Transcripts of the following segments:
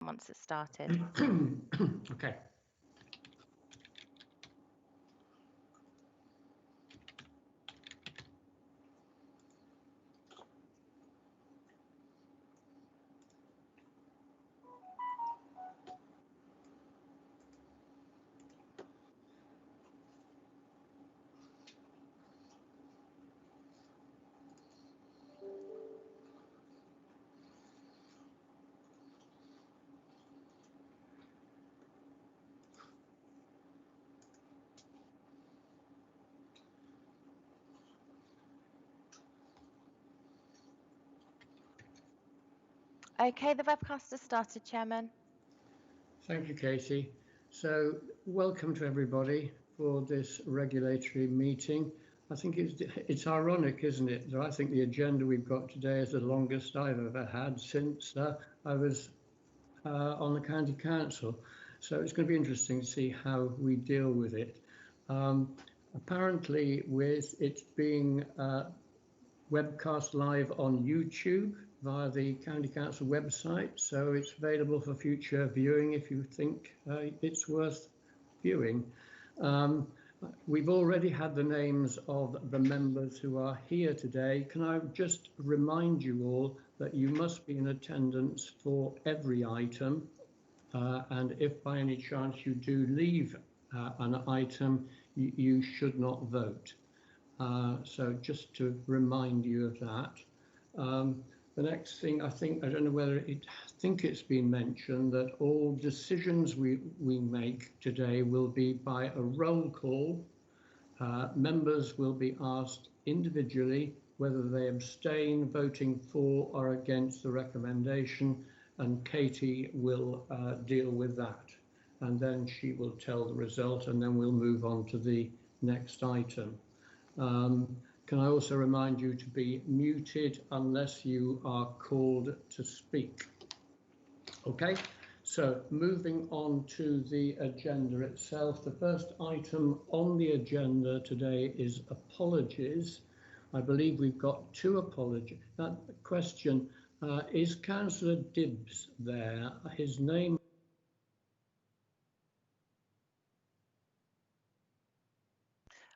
once it's started. Okay. Okay, the webcast has started, Chairman. Thank you, Katie. So welcome to everybody for this regulatory meeting. I think it's ironic, isn't it, that I think the agenda we've got today is the longest I've ever had since I was on the County Council. So it's going to be interesting to see how we deal with it. Apparently, with it being webcast live on YouTube via the County Council website, so it's available for future viewing if you think it's worth viewing. We've already had the names of the members who are here today. Can I just remind you all that you must be in attendance for every item, and if by any chance you do leave an item, you should not vote. So just to remind you of that. The next thing, I don't know whether it's been mentioned that all decisions we make today will be by a roll call. Members will be asked individually whether they abstain, voting for or against the recommendation, and Katie will deal with that. And then she will tell the result, and then we'll move on to the next item. Can I also remind you to be muted unless you are called to speak? Okay, so moving on to the agenda itself. The first item on the agenda today is apologies. I believe we've got two apologies. That question, is Councillor Dibbs there? His name.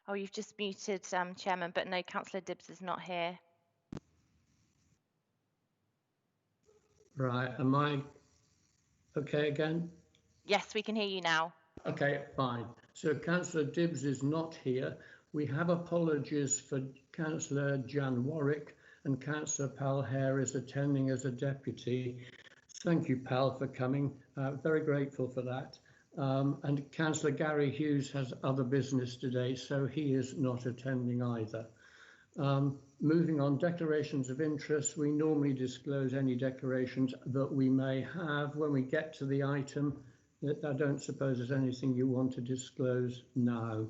Oh, you've just muted, Chairman, but no, Councillor Dibbs is not here. Right, am I okay again? Yes, we can hear you now. Okay, fine. So Councillor Dibbs is not here. We have apologies for Councillor Jan Warwick, and Councillor Pal Hare is attending as a deputy. Thank you, Pal, for coming. Very grateful for that. And Councillor Gary Hughes has other business today, so he is not attending either. Moving on, declarations of interest. We normally disclose any declarations that we may have when we get to the item. I don't suppose there's anything you want to disclose now.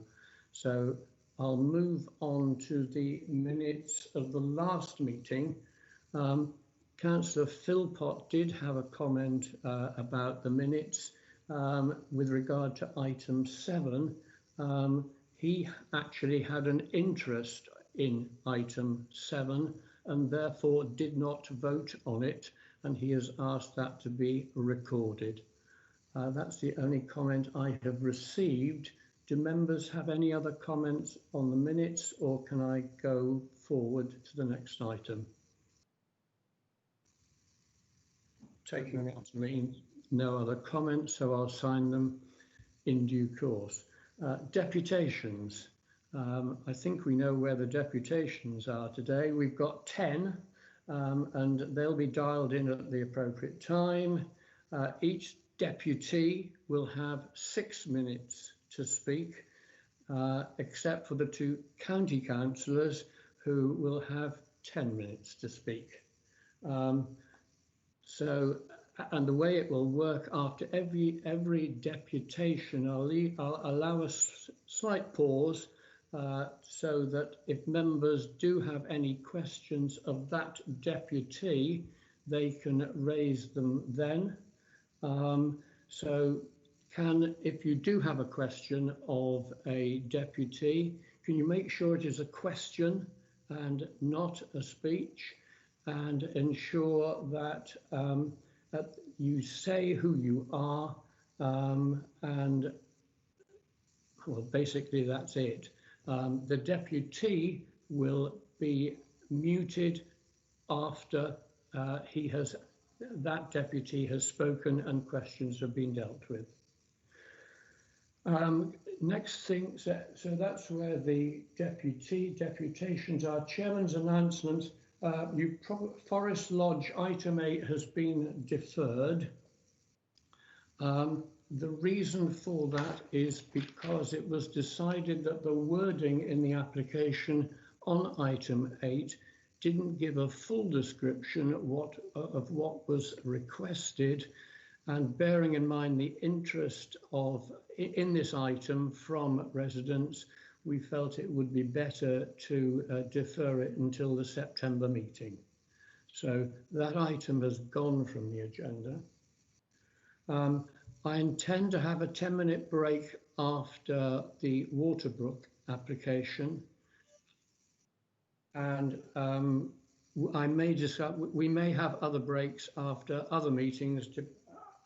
So I'll move on to the minutes of the last meeting. Councillor Philpott did have a comment about the minutes with regard to item 7. He actually had an interest in item 7 and therefore did not vote on it, and he has asked that to be recorded. That's the only comment I have received. Do members have any other comments on the minutes, or can I go forward to the next item? Taking that to mean no other comments, so I'll sign them in due course. Deputations. I think we know where the deputations are today. We've got 10, and they'll be dialed in at the appropriate time. Each deputy will have 6 minutes to speak, except for the 2 county councillors who will have 10 minutes to speak. And the way it will work, after every deputation, I'll allow a slight pause so that if members do have any questions of that deputy, they can raise them then. If you do have a question of a deputy, can you make sure it is a question and not a speech, and ensure that you say who you are, and well, basically that's it. The deputy will be muted after that deputy has spoken and questions have been dealt with. Next thing, so that's where the deputations are. Chairman's announcements. Forest Lodge item 8 has been deferred. The reason for that is because it was decided that the wording in the application on item 8 didn't give a full description of what was requested, and bearing in mind the interest in this item from residents, we felt it would be better to defer it until the September meeting. So that item has gone from the agenda. I intend to have a 10-minute break after the Waterbrook application, and we may have other breaks after other meetings,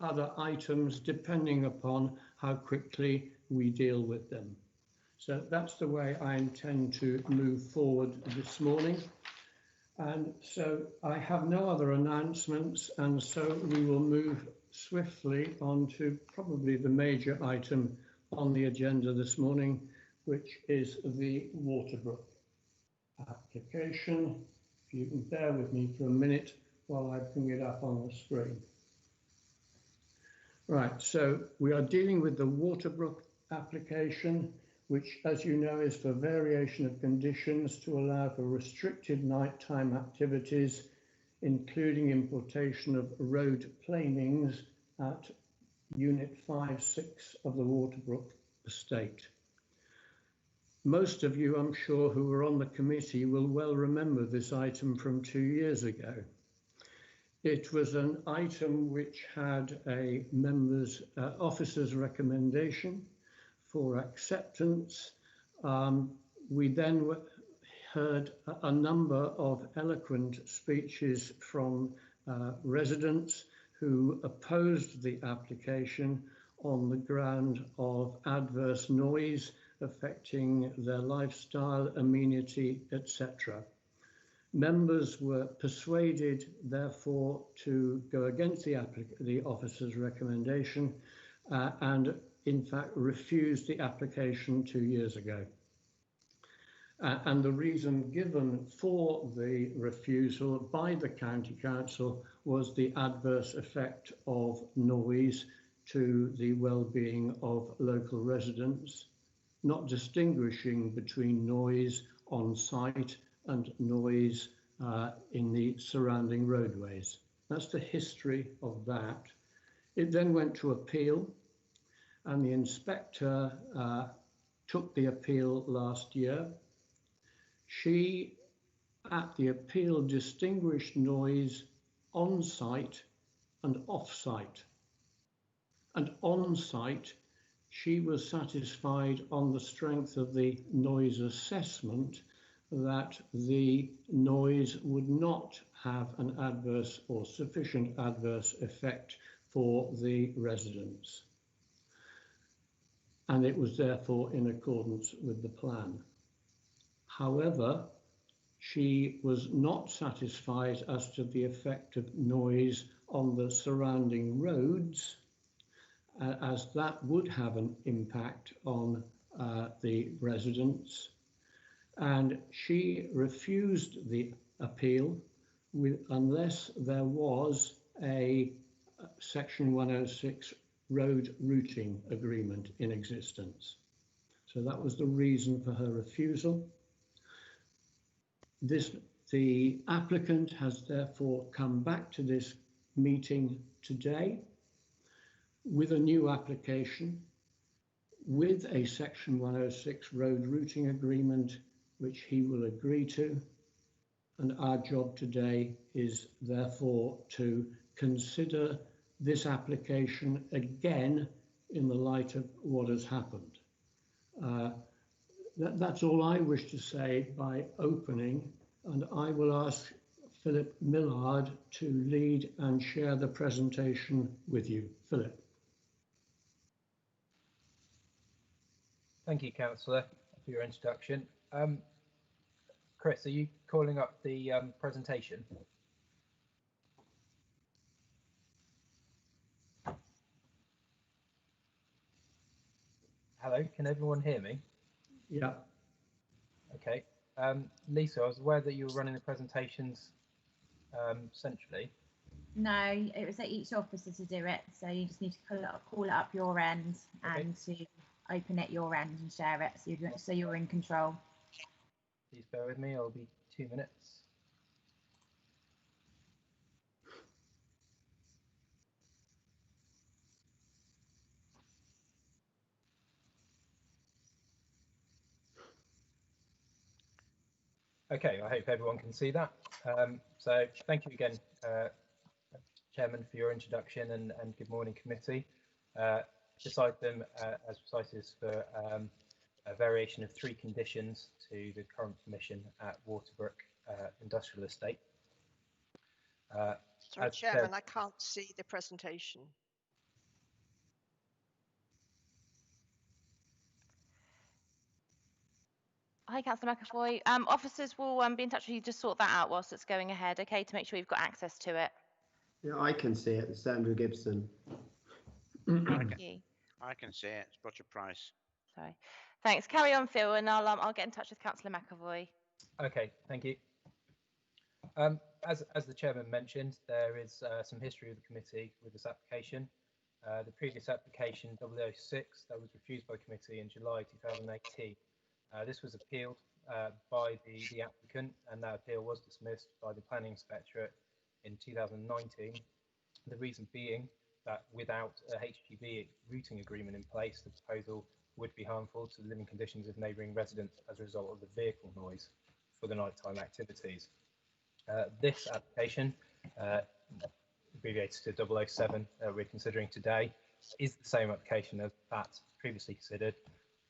other items, depending upon how quickly we deal with them. So that's the way I intend to move forward this morning. And so I have no other announcements, and so we will move swiftly on to probably the major item on the agenda this morning, which is the Waterbrook application. If you can bear with me for a minute while I bring it up on the screen. Right, so we are dealing with the Waterbrook application, which, as you know, is for variation of conditions to allow for restricted nighttime activities, including importation of road planings at Unit 5-6 of the Waterbrook estate. Most of you, I'm sure, who were on the committee will well remember this item from 2 years ago. It was an item which had a officer's recommendation for acceptance. We then heard a number of eloquent speeches from residents who opposed the application on the ground of adverse noise affecting their lifestyle, amenity, etc. Members were persuaded, therefore, to go against the officer's recommendation and, in fact, refused the application 2 years ago. And the reason given for the refusal by the County Council was the adverse effect of noise to the well-being of local residents, not distinguishing between noise on site and noise in the surrounding roadways. That's the history of that. It then went to appeal, and the inspector took the appeal last year. She, at the appeal, distinguished noise on site and off site. And on site, she was satisfied on the strength of the noise assessment that the noise would not have an adverse or sufficient adverse effect for the residents. And it was therefore in accordance with the plan. However, she was not satisfied as to the effect of noise on the surrounding roads, as that would have an impact on the residents. And she refused the appeal unless there was a Section 106 road routing agreement in existence. So that was the reason for her refusal. The applicant has therefore come back to this meeting today with a new application, with a Section 106 road routing agreement, which he will agree to. And our job today is therefore to consider this application again in the light of what has happened. That's all I wish to say by opening, and I will ask Philip Millard to lead and share the presentation with you. Philip. Thank you, Councillor, for your introduction. Chris, are you calling up the presentation? Hello, can everyone hear me? Yeah. Okay. Lisa, I was aware that you were running the presentations centrally. No, it was at each officer to do it, so you just need to call it up your end and to open it your end and share it, so you're in control. Please bear with me, I'll be 2 minutes. Okay, I hope everyone can see that. So thank you again, Chairman, for your introduction, and good morning, committee. This item, as precise, is for a variation of 3 conditions to the current permission at Waterbrook Industrial Estate. Sorry, Chairman, I can't see the presentation. Hi, Councillor McAvoy. Officers will be in touch with you to sort that out whilst it's going ahead, okay, to make sure you've got access to it. Yeah, I can see it. It's Andrew Gibson. Thank you. I can see it. It's Roger Price. Sorry. Thanks. Carry on, Phil, and I'll get in touch with Councillor McAvoy. Okay, thank you. As the Chairman mentioned, there is some history of the committee with this application. The previous application, 006, that was refused by committee in July 2018. This was appealed by the applicant, and that appeal was dismissed by the Planning Inspectorate in 2019. The reason being that without a HGV routing agreement in place, the proposal would be harmful to the living conditions of neighbouring residents as a result of the vehicle noise for the nighttime activities. This application, abbreviated to 007, we're considering today, is the same application as that previously considered,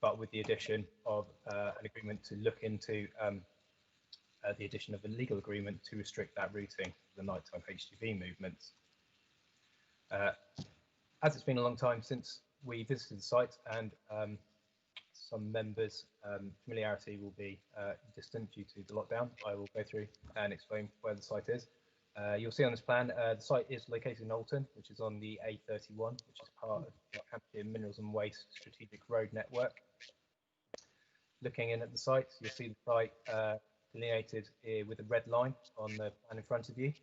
but with the addition of an agreement to look into the addition of a legal agreement to restrict that routing for the nighttime HGV movements. As it's been a long time since we visited the site, and some members' familiarity will be distant due to the lockdown, I will go through and explain where the site is. You'll see on this plan, the site is located in Alton, which is on the A31, which is part of the Hampshire Minerals and Waste Strategic Road Network. Looking in at the site, you'll see the site delineated here with a red line on the plan in front of you.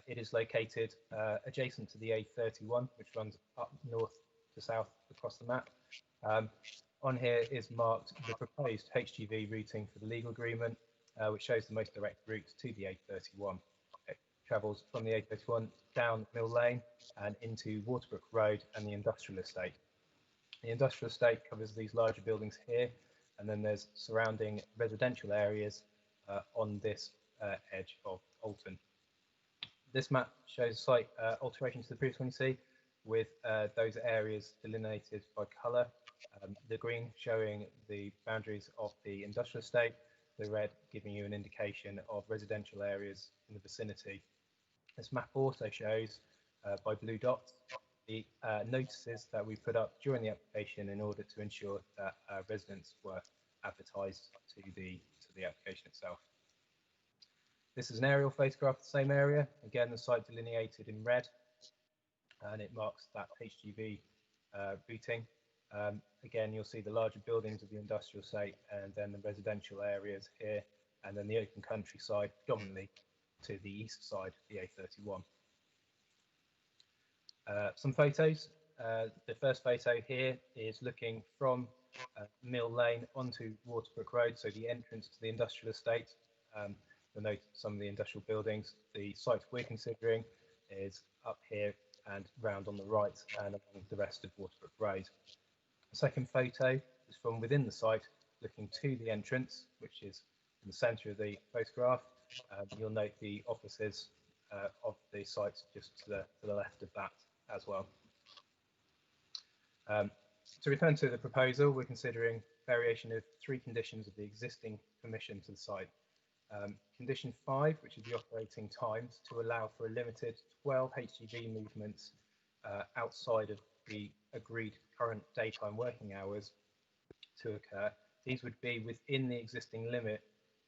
It is located adjacent to the A31, which runs up north to south across the map. On here is marked the proposed HGV routing for the legal agreement, which shows the most direct route to the A31. It travels from the A31 down Mill Lane and into Waterbrook Road and the industrial estate. The industrial estate covers these larger buildings here, and then there's surrounding residential areas on this edge of Alton. This map shows slight alteration to the previous one you see, with those areas delineated by colour. The green showing the boundaries of the industrial estate, the red giving you an indication of residential areas in the vicinity. This map also shows by blue dots the notices that we put up during the application in order to ensure that residents were advertised to the application itself. This is an aerial photograph of the same area. Again, the site delineated in red, and it marks that HGV routing. Again, you'll see the larger buildings of the industrial estate, and then the residential areas here, and then the open countryside, predominantly to the east side, the A31. Some photos. The first photo here is looking from Mill Lane onto Waterbrook Road, so the entrance to the industrial estate. You'll note some of the industrial buildings. The site we're considering is up here and round on the right and along the rest of Waterbrook Road. The second photo is from within the site, looking to the entrance, which is in the centre of the photograph. You'll note the offices of the site just to the left of that as well. To return to the proposal, we're considering variation of 3 conditions of the existing permission to the site. Condition 5, which is the operating times, to allow for a limited 12 HGV movements outside of the agreed current daytime working hours to occur. These would be within the existing limit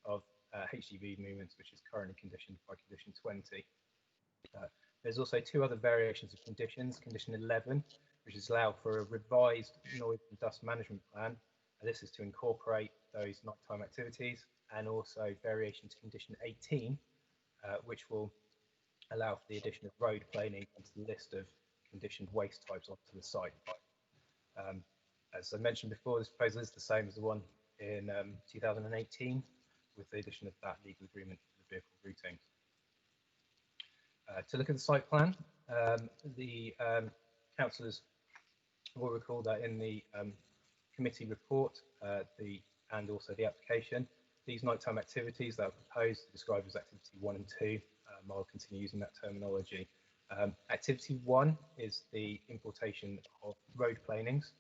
of HGV movements, which is currently conditioned by condition 20. There's also two other variations of conditions. Condition 11, which is allow for a revised noise and dust management plan. This is to incorporate those nighttime activities, and also variation to condition 18, which will allow for the addition of road planing onto the list of conditioned waste types onto the site. As I mentioned before, this proposal is the same as the one in 2018, with the addition of that legal agreement for the vehicle routing. To look at the site plan, the councillors will recall that in the committee report and also the application, these nighttime activities that are proposed are described as activity 1 and 2. I'll continue using that terminology. Activity 1 is the importation of road planings.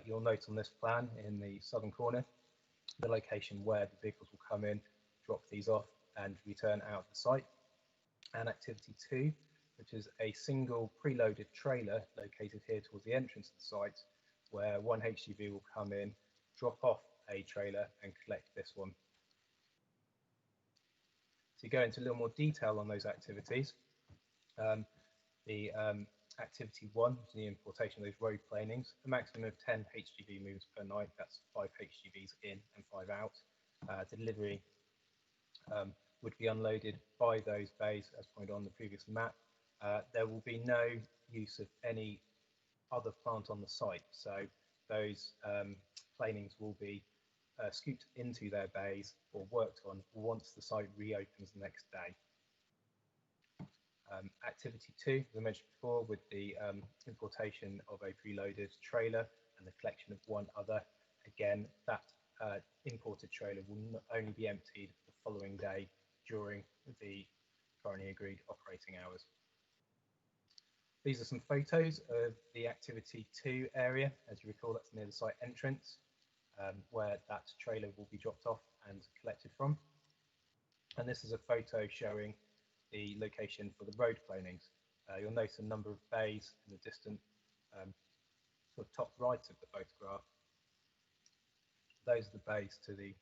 You'll note on this plan in the southern corner the location where the vehicles will come in, drop these off and return out of the site. And activity 2, which is a single preloaded trailer located here towards the entrance of the site, where one HGV will come in, drop off a trailer and collect this one. To go into a little more detail on those activities, activity 1 is the importation of those road planings, a maximum of 10 HGV moves per night. That's 5 HGVs in and 5 out. Delivery would be unloaded by those bays as pointed on the previous map. There will be no use of any other plant on the site, so those planings will be scooped into their bays or worked on once the site reopens the next day. Activity 2, as I mentioned before, with the importation of a preloaded trailer and the collection of one other. Again, that imported trailer will only be emptied the following day during the currently agreed operating hours. These are some photos of the activity 2 area. As you recall, that's near the site entrance, where that trailer will be dropped off and collected from. And this is a photo showing the location for the road planings. You'll note a number of bays in the distant sort of top right of the photograph. Those are the bays to the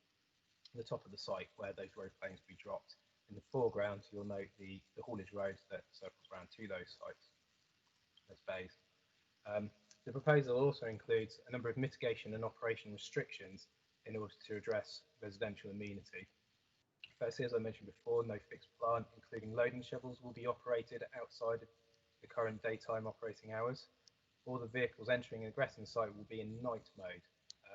top of the site where those road planings will be dropped. In the foreground, you'll note the haulage road that circles around to those sites, those bays. The proposal also includes a number of mitigation and operation restrictions in order to address residential amenity. Firstly, as I mentioned before, no fixed plant, including loading shovels, will be operated outside of the current daytime operating hours. All the vehicles entering and egressing the site will be in night mode.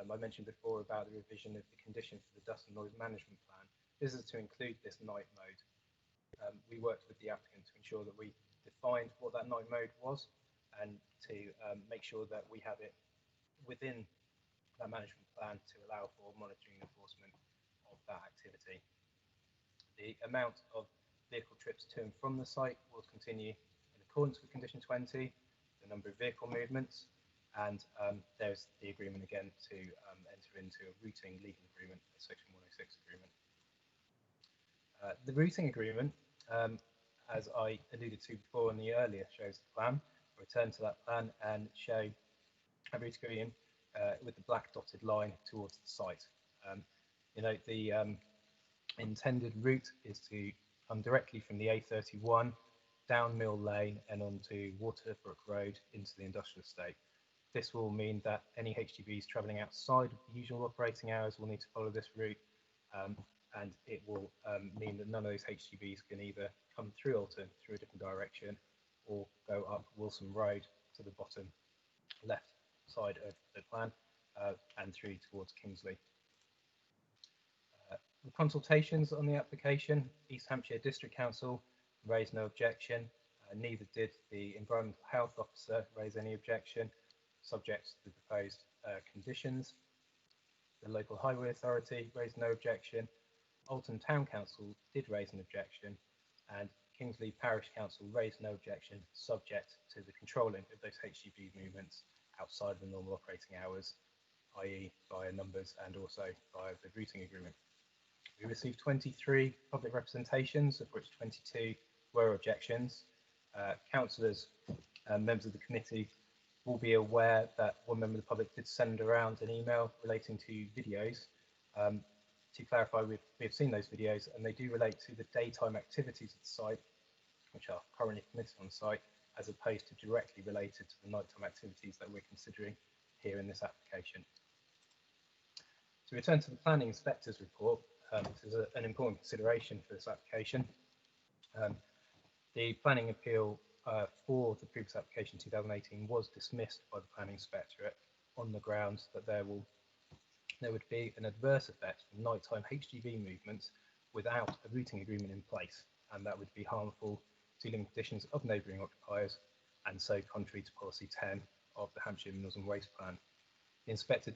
I mentioned before about the revision of the condition for the dust and noise management plan. This is to include this night mode. We worked with the applicant to ensure that we defined what that night mode was and to make sure that we have it within that management plan to allow for monitoring and enforcement of that activity. The amount of vehicle trips to and from the site will continue in accordance with condition 20, the number of vehicle movements, and there's the agreement again to enter into a routing legal agreement, a section 106 agreement. The routing agreement, as I alluded to before in the earlier shows the plan, I'll return to that plan and show a routing agreement with the black dotted line towards the site. You know, the intended route is to come directly from the A31 down Mill Lane and onto Waterbrook Road into the industrial estate. This will mean that any HGVs travelling outside of the usual operating hours will need to follow this route, and it will mean that none of those HGVs can either come through Alton through a different direction or go up Wilson Road to the bottom left side of the plan and through towards Kingsley. The consultations on the application, East Hampshire District Council raised no objection, neither did the Environmental Health Officer raise any objection, subject to the proposed conditions. The Local Highway Authority raised no objection. Alton Town Council did raise an objection, and Kingsley Parish Council raised no objection, subject to the controlling of those HGV movements outside of the normal operating hours, i.e. via numbers and also via the routing agreement. We received 23 public representations, of which 22 were objections. Councillors and members of the committee will be aware that one member of the public did send around an email relating to videos. To clarify, we've seen those videos and they do relate to the daytime activities of the site, which are currently permitted on site, as opposed to directly related to the nighttime activities that we're considering here in this application. To return to the planning inspector's report, this is an important consideration for this application. The planning appeal for the previous application 2018 was dismissed by the planning inspectorate on the grounds that there would be an adverse effect from nighttime HGV movements without a routing agreement in place, and that would be harmful to living conditions of neighbouring occupiers, and so contrary to policy 10 of the Hampshire Minerals and Waste Plan. The inspector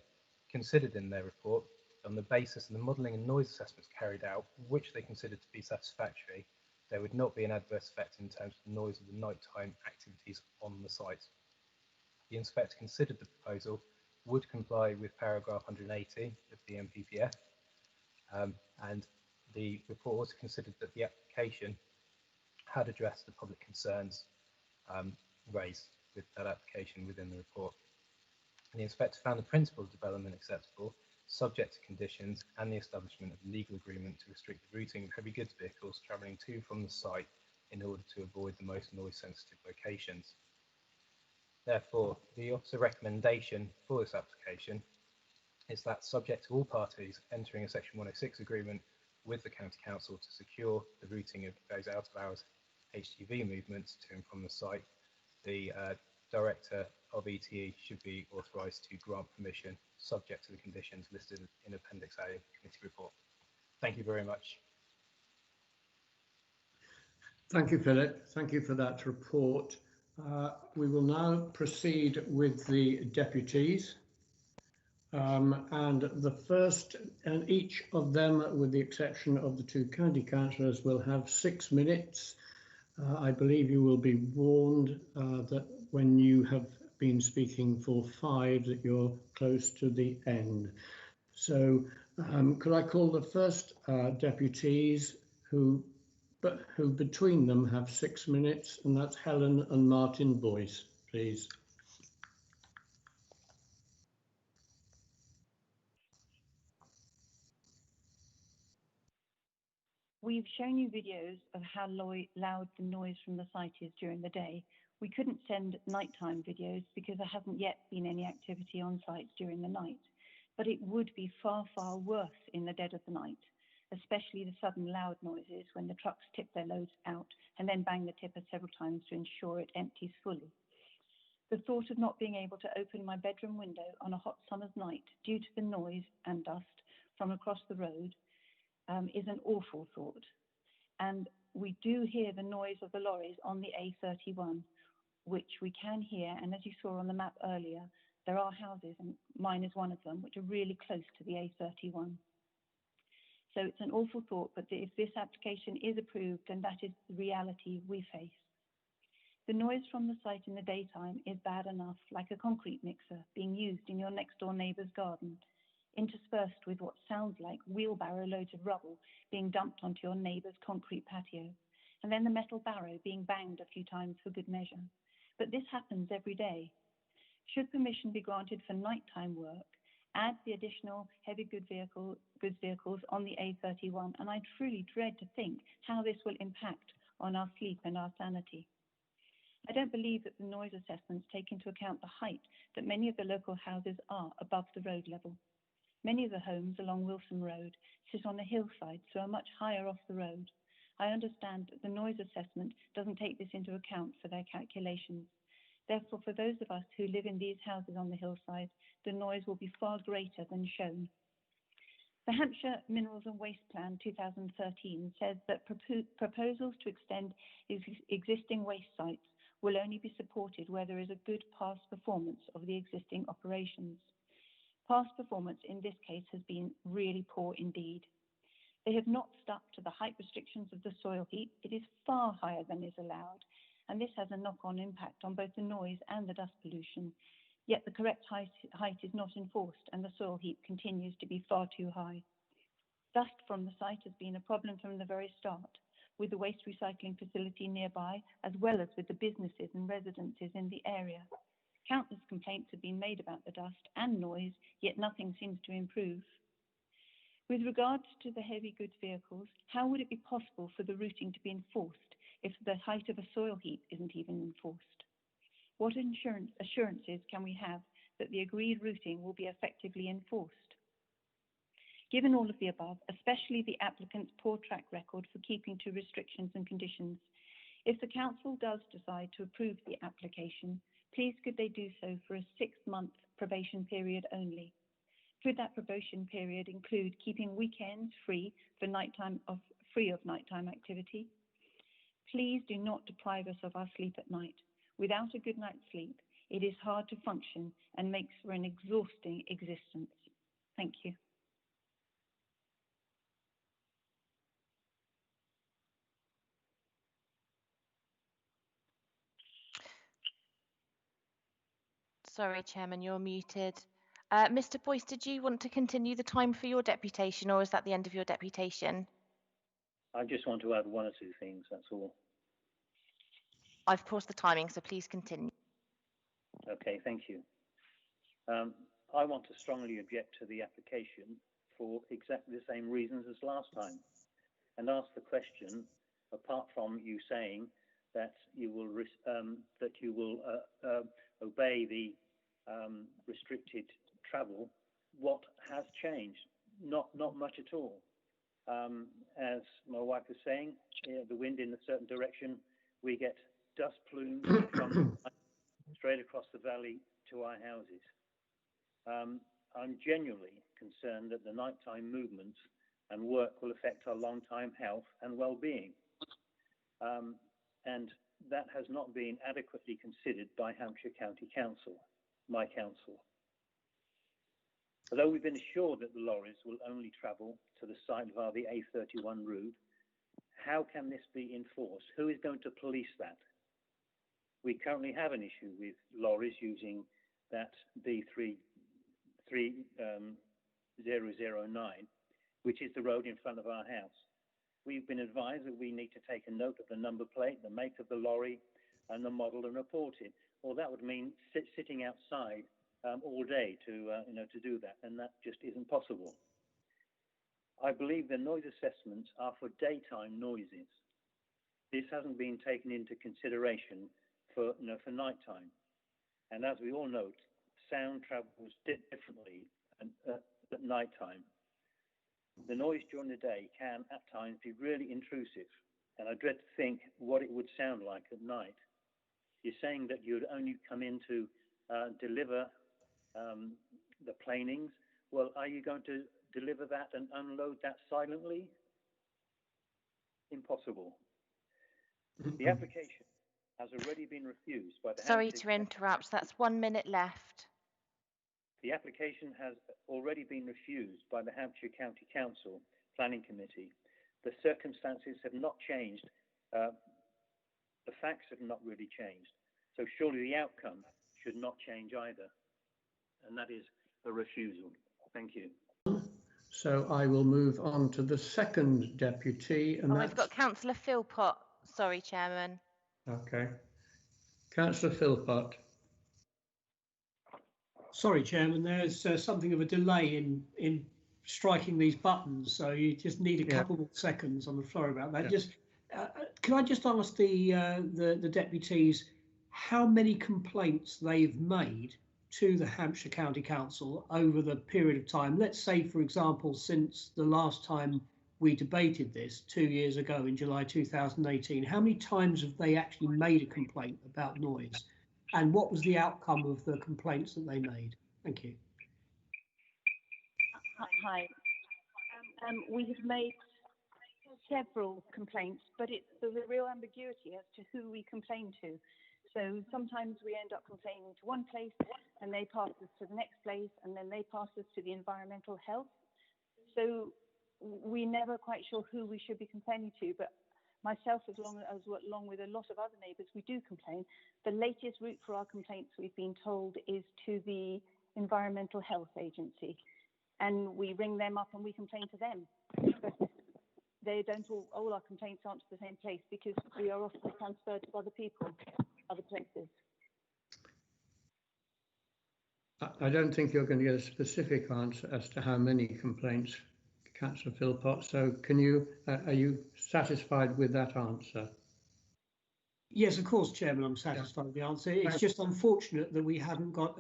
considered in their report, on the basis of the modelling and noise assessments carried out, which they considered to be satisfactory, there would not be an adverse effect in terms of the noise of the nighttime activities on the site. The inspector considered the proposal would comply with paragraph 180 of the MPPF, and the report also considered that the application had addressed the public concerns raised with that application within the report. And the inspector found the principle of development acceptable, subject to conditions and the establishment of a legal agreement to restrict the routing of heavy goods vehicles travelling to and from the site in order to avoid the most noise sensitive locations. Therefore, the officer recommendation for this application is that, subject to all parties entering a section 106 agreement with the County Council to secure the routing of those out of hours HGV movements to and from the site, the Director of ETE should be authorised to grant permission subject to the conditions listed in Appendix A of the committee report. Thank you very much. Thank you, Philip. Thank you for that report. We will now proceed with the deputies. And the first, and each of them, with the exception of the two county councillors, will have 6 minutes. I believe you will be warned that when you have been speaking for 5, that you're close to the end. So could I call the first deputies who between them have 6 minutes, and that's Helen and Martin Boyce, please. We've shown you videos of how loud the noise from the site is during the day. We couldn't send nighttime videos because there hasn't yet been any activity on site during the night, but it would be far, far worse in the dead of the night, especially the sudden loud noises when the trucks tip their loads out and then bang the tipper several times to ensure it empties fully. The thought of not being able to open my bedroom window on a hot summer's night due to the noise and dust from across the road is an awful thought. And we do hear the noise of the lorries on the A31, which we can hear. And as you saw on the map earlier, there are houses, and mine is one of them, which are really close to the A31. So it's an awful thought, but if this application is approved, then that is the reality we face. The noise from the site in the daytime is bad enough, like a concrete mixer being used in your next door neighbour's garden, interspersed with what sounds like wheelbarrow loads of rubble being dumped onto your neighbour's concrete patio, and then the metal barrow being banged a few times for good measure. But this happens every day. Should permission be granted for nighttime work, add the additional heavy goods vehicles on the A31, and I truly dread to think how this will impact on our sleep and our sanity. I don't believe that the noise assessments take into account the height that many of the local houses are above the road level. Many of the homes along Wilson Road sit on a hillside, so are much higher off the road. I understand that the noise assessment doesn't take this into account for their calculations. Therefore, for those of us who live in these houses on the hillside, the noise will be far greater than shown. The Hampshire Minerals and Waste Plan 2013 says that proposals to extend existing waste sites will only be supported where there is a good past performance of the existing operations. Past performance in this case has been really poor indeed. They have not stuck to the height restrictions of the soil heap. It is far higher than is allowed, and this has a knock-on impact on both the noise and the dust pollution. Yet the correct height is not enforced, and the soil heap continues to be far too high. Dust from the site has been a problem from the very start, with the waste recycling facility nearby, as well as with the businesses and residences in the area. Countless complaints have been made about the dust and noise, yet nothing seems to improve. With regards to the heavy goods vehicles, how would it be possible for the routing to be enforced if the height of a soil heap isn't even enforced? What assurances can we have that the agreed routing will be effectively enforced? Given all of the above, especially the applicant's poor track record for keeping to restrictions and conditions, if the council does decide to approve the application, please could they do so for a 6-month probation period only? Could that probation period include keeping weekends free of nighttime activity? Please do not deprive us of our sleep at night. Without a good night's sleep, it is hard to function and makes for an exhausting existence. Thank you. Sorry, Chairman, you're muted. Mr. Boyce, did you want to continue the time for your deputation, or is that the end of your deputation? I just want to add one or two things, that's all. I've paused the timing, so please continue. Okay, thank you. I want to strongly object to the application for exactly the same reasons as last time, and ask the question, apart from you saying that you will obey the restricted travel, what has changed? Not much at all. As my wife was saying, the wind in a certain direction, we get dust plumes from straight across the valley to our houses. I'm genuinely concerned that the nighttime movements and work will affect our long-time health and well-being. And that has not been adequately considered by Hampshire County Council, my council. Although we've been assured that the lorries will only travel to the site via the A31 route, how can this be enforced? Who is going to police that? We currently have an issue with lorries using that B3009, which is the road in front of our house. We've been advised that we need to take a note of the number plate, the make of the lorry, and the model, and report it. Well, that would mean sitting outside all day to do that, and that just isn't possible. I believe the noise assessments are for daytime noises. This hasn't been taken into consideration for nighttime. And as we all note, sound travels differently at nighttime. The noise during the day can at times be really intrusive, and I dread to think what it would sound like at night. You're saying that you'd only come in to deliver the planings. Well, are you going to deliver that and unload that silently? Impossible. The application has already been refused by the Sorry to interrupt, that's 1 minute left. The application has already been refused by the Hampshire County Council Planning Committee. The circumstances have not changed. The facts have not really changed. So surely the outcome should not change either. And that is a refusal. Thank you. So I will move on to the second deputy. And we've got Councillor Philpott. Sorry, Chairman. Okay. Councillor Philpott. Sorry, Chairman, there's something of a delay in striking these buttons, so you just need a couple more seconds. I'm sorry about that. Just can I just ask the deputies how many complaints they've made to the Hampshire County Council over the period of time? Let's say, for example, since the last time we debated this 2 years ago in July 2018, how many times have they actually made a complaint about noise? And what was the outcome of the complaints that they made? Thank you. Hi. We have made several complaints, but there's a real ambiguity as to who we complain to. So sometimes we end up complaining to one place and they pass us to the next place, and then they pass us to the environmental health. So we're never quite sure who we should be complaining to, but myself, along with a lot of other neighbours, we do complain. The latest route for our complaints, we've been told, is to the Environmental Health Agency. and we ring them up and we complain to them. But they don't all our complaints aren't to the same place because we are often transferred to other people, other places. I don't think you're going to get a specific answer as to how many complaints, Councillor Philpott. So can you, are you satisfied with that answer? Yes, of course, Chairman, I'm satisfied with the answer. It's just unfortunate that we haven't got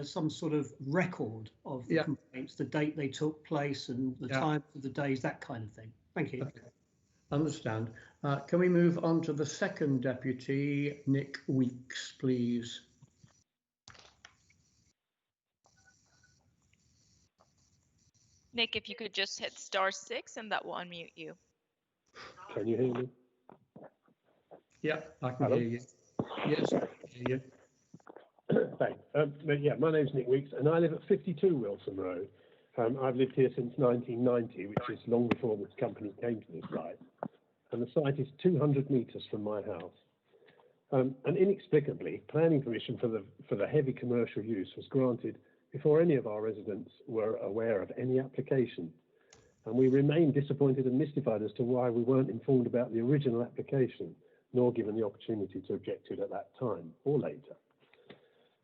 some sort of record of the complaints, the date they took place and the time of the days, that kind of thing. Thank you. Okay. Understand. Can we move on to the second deputy, Nick Weeks, please? Nick, if you could just hit *6 and that will unmute you. Can you hear me? Yeah, I can hear you. Yes, I can hear you. Thanks. Yeah, my name's Nick Weeks and I live at 52 Wilson Road. I've lived here since 1990, which is long before this company came to this site. And the site is 200 metres from my house. And inexplicably, planning permission for the heavy commercial use was granted before any of our residents were aware of any application. And we remain disappointed and mystified as to why we weren't informed about the original application, nor given the opportunity to object to it at that time or later.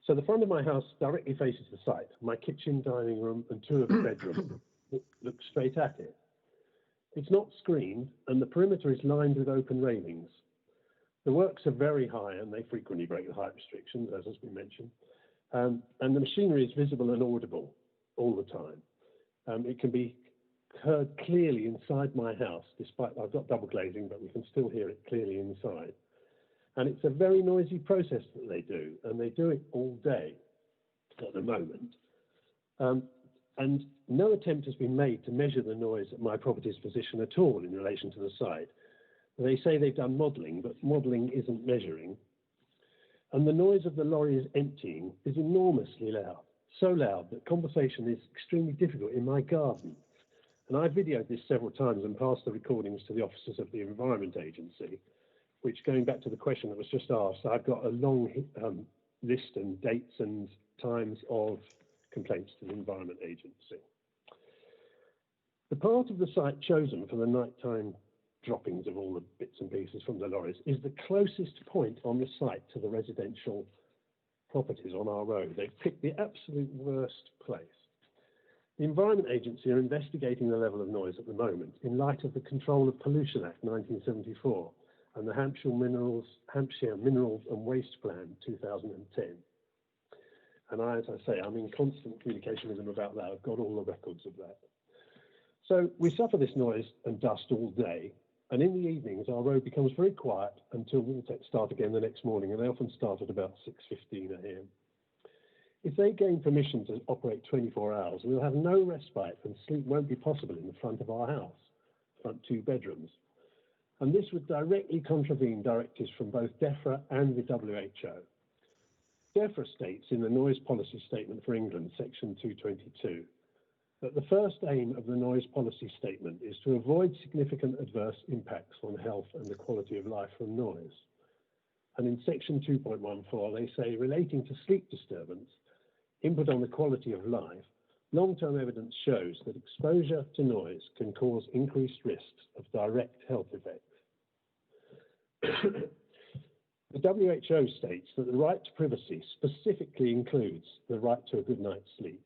So the front of my house directly faces the site. My kitchen, dining room and two of the bedrooms look straight at it. It's not screened and the perimeter is lined with open railings. The works are very high and they frequently break the height restrictions, as has been mentioned. And the machinery is visible and audible all the time. It can be heard clearly inside my house, despite I've got double glazing, but we can still hear it clearly inside. And it's a very noisy process that they do, and they do it all day at the moment. And no attempt has been made to measure the noise at my property's position at all in relation to the site. They say they've done modelling, but modelling isn't measuring. And the noise of the lorry is emptying is enormously loud, so loud that conversation is extremely difficult in my garden. And I videoed this several times and passed the recordings to the officers of the Environment Agency, which, going back to the question that was just asked, I've got a long list and dates and times of complaints to the Environment Agency. The part of the site chosen for the nighttime droppings of all the bits and pieces from the lorries is the closest point on the site to the residential properties on our road. They've picked the absolute worst place. The Environment Agency are investigating the level of noise at the moment in light of the Control of Pollution Act 1974 and the Hampshire Minerals and Waste Plan 2010. And as I say, I'm in constant communication with them about that. I've got all the records of that. So we suffer this noise and dust all day. And in the evenings, our road becomes very quiet until Waltech start again the next morning, and they often start at about 6:15 a.m. If they gain permission to operate 24 hours, we'll have no respite and sleep won't be possible in the front of our house, front two bedrooms. And this would directly contravene directives from both DEFRA and the WHO. DEFRA states in the Noise Policy Statement for England, section 222, that the first aim of the Noise Policy Statement is to avoid significant adverse impacts on health and the quality of life from noise. And in section 2.14, they say, relating to sleep disturbance, input on the quality of life, long-term evidence shows that exposure to noise can cause increased risks of direct health effects. The WHO states that the right to privacy specifically includes the right to a good night's sleep.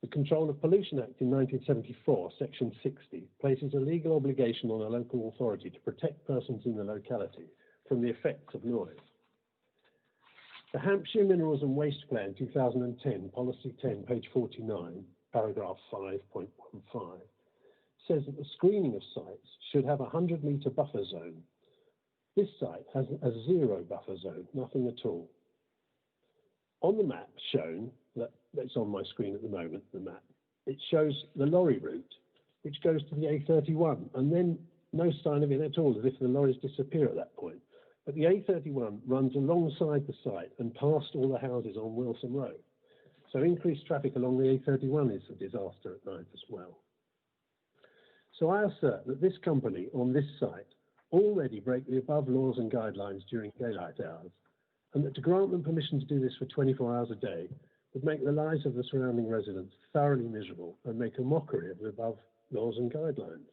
The Control of Pollution Act in 1974, section 60, places a legal obligation on a local authority to protect persons in the locality from the effects of noise. The Hampshire Minerals and Waste Plan 2010, Policy 10, page 49, paragraph 5.15, says that the screening of sites should have a 100-metre buffer zone. This site has a 0 buffer zone, nothing at all. On the map shown, that's on my screen at the moment, the map, it shows the lorry route, which goes to the A31, and then no sign of it at all, as if the lorries disappear at that point. But the A31 runs alongside the site and past all the houses on Wilson Road. So increased traffic along the A31 is a disaster at night as well. So I assert that this company on this site already break the above laws and guidelines during daylight hours, and that to grant them permission to do this for 24 hours a day would make the lives of the surrounding residents thoroughly miserable and make a mockery of the above laws and guidelines.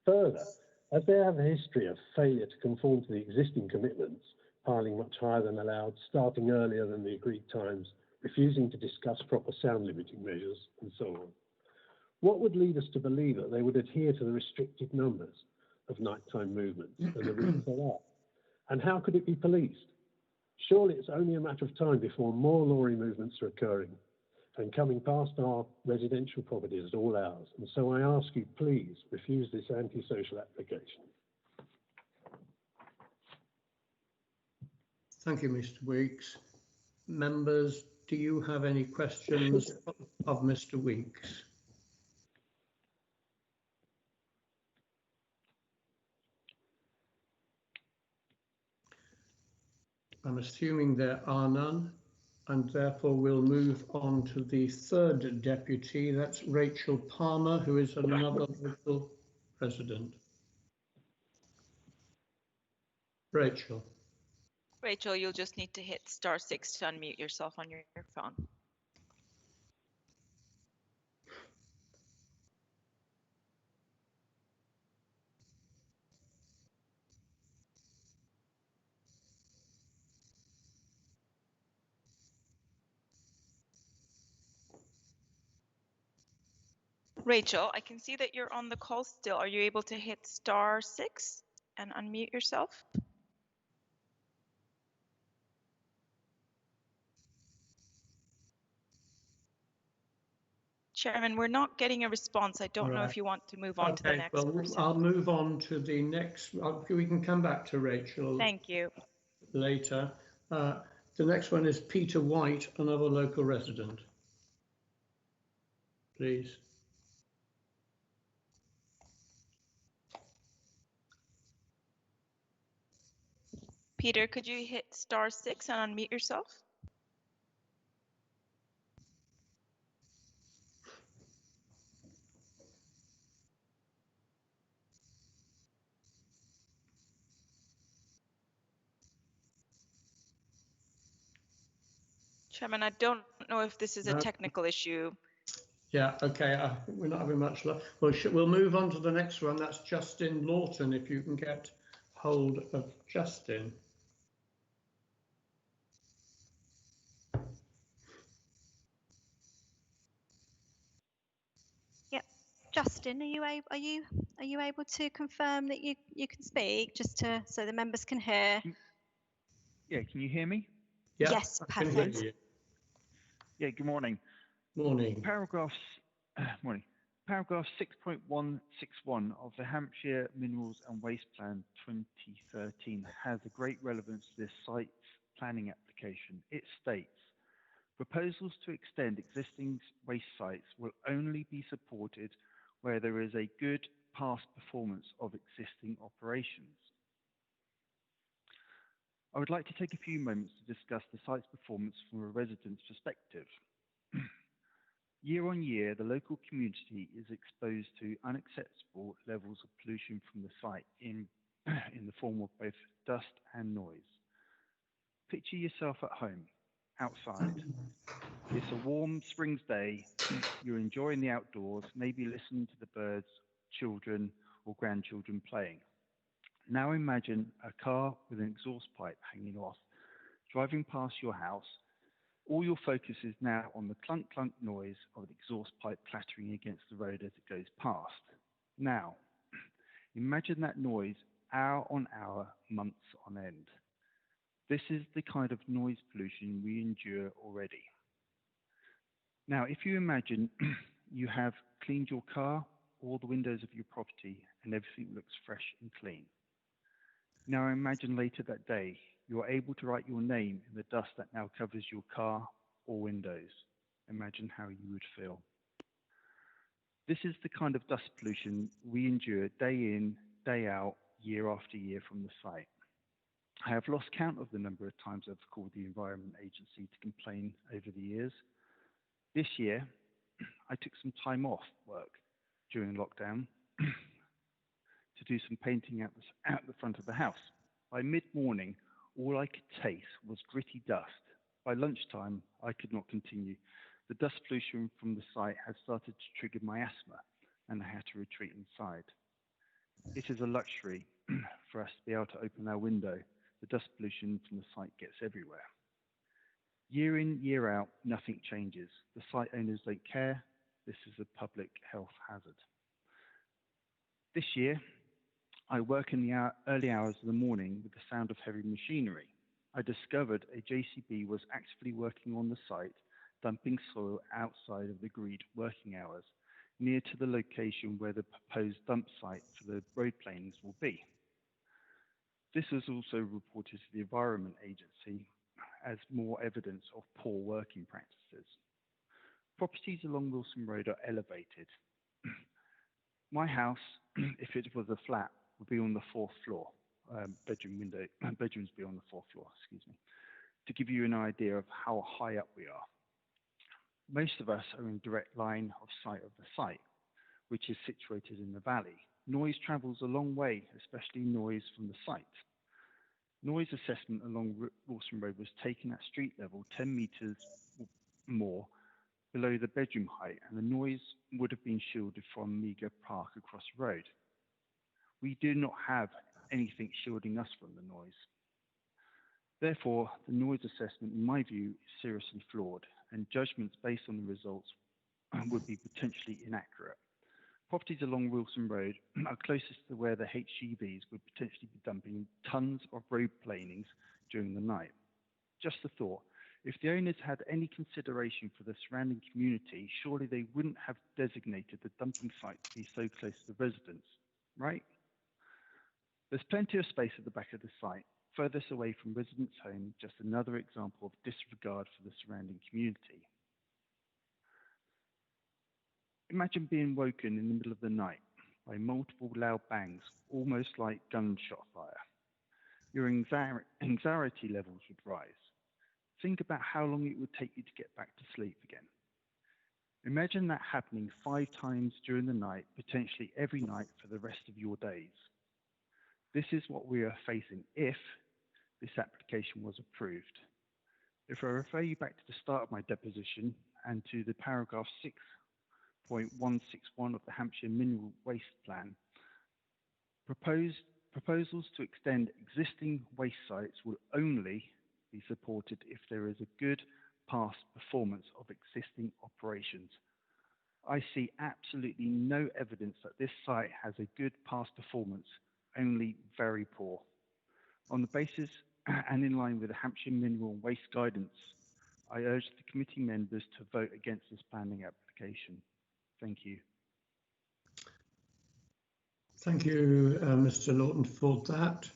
Further, as they have a history of failure to conform to the existing commitments, piling much higher than allowed, starting earlier than the agreed times, refusing to discuss proper sound limiting measures, and so on, what would lead us to believe that they would adhere to the restricted numbers of nighttime movements and the routes they are? And how could it be policed? Surely it's only a matter of time before more lorry movements are occurring and coming past our residential properties at all hours. And so I ask you, please refuse this antisocial application. Thank you, Mr. Weeks. Members, do you have any questions of Mr. Weeks? I'm assuming there are none, and therefore we'll move on to the third deputy. That's Rachel Palmer, who is another local resident. Rachel. Rachel, you'll just need to hit *6 to unmute yourself on your phone. Rachel, I can see that you're on the call still. Are you able to hit *6 and unmute yourself? Chairman, we're not getting a response. I don't know if you want to move on to the next person. I'll move on to the next. We can come back to Rachel. Thank you. Later. The next one is Peter White, another local resident. Please. Peter, could you hit *6 and unmute yourself? Chairman, I don't know if this is a technical issue. Yeah, okay, we're not having much luck. We'll move on to the next one. That's Justin Lawton, if you can get hold of Justin. Yep, Justin, are you able to confirm that you can speak, just so the members can hear? Yeah, can you hear me? Yeah, yes, perfect. Yeah, good morning. Morning. Morning. Paragraph 6.161 of the Hampshire Minerals and Waste Plan 2013 has a great relevance to this site's planning application. It states, proposals to extend existing waste sites will only be supported where there is a good past performance of existing operations. I would like to take a few moments to discuss the site's performance from a resident's perspective. Year on year, the local community is exposed to unacceptable levels of pollution from the site in the form of both dust and noise. Picture yourself at home, outside. It's a warm spring's day. You're enjoying the outdoors, maybe listening to the birds, children, or grandchildren playing. Now imagine a car with an exhaust pipe hanging off, driving past your house. All your focus is now on the clunk-clunk noise of the exhaust pipe clattering against the road as it goes past. Now, imagine that noise hour on hour, months on end. This is the kind of noise pollution we endure already. Now, if you imagine you have cleaned your car, all the windows of your property, and everything looks fresh and clean. Now imagine later that day, you're able to write your name in the dust that now covers your car or windows. Imagine how you would feel. This is the kind of dust pollution we endure day in, day out, year after year from the site. I have lost count of the number of times I've called the Environment Agency to complain over the years. This year, I took some time off work during lockdown to do some painting out the front of the house. By mid-morning, all I could taste was gritty dust, By lunchtime, I could not continue. The dust pollution from the site had started to trigger my asthma, and I had to retreat inside. It is a luxury for us to be able to open our window. The dust pollution from the site gets everywhere. Year in, year out, nothing changes. The site owners don't care. This is a public health hazard. This year, I work in the early hours of the morning with the sound of heavy machinery. I discovered a JCB was actively working on the site, dumping soil outside of the agreed working hours, near to the location where the proposed dump site for the road planings will be. This was also reported to the Environment Agency as more evidence of poor working practices. Properties along Wilson Road are elevated. My house, if it was a flat, would be on the 4th floor. Bedrooms be on the 4th floor, excuse me, to give you an idea of how high up we are. Most of us are in direct line of sight of the site, which is situated in the valley. Noise travels a long way, especially noise from the site. Noise assessment along Wilson Road was taken at street level 10 meters more below the bedroom height, and the noise would have been shielded from Meager Park across the road. We do not have anything shielding us from the noise. Therefore, the noise assessment, in my view, is seriously flawed, and judgments based on the results would be potentially inaccurate. Properties along Wilson Road are closest to where the HGVs would potentially be dumping tons of road planings during the night. Just a thought, if the owners had any consideration for the surrounding community, surely they wouldn't have designated the dumping site to be so close to the residents, right? There's plenty of space at the back of the site, furthest away from residents' homes, just another example of disregard for the surrounding community. Imagine being woken in the middle of the night by multiple loud bangs, almost like gunshot fire. Your anxiety levels would rise. Think about how long it would take you to get back to sleep again. Imagine that happening 5 times during the night, potentially every night for the rest of your days. This is what we are facing if this application was approved. If I refer you back to the start of my deposition and to the paragraph 6.161 of the Hampshire Mineral Waste Plan, proposals to extend existing waste sites will only be supported if there is a good past performance of existing operations. I see absolutely no evidence that this site has a good past performance, only very poor. On the basis and in line with the Hampshire Mineral Waste Guidance, I urge the committee members to vote against this planning application. Thank you. Thank you, Mr. Lawton, for that.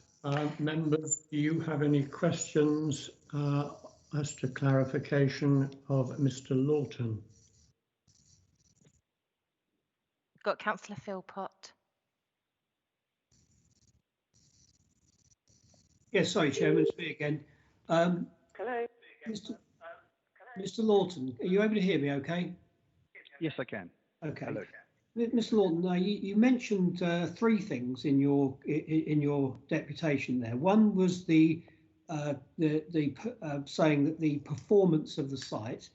Members, do you have any questions as to clarification of Mr. Lawton? Got Councillor Philpott. Yes, sorry, Chairman, it's me again. Hello. Mr. Lawton, are you able to hear me okay? Yes, I can. Okay. Hello. Mr. Lawton, you mentioned 3 things in your deputation there. One was the saying that the performance of the site.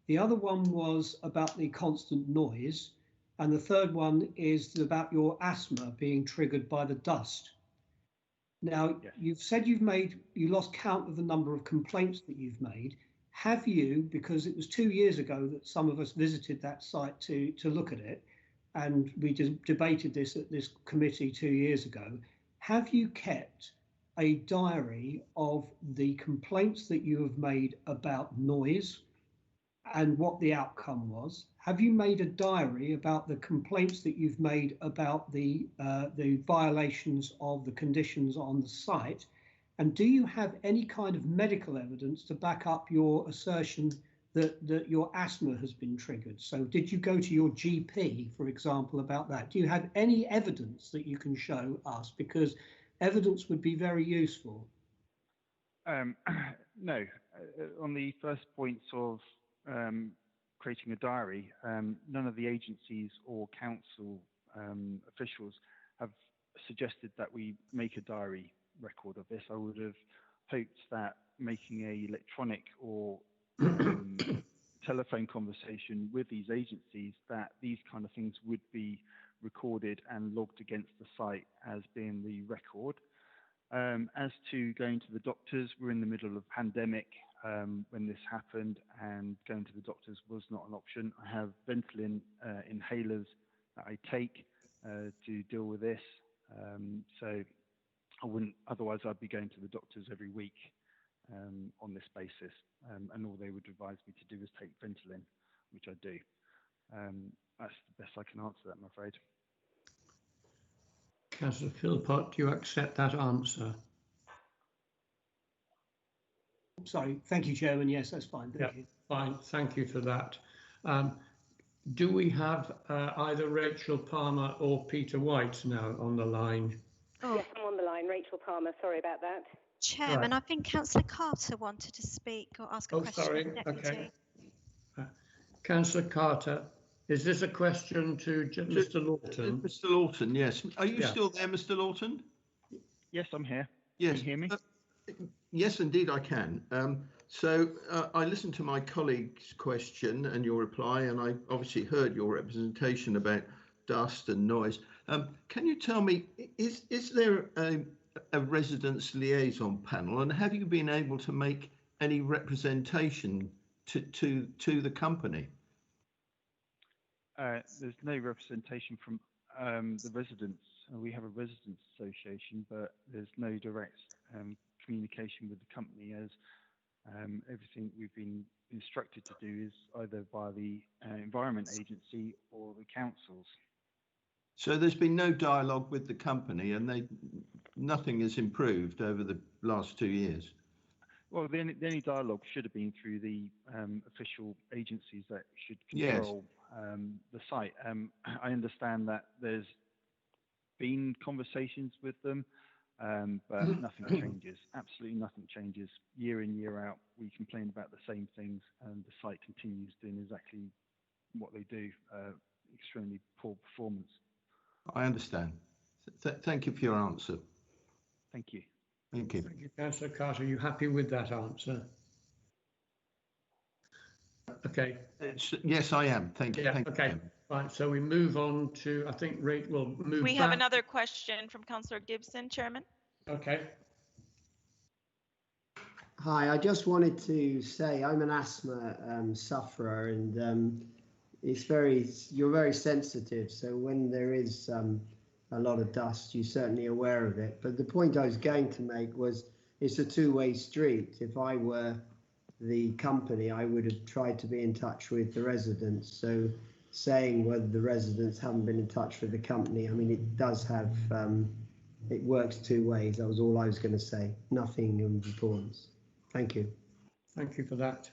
The other one was about the constant noise, and the third one is about your asthma being triggered by the dust. Now, yes. You've said you lost count of the number of complaints that you've made. Have you, because it was 2 years ago that some of us visited that site to look at it, and we debated this at this committee 2 years ago, have you kept a diary of the complaints that you have made about noise and what the outcome was? Have you made a diary about the complaints that you've made about the violations of the conditions on the site? And do you have any kind of medical evidence to back up your assertion that your asthma has been triggered? So did you go to your GP, for example, about that? Do you have any evidence that you can show us? Because evidence would be very useful. No. On the first points of creating a diary, none of the agencies or council officials have suggested that we make a diary record of this. I would have hoped that making a electronic or telephone conversation with these agencies, that these kind of things would be recorded and logged against the site as being the record. As to going to the doctors, we're in the middle of a pandemic when this happened, and going to the doctors was not an option. I have Ventolin inhalers that I take to deal with this, so I wouldn't, otherwise I'd be going to the doctors every week on this basis, and all they would advise me to do is take Ventolin, which I do. That's the best I can answer that, I'm afraid. Councillor Philpott, do you accept that answer? Sorry, thank you, Chairman. Yes, that's fine. Thank you. Fine, thank you for that. Do we have either Rachel Palmer or Peter White now on the line? Oh. Yes, I'm on the line. Rachel Palmer, sorry about that. Chairman, Right. I think Councillor Carter wanted to speak or ask a question. Sorry, Deputy. okay. Councillor Carter, is this a question to Mr. Lawton? Mr. Lawton, yes. Are you still there, Mr. Lawton? Yes, I'm here. Yes. Can you hear me? Yes, indeed, I can. I listened to my colleague's question and your reply, and I obviously heard your representation about dust and noise. Can you tell me, is there a residents liaison panel, and have you been able to make any representation to the company? There's no representation from the residents. We have a residents association, but there's no direct communication with the company, as everything we've been instructed to do is either by the Environment Agency or the councils. So there's been no dialogue with the company, and nothing has improved over the last 2 years. Well, the only dialogue should have been through the official agencies that should control the site. I understand that there's been conversations with them, but nothing changes. Absolutely nothing changes. Year in, year out, we complain about the same things, and the site continues doing exactly what they do. Extremely poor performance. I understand. Thank you for your answer. Thank you. Thank you. Thank you, Councillor Carter. Are you happy with that answer? Okay. Yes, I am. Thank you. Yeah, Thank okay. you. Right, so we move on to, I think, we'll move We back. have another question from Councillor Gibson, Chairman. Okay. Hi, I just wanted to say I'm an asthma sufferer, and you're very sensitive. So when there is a lot of dust, you're certainly aware of it. But the point I was going to make was it's a two-way street. If I were the company, I would have tried to be in touch with the residents. So saying whether the residents haven't been in touch with the company, I mean, it does have, it works two ways. That was all I was going to say. Nothing of importance. Thank you. Thank you for that.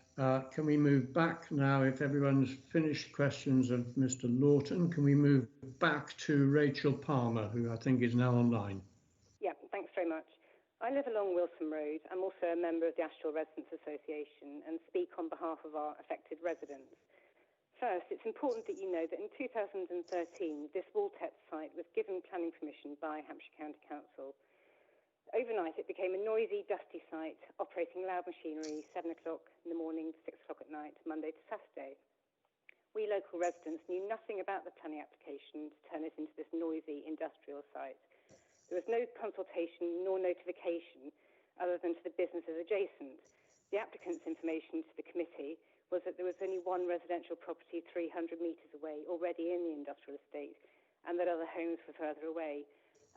Can we move back now, if everyone's finished questions of Mr. Lawton, can we move back to Rachel Palmer, who I think is now online? Yeah, thanks very much. I live along Wilson Road. I'm also a member of the Ashfield Residents Association and speak on behalf of our affected residents. First, it's important that you know that in 2013, this Waltett site was given planning permission by Hampshire County Council. Overnight, it became a noisy, dusty site, operating loud machinery 7 o'clock in the morning to 6 o'clock at night, Monday to Saturday. We local residents knew nothing about the planning application to turn it into this noisy industrial site. There was no consultation nor notification other than to the businesses adjacent. The applicant's information to the committee was that there was only one residential property 300 metres away already in the industrial estate, and that other homes were further away.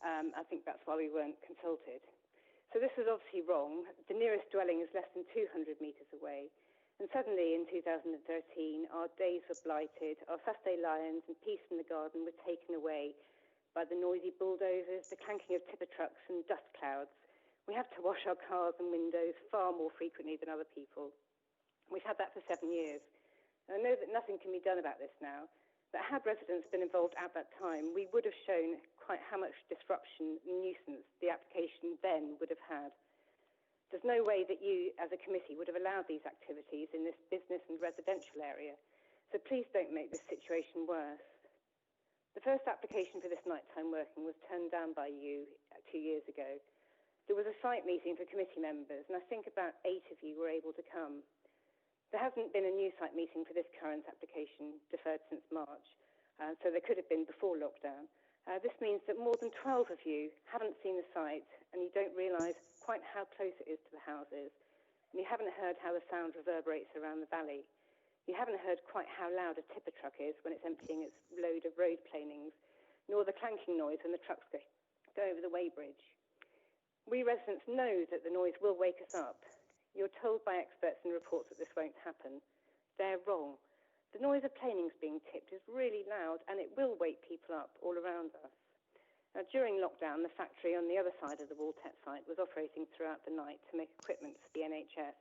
I think that's why we weren't consulted. So this was obviously wrong. The nearest dwelling is less than 200 metres away. And suddenly in 2013, our days were blighted, our Saturday lions and peace in the garden were taken away by the noisy bulldozers, the clanking of tipper trucks and dust clouds. We have to wash our cars and windows far more frequently than other people. We've had that for 7 years. And I know that nothing can be done about this now, but had residents been involved at that time, we would have shown quite how much disruption and nuisance the application then would have had. There's no way that you, as a committee, would have allowed these activities in this business and residential area. So please don't make this situation worse. The first application for this nighttime working was turned down by you 2 years ago. There was a site meeting for committee members, and I think about 8 of you were able to come. There hasn't been a new site meeting for this current application, deferred since March, so there could have been before lockdown. This means that more than 12 of you haven't seen the site, and you don't realise quite how close it is to the houses, and you haven't heard how the sound reverberates around the valley. You haven't heard quite how loud a tipper truck is when it's emptying its load of road planings, nor the clanking noise when the trucks go over the weighbridge. We residents know that the noise will wake us up. You're told by experts in reports that this won't happen. They're wrong. The noise of planings being tipped is really loud, and it will wake people up all around us. Now, during lockdown, the factory on the other side of the Waltet site was operating throughout the night to make equipment for the NHS,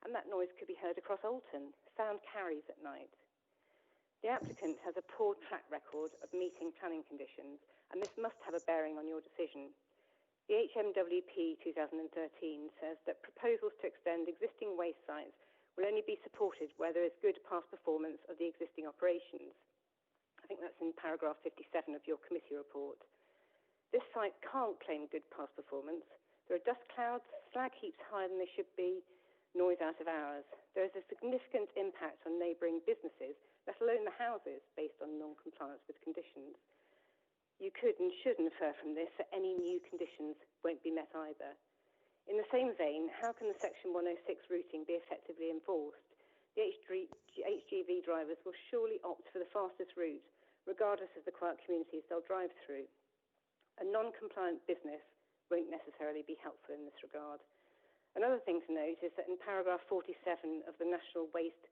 and that noise could be heard across Alton. Sound carries at night. The applicant has a poor track record of meeting planning conditions, and this must have a bearing on your decision. The HMWP 2013 says that proposals to extend existing waste sites will only be supported where there is good past performance of the existing operations. I think that's in paragraph 57 of your committee report. This site can't claim good past performance. There are dust clouds, slag heaps higher than they should be, noise out of hours. There is a significant impact on neighbouring businesses, let alone the houses, based on non-compliance with conditions. You could and should infer from this that any new conditions won't be met either. In the same vein, how can the Section 106 routing be effectively enforced? The HGV drivers will surely opt for the fastest route, regardless of the quiet communities they'll drive through. A non-compliant business won't necessarily be helpful in this regard. Another thing to note is that in paragraph 47 of the National Waste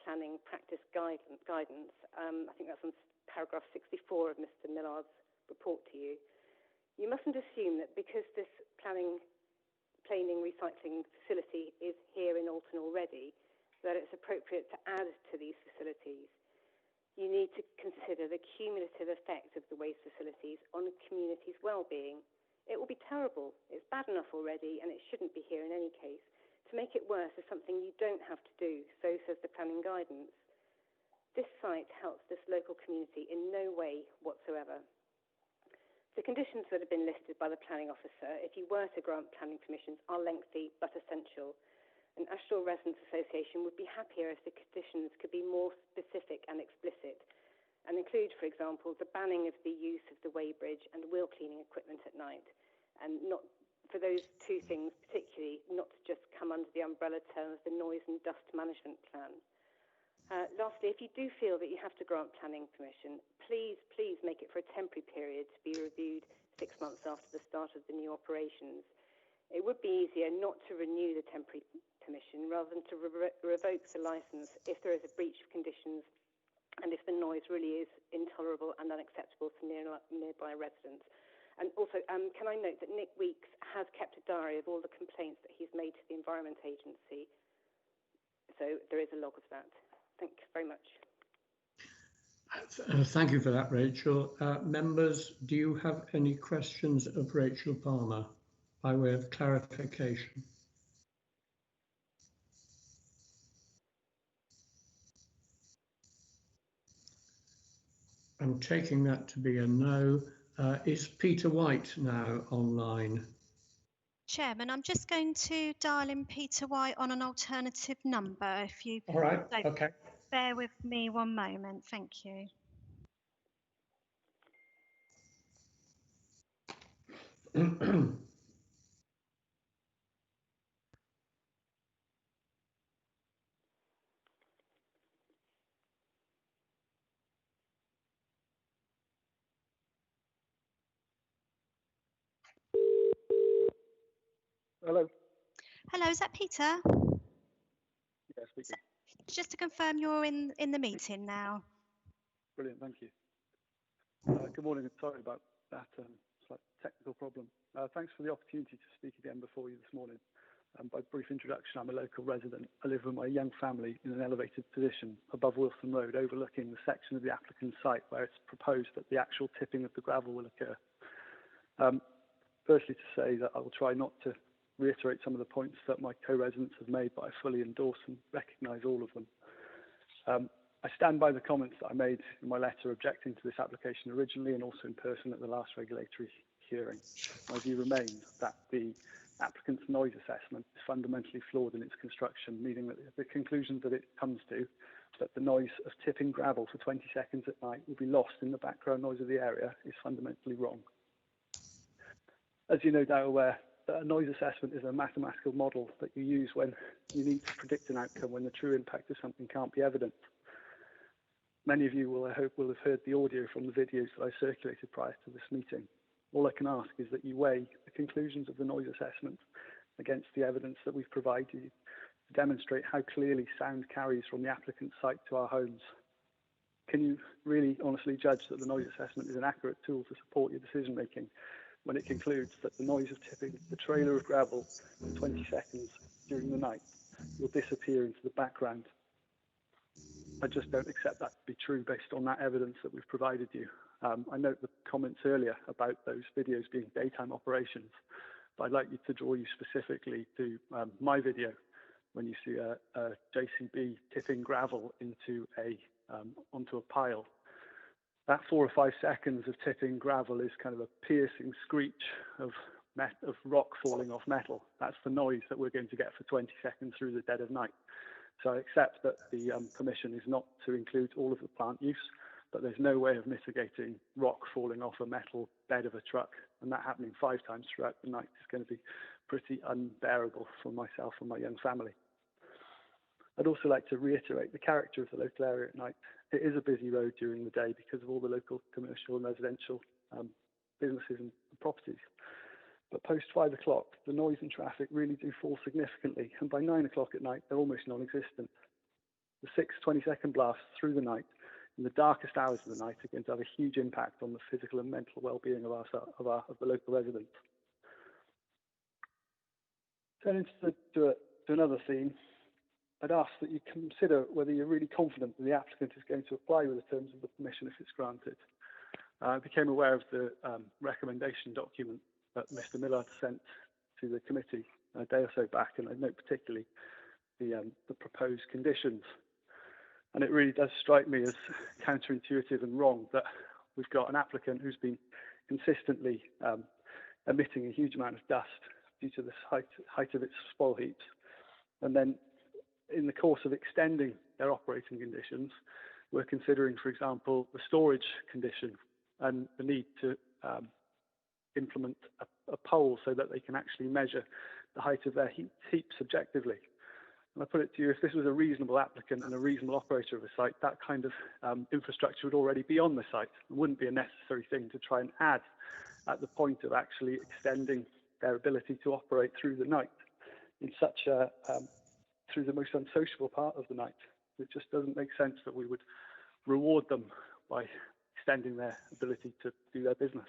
Planning Practice Guidance, I think that's on paragraph 64 of Mr. Millard's report to you, you mustn't assume that because this planing recycling facility is here in Alton already, that it's appropriate to add to these facilities. You need to consider the cumulative effect of the waste facilities on a community's well-being. It will be terrible. It's bad enough already, and it shouldn't be here in any case. To make it worse is something you don't have to do, so says the planning guidance. This site helps this local community in no way whatsoever. The conditions that have been listed by the planning officer, if you were to grant planning permissions, are lengthy but essential. An Ashfield Residents Association would be happier if the conditions could be more specific and explicit, and include, for example, the banning of the use of the weighbridge and wheel cleaning equipment at night, and not for those two things particularly, not to just come under the umbrella term of the noise and dust management plan. Lastly, if you do feel that you have to grant planning permission, please make it for a temporary period to be reviewed 6 months after the start of the new operations. It would be easier not to renew the temporary permission rather than to revoke the licence if there is a breach of conditions and if the noise really is intolerable and unacceptable to nearby residents. And also, can I note that Nick Weeks has kept a diary of all the complaints that he's made to the Environment Agency. So there is a log of that. Thank you very much. Thank you for that, Rachel. Members, do you have any questions of Rachel Palmer by way of clarification? I'm taking that to be a no. Is Peter White now online? Chairman, I'm just going to dial in Peter White on an alternative number. If you All right, okay. Bear with me one moment, thank you. Hello. Hello, is that Peter? Yeah, speaking. Just to confirm you're in the meeting now. Brilliant, thank you. Good morning, and sorry about that slight technical problem. Thanks for the opportunity to speak again before you this morning. By brief introduction, I'm a local resident. I live with my young family in an elevated position above Wilson Road, overlooking the section of the applicant's site where it's proposed that the actual tipping of the gravel will occur. Firstly, to say that I will try not to reiterate some of the points that my co-residents have made, but I fully endorse and recognise all of them. I stand by the comments that I made in my letter objecting to this application originally and also in person at the last regulatory hearing. My view remains that the applicant's noise assessment is fundamentally flawed in its construction, meaning that the conclusions that it comes to, that the noise of tipping gravel for 20 seconds at night will be lost in the background noise of the area, is fundamentally wrong. As you're no doubt aware, that a noise assessment is a mathematical model that you use when you need to predict an outcome when the true impact of something can't be evident. Many of you will, I hope, will have heard the audio from the videos that I circulated prior to this meeting. All I can ask is that you weigh the conclusions of the noise assessment against the evidence that we've provided you to demonstrate how clearly sound carries from the applicant's site to our homes. Can you really honestly judge that the noise assessment is an accurate tool to support your decision making when it concludes that the noise of tipping the trailer of gravel for 20 seconds during the night will disappear into the background? I just don't accept that to be true based on that evidence that we've provided you. I note the comments earlier about those videos being daytime operations, but I'd like you to draw you specifically to my video when you see a JCB tipping gravel into onto a pile. That 4 or 5 seconds of tipping gravel is kind of a piercing screech of rock falling off metal. That's the noise that we're going to get for 20 seconds through the dead of night. So I accept that the permission is not to include all of the plant use, but there's no way of mitigating rock falling off a metal bed of a truck, and that happening 5 times throughout the night is going to be pretty unbearable for myself and my young family. I'd also like to reiterate the character of the local area at night. It is a busy road during the day because of all the local commercial and residential businesses and properties. But post 5 o'clock, the noise and traffic really do fall significantly, and by 9 o'clock at night, they're almost non-existent. The 6 20-second blasts through the night in the darkest hours of the night are going to have a huge impact on the physical and mental well-being of the local residents. Turning to another theme, I'd ask that you consider whether you're really confident that the applicant is going to apply with the terms of the permission if it's granted. I became aware of the recommendation document that Mr. Millard sent to the committee a day or so back, and I note particularly the proposed conditions. And it really does strike me as counterintuitive and wrong that we've got an applicant who's been consistently emitting a huge amount of dust due to the height of its spoil heaps, and then in the course of extending their operating conditions, we're considering, for example, the storage condition and the need to implement a pole so that they can actually measure the height of their heaps subjectively. And I put it to you, if this was a reasonable applicant and a reasonable operator of a site, that kind of infrastructure would already be on the site. It wouldn't be a necessary thing to try and add at the point of actually extending their ability to operate through the night in such a through the most unsociable part of the night. It just doesn't make sense that we would reward them by extending their ability to do their business.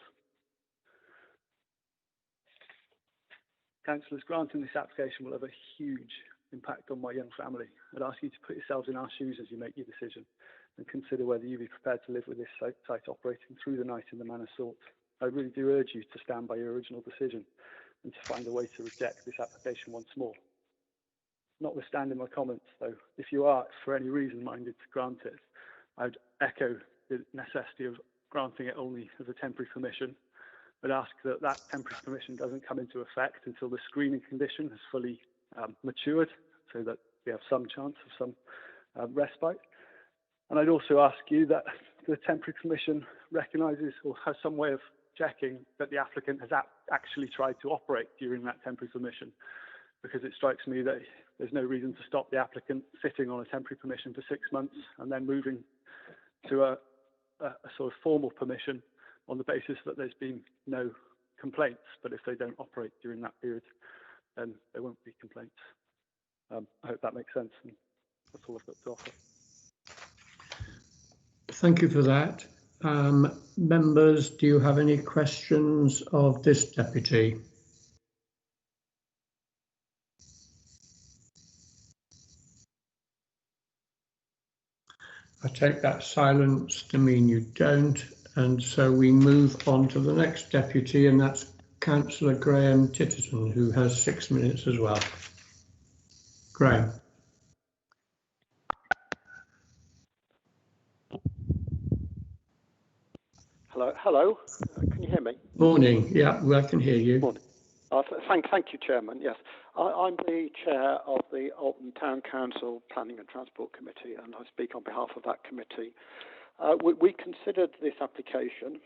Councillors, granting this application will have a huge impact on my young family. I'd ask you to put yourselves in our shoes as you make your decision and consider whether you'd be prepared to live with this site operating through the night in the manner sought. I really do urge you to stand by your original decision and to find a way to reject this application once more. Notwithstanding my comments, though, if you are for any reason minded to grant it, I'd echo the necessity of granting it only as a temporary permission. I'd ask that that temporary permission doesn't come into effect until the screening condition has fully matured, so that we have some chance of some respite. And I'd also ask you that the temporary permission recognises or has some way of checking that the applicant has actually tried to operate during that temporary permission, because it strikes me that there's no reason to stop the applicant sitting on a temporary permission for 6 months and then moving to a sort of formal permission on the basis that there's been no complaints. But if they don't operate during that period, then there won't be complaints. I hope that makes sense, and that's all I've got to offer. Thank you for that. Members, do you have any questions of this deputy? I take that silence to mean you don't, and so we move on to the next deputy, and that's Councillor Graham Titterton, who has 6 minutes as well. Graham. Hello. Can you hear me? Morning. Yeah, well, I can hear you. Morning. Thank you, Chairman. Yes, I'm the chair of the Alton Town Council Planning and Transport Committee, and I speak on behalf of that committee. We considered this application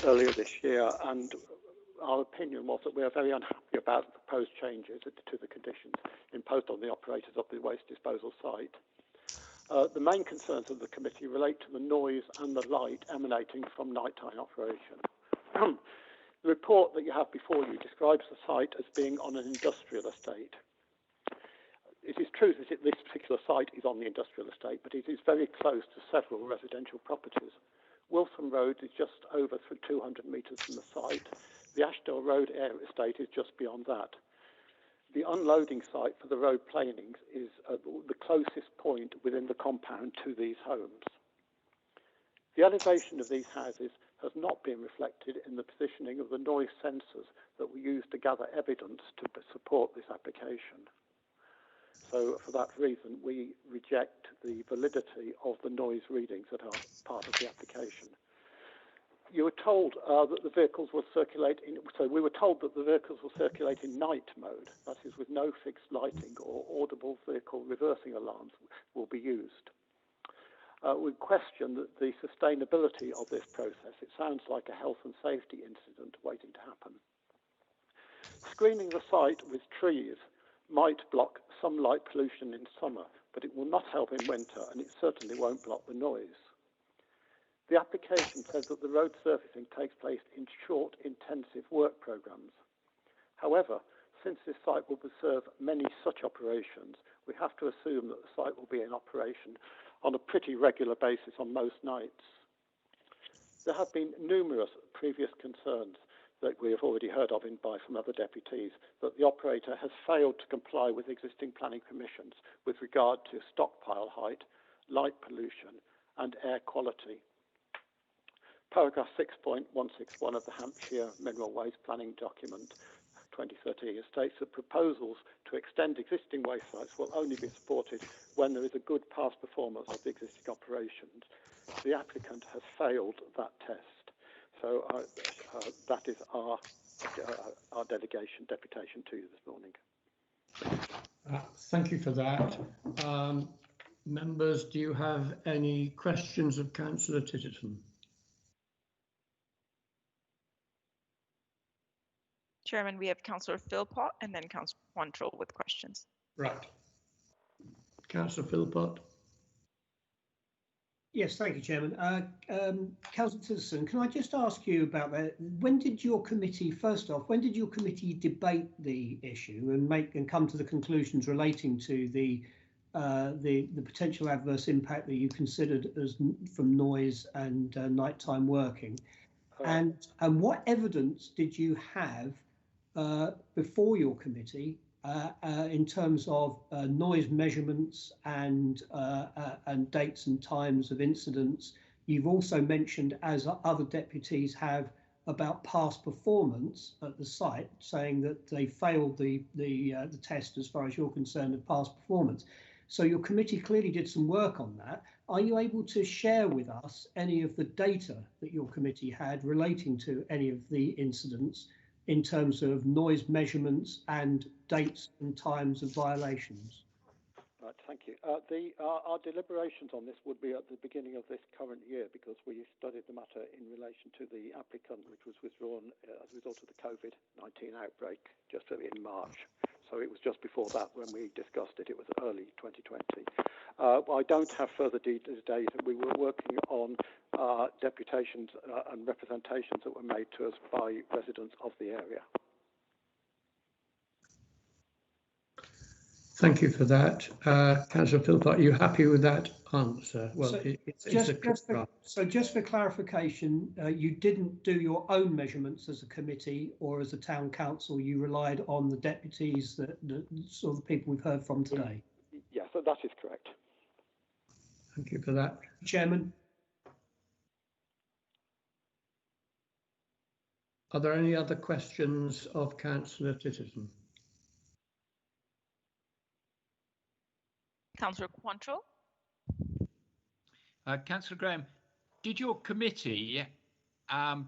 earlier this year, and our opinion was that we are very unhappy about the proposed changes to the conditions imposed on the operators of the waste disposal site. The main concerns of the committee relate to the noise and the light emanating from nighttime operation. The report that you have before you describes the site as being on an industrial estate. It is true that this particular site is on the industrial estate, but it is very close to several residential properties. Wilson Road is just over 200 metres from the site. The Ashdale Road estate is just beyond that. The unloading site for the road planings is the closest point within the compound to these homes. The elevation of these houses has not been reflected in the positioning of the noise sensors that were used to gather evidence to support this application. So for that reason, we reject the validity of the noise readings that are part of the application. You were told that the vehicles will circulate in, so we were told that the vehicles will circulate in night mode, that is with no fixed lighting or audible vehicle reversing alarms will be used. We question the sustainability of this process. It sounds like a health and safety incident waiting to happen. Screening the site with trees might block some light pollution in summer, but it will not help in winter, and it certainly won't block the noise. The application says that the road surfacing takes place in short, intensive work programs. However, since this site will serve many such operations, we have to assume that the site will be in operation on a pretty regular basis on most nights. There have been numerous previous concerns that we have already heard of from other deputies that the operator has failed to comply with existing planning permissions with regard to stockpile height, light pollution and air quality. Paragraph 6.161 of the Hampshire Mineral Waste Planning Document 2013 states that proposals to extend existing waste sites will only be supported when there is a good past performance of the existing operations. The applicant has failed that test. So that is our deputation to you this morning. Thank you for that. Members, do you have any questions of Councillor Titterton? Chairman, we have Councillor Philpott and then Councillor Quantrill with questions. Right. Councillor Philpott. Yes, thank you, Chairman. Councillor Titterton, can I just ask you about that? When did your committee, first off, when did your committee debate the issue and come to the conclusions relating to the potential adverse impact that you considered as from noise and nighttime working? And what evidence did you have before your committee in terms of noise measurements and dates and times of incidents? You've also mentioned, as other deputies have, about past performance at the site, saying that they failed the test as far as you're concerned of past performance. So your committee clearly did some work on that. Are you able to share with us any of the data that your committee had relating to any of the incidents in terms of noise measurements and dates and times of violations? Right, thank you. Our deliberations on this would be at the beginning of this current year, because we studied the matter in relation to the applicant, which was withdrawn as a result of the COVID-19 outbreak just in March. So it was just before that when we discussed it. It was early 2020. I don't have further data. We were working on deputations and representations that were made to us by residents of the area. Thank you for that. Councillor Philpott, are you happy with that answer? Well, so just for clarification, you didn't do your own measurements as a committee or as a town council. You relied on the deputies, the sort of people we've heard from today. Yes, that is correct. Thank you for that. Chairman. Are there any other questions of Councillor Titterton? Councillor Quantrill. Councillor Graham, did your committee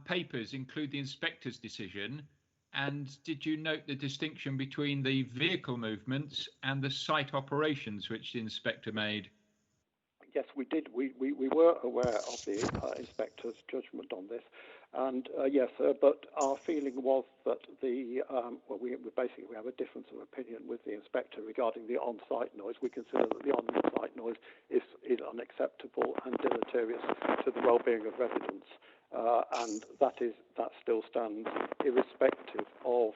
papers include the inspector's decision? And did you note the distinction between the vehicle movements and the site operations which the inspector made? Yes, we did. We were aware of the inspector's judgment on this, and yes, but our feeling was that the well, we basically have a difference of opinion with the inspector regarding the on-site noise. We consider that the on-site noise is unacceptable and deleterious to the well-being of residents, and that still stands irrespective of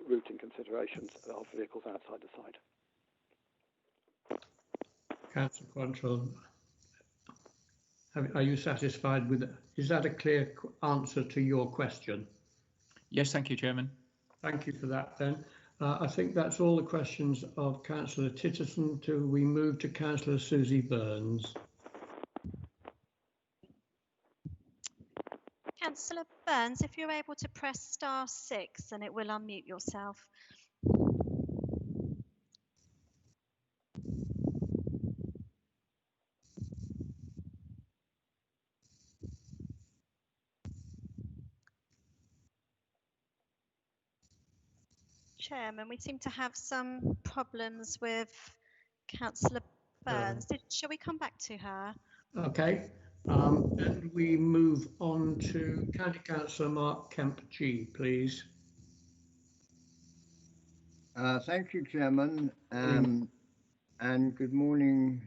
routing considerations of vehicles outside the site. Councillor Quantrill, are you satisfied with it? Is that a clear answer to your question? Yes, thank you, Chairman. Thank you for that then. I think that's all the questions of Councillor Titterson. We move to Councillor Susie Burns. Councillor Burns, if you're able to press *6 and it will unmute yourself. Chairman, we seem to have some problems with Councillor Burns. Shall we come back to her? Okay. Then we move on to County Councillor Mark Kemp-G, please. Thank you, Chairman, and good morning,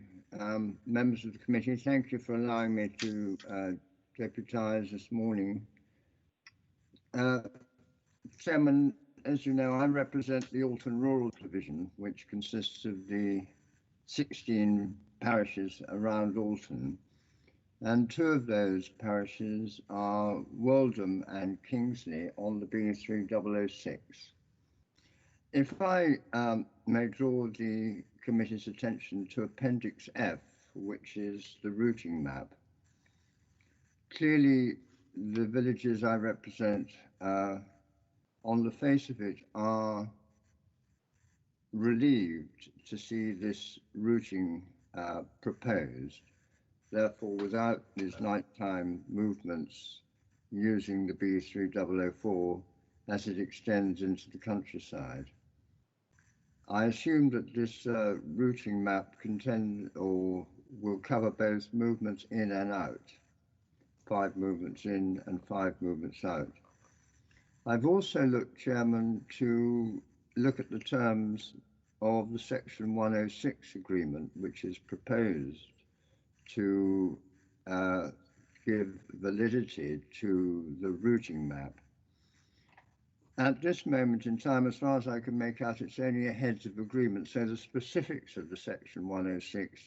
members of the committee. Thank you for allowing me to deputise this morning. Chairman, as you know, I represent the Alton Rural Division, which consists of the 16 parishes around Alton, and 2 of those parishes are Weldham and Kingsley on the B3006. If I may draw the committee's attention to Appendix F, which is the routing map. Clearly, the villages I represent, on the face of it, are relieved to see this routing proposed. Therefore, without these nighttime movements using the B3004 as it extends into the countryside. I assume that this routing map will cover both movements in and out, 5 movements in and 5 movements out. I've also looked, Chairman, to look at the terms of the Section 106 agreement, which is proposed to give validity to the routing map. At this moment in time, as far as I can make out, it's only a heads of agreement, so the specifics of the Section 106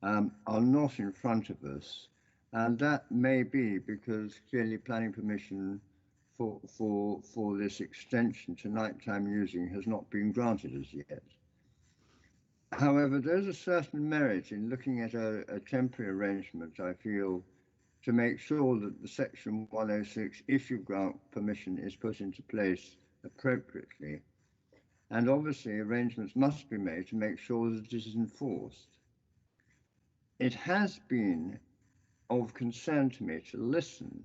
are not in front of us, and that may be because clearly planning permission for this extension to nighttime using has not been granted as yet. However, there's a certain merit in looking at a temporary arrangement, I feel, to make sure that the Section 106, if you grant permission, is put into place appropriately. And obviously, arrangements must be made to make sure that it is enforced. It has been of concern to me to listen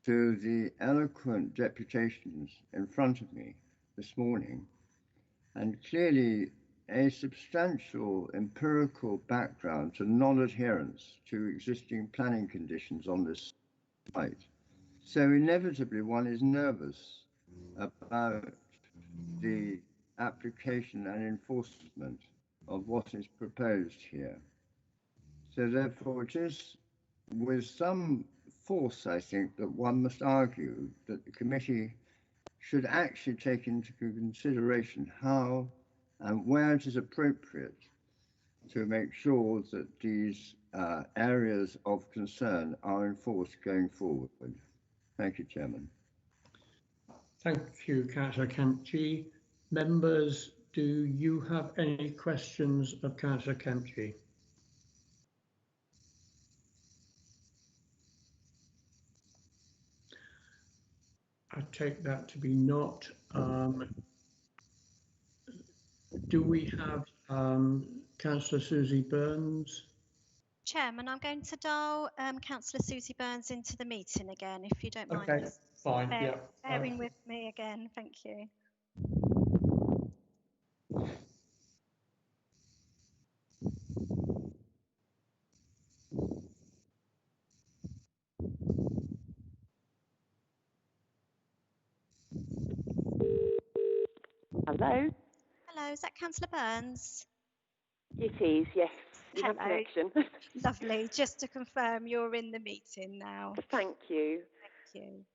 to the eloquent deputations in front of me this morning, and clearly a substantial empirical background to non-adherence to existing planning conditions on this site. So inevitably one is nervous about the application and enforcement of what is proposed here. So therefore it is with some force, I think, that one must argue that the committee should actually take into consideration how and where it is appropriate to make sure that these areas of concern are enforced going forward. Thank you, Chairman. Thank you, Councillor Kemp-G. Members, do you have any questions of Councillor Kemp-G? I take that to be not. Do we have Councillor Susie Burns? Chairman, I'm going to dial Councillor Susie Burns into the meeting again, if you don't mind. Okay, Just fine, yeah. bearing with me again, thank you. Hello? Hello, is that Councillor Burns? It is, yes. You have Hello. connection. Lovely. Just to confirm, you're in the meeting now. Thank you. Thank you.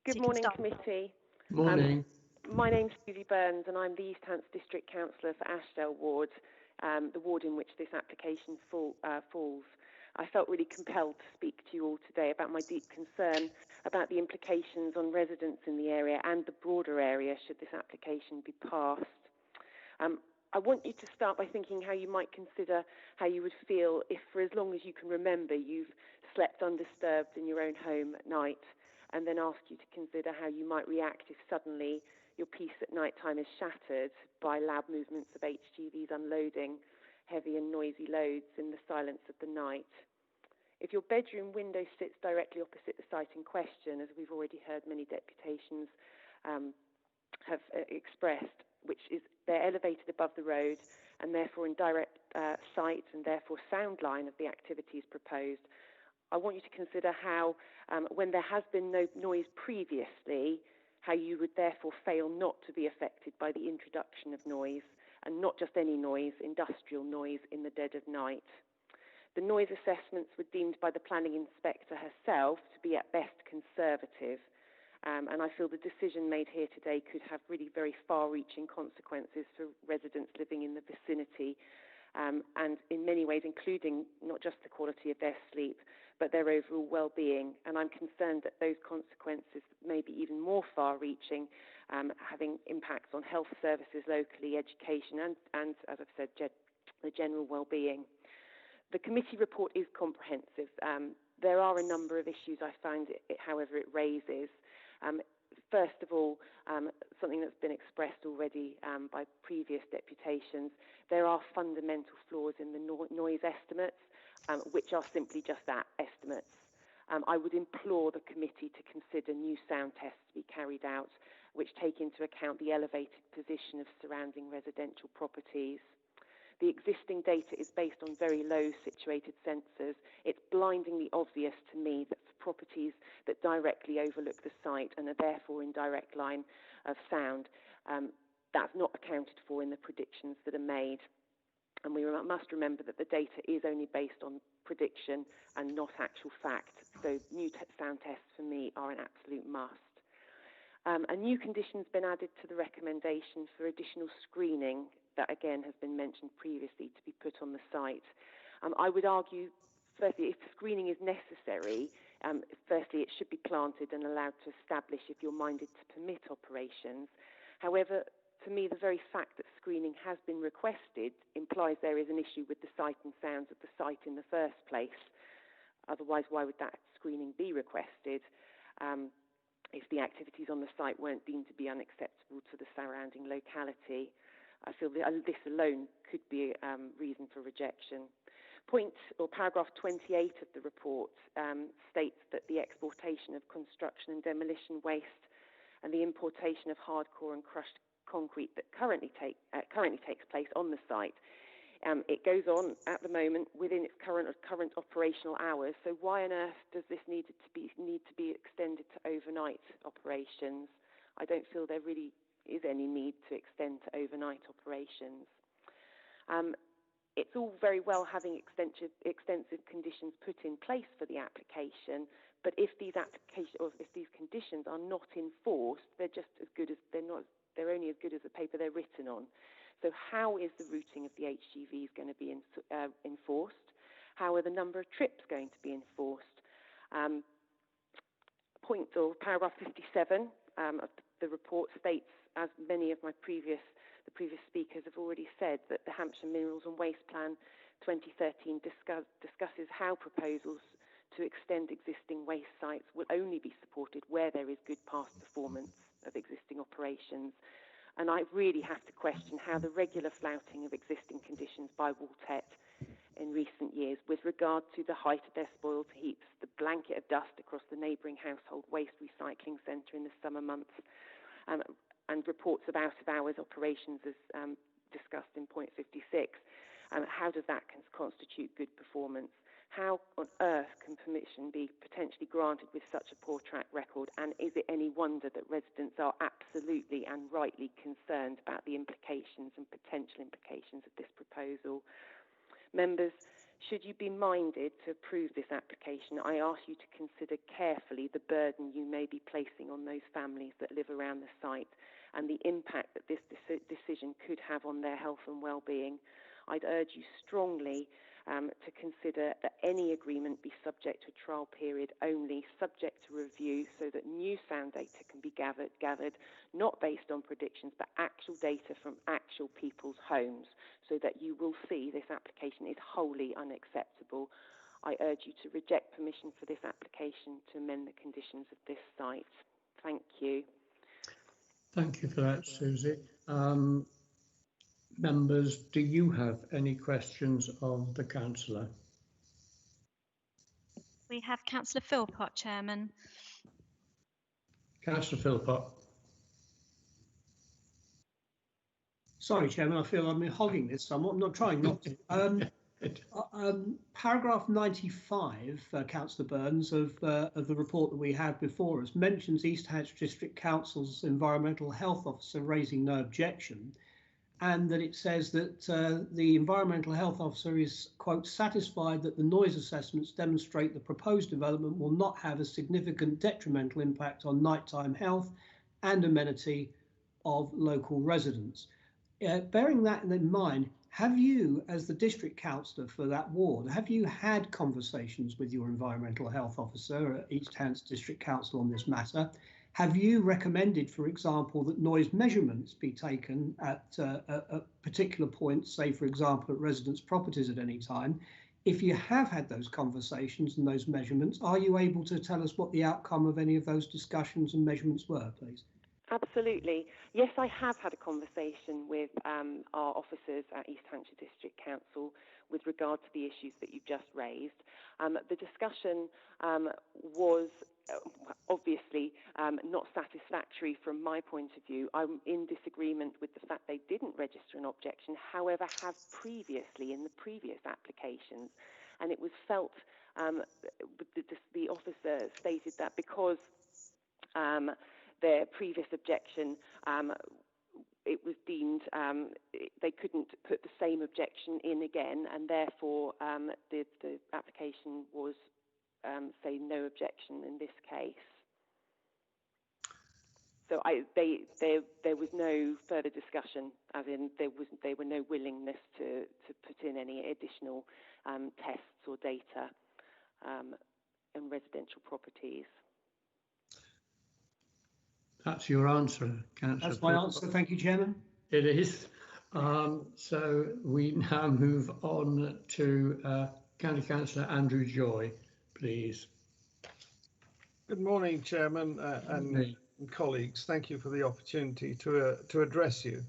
Good So you can morning, start. committee. Morning. My name's Susie Burns and I'm the East Hants District Councillor for Ashdale Ward, the ward in which this application falls. I felt really compelled to speak to you all today about my deep concern about the implications on residents in the area and the broader area should this application be passed. I want you to start by thinking how you might consider how you would feel if, for as long as you can remember, you've slept undisturbed in your own home at night, and then ask you to consider how you might react if suddenly your peace at night time is shattered by loud movements of HGVs unloading heavy and noisy loads in the silence of the night. If your bedroom window sits directly opposite the site in question, as we've already heard many deputations have expressed, which is they're elevated above the road and therefore in direct sight and therefore sound line of the activities proposed, I want you to consider how, when there has been no noise previously, how you would therefore fail not to be affected by the introduction of noise, and not just any noise, industrial noise in the dead of night. The noise assessments were deemed by the planning inspector herself to be at best conservative, and I feel the decision made here today could have really very far-reaching consequences for residents living in the vicinity, and in many ways including not just the quality of their sleep, but their overall well-being. And I'm concerned that those consequences may be even more far-reaching, having impacts on health services locally, education, and as I've said, the general well-being. The committee report is comprehensive. There are a number of issues I find, however, it raises. First of all, something that's been expressed already by previous deputations, there are fundamental flaws in the noise estimates, which are simply just that, estimates. I would implore the committee to consider new sound tests to be carried out, which take into account the elevated position of surrounding residential properties. The existing data is based on very low situated sensors. It's blindingly obvious to me that for properties that directly overlook the site and are therefore in direct line of sound, that's not accounted for in the predictions that are made. And we must remember that the data is only based on prediction and not actual fact. So new sound tests for me are an absolute must. A new condition's been added to the recommendation for additional screening that again has been mentioned previously to be put on the site. I would argue, firstly, if screening is necessary, firstly, it should be planted and allowed to establish if you're minded to permit operations. However, to me, the very fact that screening has been requested implies there is an issue with the sight and sounds of the site in the first place. Otherwise, why would that screening be requested if the activities on the site weren't deemed to be unacceptable to the surrounding locality? I feel that this alone could be reason for rejection. Paragraph 28 of the report states that the exportation of construction and demolition waste and the importation of hardcore and crushed concrete that currently takes place on the site, it goes on at the moment within its current operational hours. So why on earth does this need to be extended to overnight operations? I don't feel there really is any need to extend to overnight operations. It's all very well having extensive conditions put in place for the application, but if these conditions are not enforced, they're just as good as they're only as good as the paper they're written on. So how is the routing of the HGVs going to be enforced? How are the number of trips going to be enforced? Paragraph 57 of the report states, as many of the previous speakers have already said, that the Hampshire Minerals and Waste Plan 2013 discusses how proposals to extend existing waste sites will only be supported where there is good past performance of existing operations. And I really have to question how the regular flouting of existing conditions by Waltet in recent years with regard to the height of their spoils heaps, the blanket of dust across the neighbouring household waste recycling centre in the summer months, and reports of out-of-hours operations as discussed in point 56. How does that constitute good performance? How on earth can permission be potentially granted with such a poor track record? And is it any wonder that residents are absolutely and rightly concerned about the implications and potential implications of this proposal? Members, should you be minded to approve this application, I ask you to consider carefully the burden you may be placing on those families that live around the site and the impact that this decision could have on their health and well-being. I'd urge you strongly to consider that any agreement be subject to a trial period only, subject to review, so that new sound data can be gathered, not based on predictions, but actual data from actual people's homes, so that you will see this application is wholly unacceptable. I urge you to reject permission for this application to amend the conditions of this site. Thank you. Thank you for that, Susie. Members, do you have any questions of the councillor? We have Councillor Philpott, Chairman. Councillor Philpott. Sorry, Chairman, I feel I'm hogging this somewhat. I'm not trying not to. Paragraph 95, Councillor Burns, of the report that we have before us mentions East Hants District Council's Environmental Health Officer raising no objection, and that it says that the Environmental Health Officer is, quote, satisfied that the noise assessments demonstrate the proposed development will not have a significant detrimental impact on nighttime health and amenity of local residents. Bearing that in mind, have you, as the district councillor for that ward, have you had conversations with your Environmental Health Officer at East Hants District Council on this matter? Have you recommended, for example, that noise measurements be taken at particular points, say, for example, at residents' properties at any time? If you have had those conversations and those measurements, are you able to tell us what the outcome of any of those discussions and measurements were, please? Absolutely. Yes, I have had a conversation with our officers at East Hampshire District Council with regard to the issues that you've just raised. The discussion was obviously not satisfactory from my point of view. I'm in disagreement with the fact they didn't register an objection, however, have previously in the previous applications. And it was felt, the officer stated that because their previous objection, it was deemed they couldn't put the same objection in again, and therefore the application was say no objection in this case. So there was no further discussion, as in there were no willingness to put in any additional tests or data in residential properties. That's your answer, Councillor. That's my answer. Thank you, Chairman. It is. So we now move on to County Councillor Andrew Joy, please. Good morning, Chairman and colleagues. Thank you for the opportunity to address you.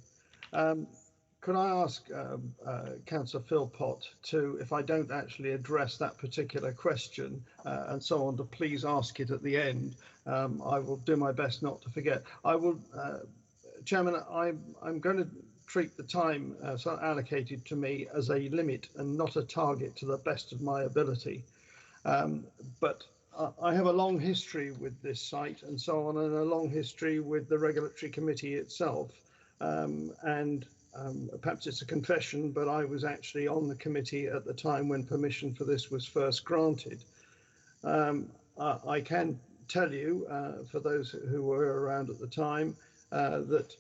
Could I ask Councillor Philpott to, if I don't actually address that particular question and so on, to please ask it at the end. I will do my best not to forget. I will, Chairman, I'm going to treat the time allocated to me as a limit and not a target to the best of my ability. But I have a long history with this site and so on, and a long history with the regulatory committee itself. Perhaps it's a confession, but I was actually on the committee at the time when permission for this was first granted. I can tell you, for those who were around at the time, that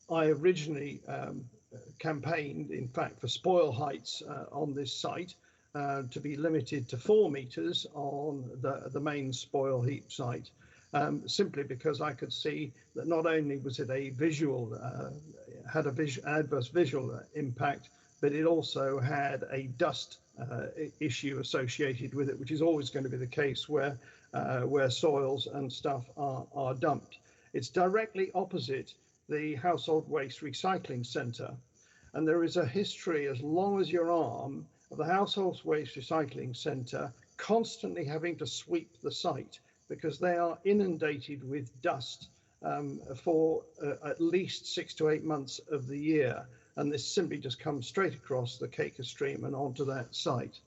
I originally campaigned, in fact, for spoil heights on this site to be limited to 4 metres on the main spoil heap site. Simply because I could see that not only was it a visual, had a adverse visual impact, but it also had a dust issue associated with it, which is always going to be the case where soils and stuff are dumped. It's directly opposite the household waste recycling centre, and there is a history as long as your arm of the Household Waste Recycling Centre constantly having to sweep the site because they are inundated with dust for at least 6 to 8 months of the year. And this simply just comes straight across the Caker Stream and onto that site.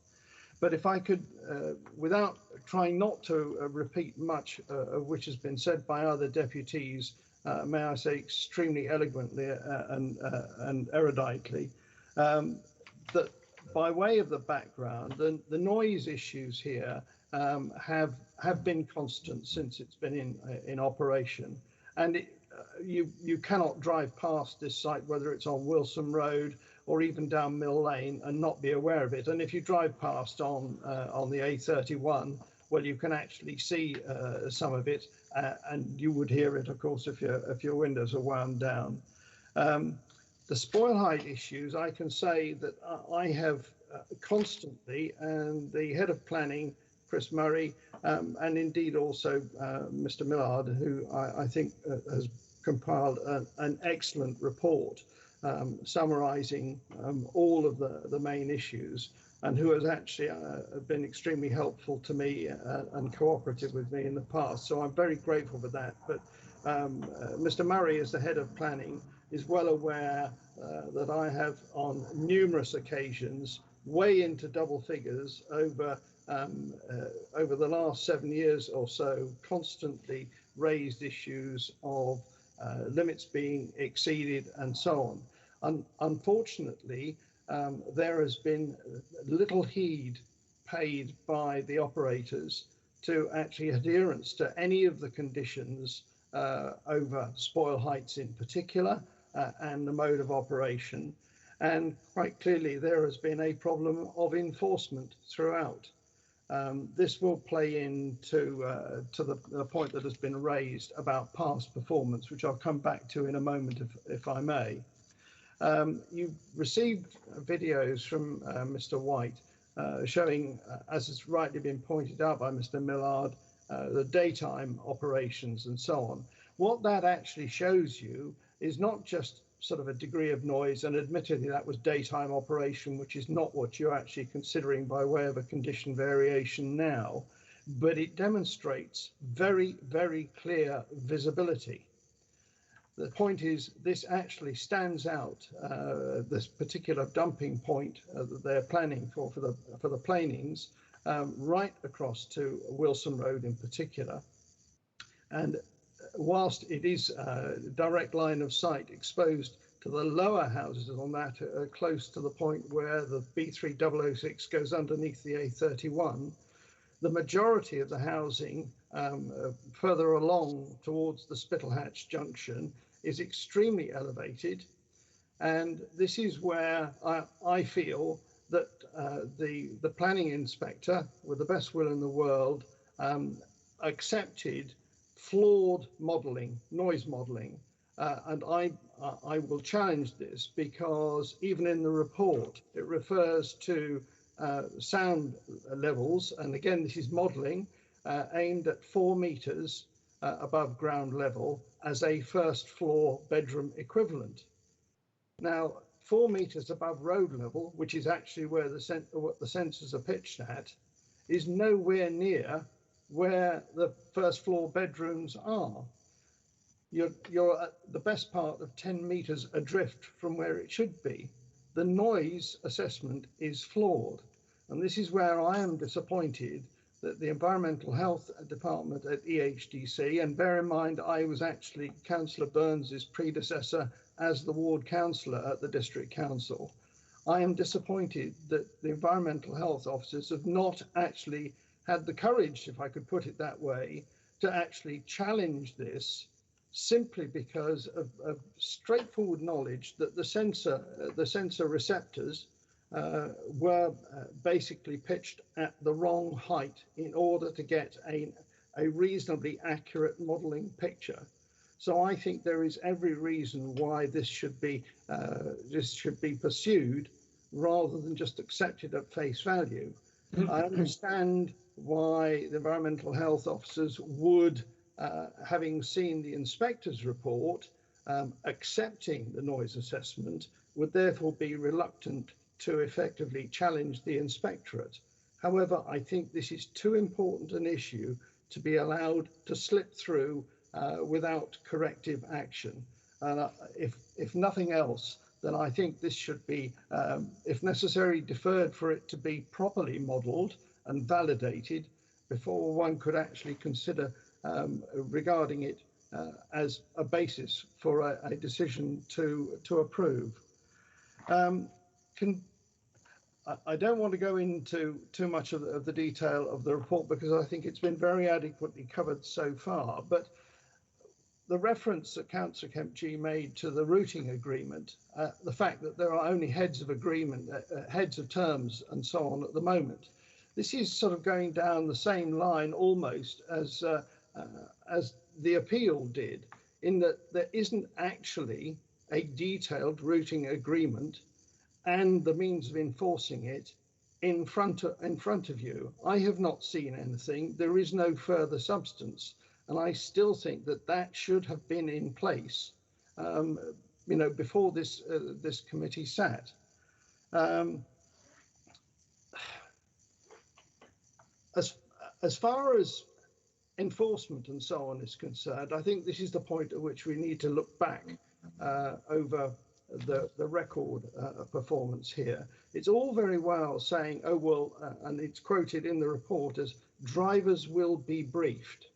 But if I could, without trying not to repeat much of which has been said by other deputies, may I say extremely eloquently and eruditely, that by way of the background, the noise issues here have been constant since it's been in operation, and you cannot drive past this site, whether it's on Wilson Road or even down Mill Lane, and not be aware of it. And if you drive past on the A31, well, you can actually see some of it, and you would hear it, of course, if your windows are wound down. The spoil height issues, I can say that I have constantly, and the head of planning, Chris Murray, and indeed also Mr. Millard, who I think has compiled an excellent report summarising all of the main issues, and who has actually been extremely helpful to me and cooperative with me in the past. So I'm very grateful for that. But Mr. Murray, as the head of planning, is well aware that I have on numerous occasions, way into double figures over the last 7 years or so, constantly raised issues of limits being exceeded and so on. Unfortunately, there has been little heed paid by the operators to actually adherence to any of the conditions over spoil heights in particular and the mode of operation. And quite clearly, there has been a problem of enforcement throughout. This will play into to the point that has been raised about past performance, which I'll come back to in a moment, if I may. You've received videos from Mr. White showing, as has rightly been pointed out by Mr. Millard, the daytime operations and so on. What that actually shows you is not just sort of a degree of noise, and admittedly that was daytime operation, which is not what you're actually considering by way of a condition variation now, but it demonstrates very, very clear visibility. The point is, this actually stands out, this particular dumping point that they're planning for the planings, right across to Wilson Road in particular. And whilst it is a direct line of sight exposed to the lower houses on that, close to the point where the B3006 goes underneath the A31, the majority of the housing further along towards the Spittlehatch junction is extremely elevated. And this is where I feel that the planning inspector, with the best will in the world, accepted flawed modelling, noise modelling. And I will challenge this, because even in the report, it refers to sound levels. And again, this is modelling aimed at 4 metres above ground level as a first floor bedroom equivalent. Now, 4 metres above road level, which is actually where what the sensors are pitched at, is nowhere near where the first floor bedrooms are. You're at the best part of 10 metres adrift from where it should be. The noise assessment is flawed. And this is where I am disappointed that the Environmental Health Department at EHDC, and bear in mind, I was actually Councillor Burns's predecessor as the ward councillor at the District Council. I am disappointed that the environmental health officers have not actually had the courage, if I could put it that way, to actually challenge this, simply because of straightforward knowledge that the sensor receptors were basically pitched at the wrong height in order to get a reasonably accurate modelling picture. So I think there is every reason why this should be pursued rather than just accepted at face value. I understand why the environmental health officers would, having seen the inspector's report, accepting the noise assessment, would therefore be reluctant to effectively challenge the inspectorate. However, I think this is too important an issue to be allowed to slip through without corrective action. And if nothing else, then I think this should be, if necessary, deferred for it to be properly modelled and validated before one could actually consider regarding it as a basis for a decision to approve. I don't want to go into too much of the detail of the report because I think it's been very adequately covered so far, but the reference that Councillor Kempji made to the routing agreement, the fact that there are only heads of agreement, heads of terms and so on at the moment, this is sort of going down the same line almost as the appeal did, in that there isn't actually a detailed routing agreement and the means of enforcing it in front of you. I have not seen anything. There is no further substance. And I still think that that should have been in place, before this committee sat. As far as enforcement and so on is concerned, I think this is the point at which we need to look back over the record performance here. It's all very well saying, oh, well, and it's quoted in the report as drivers will be briefed.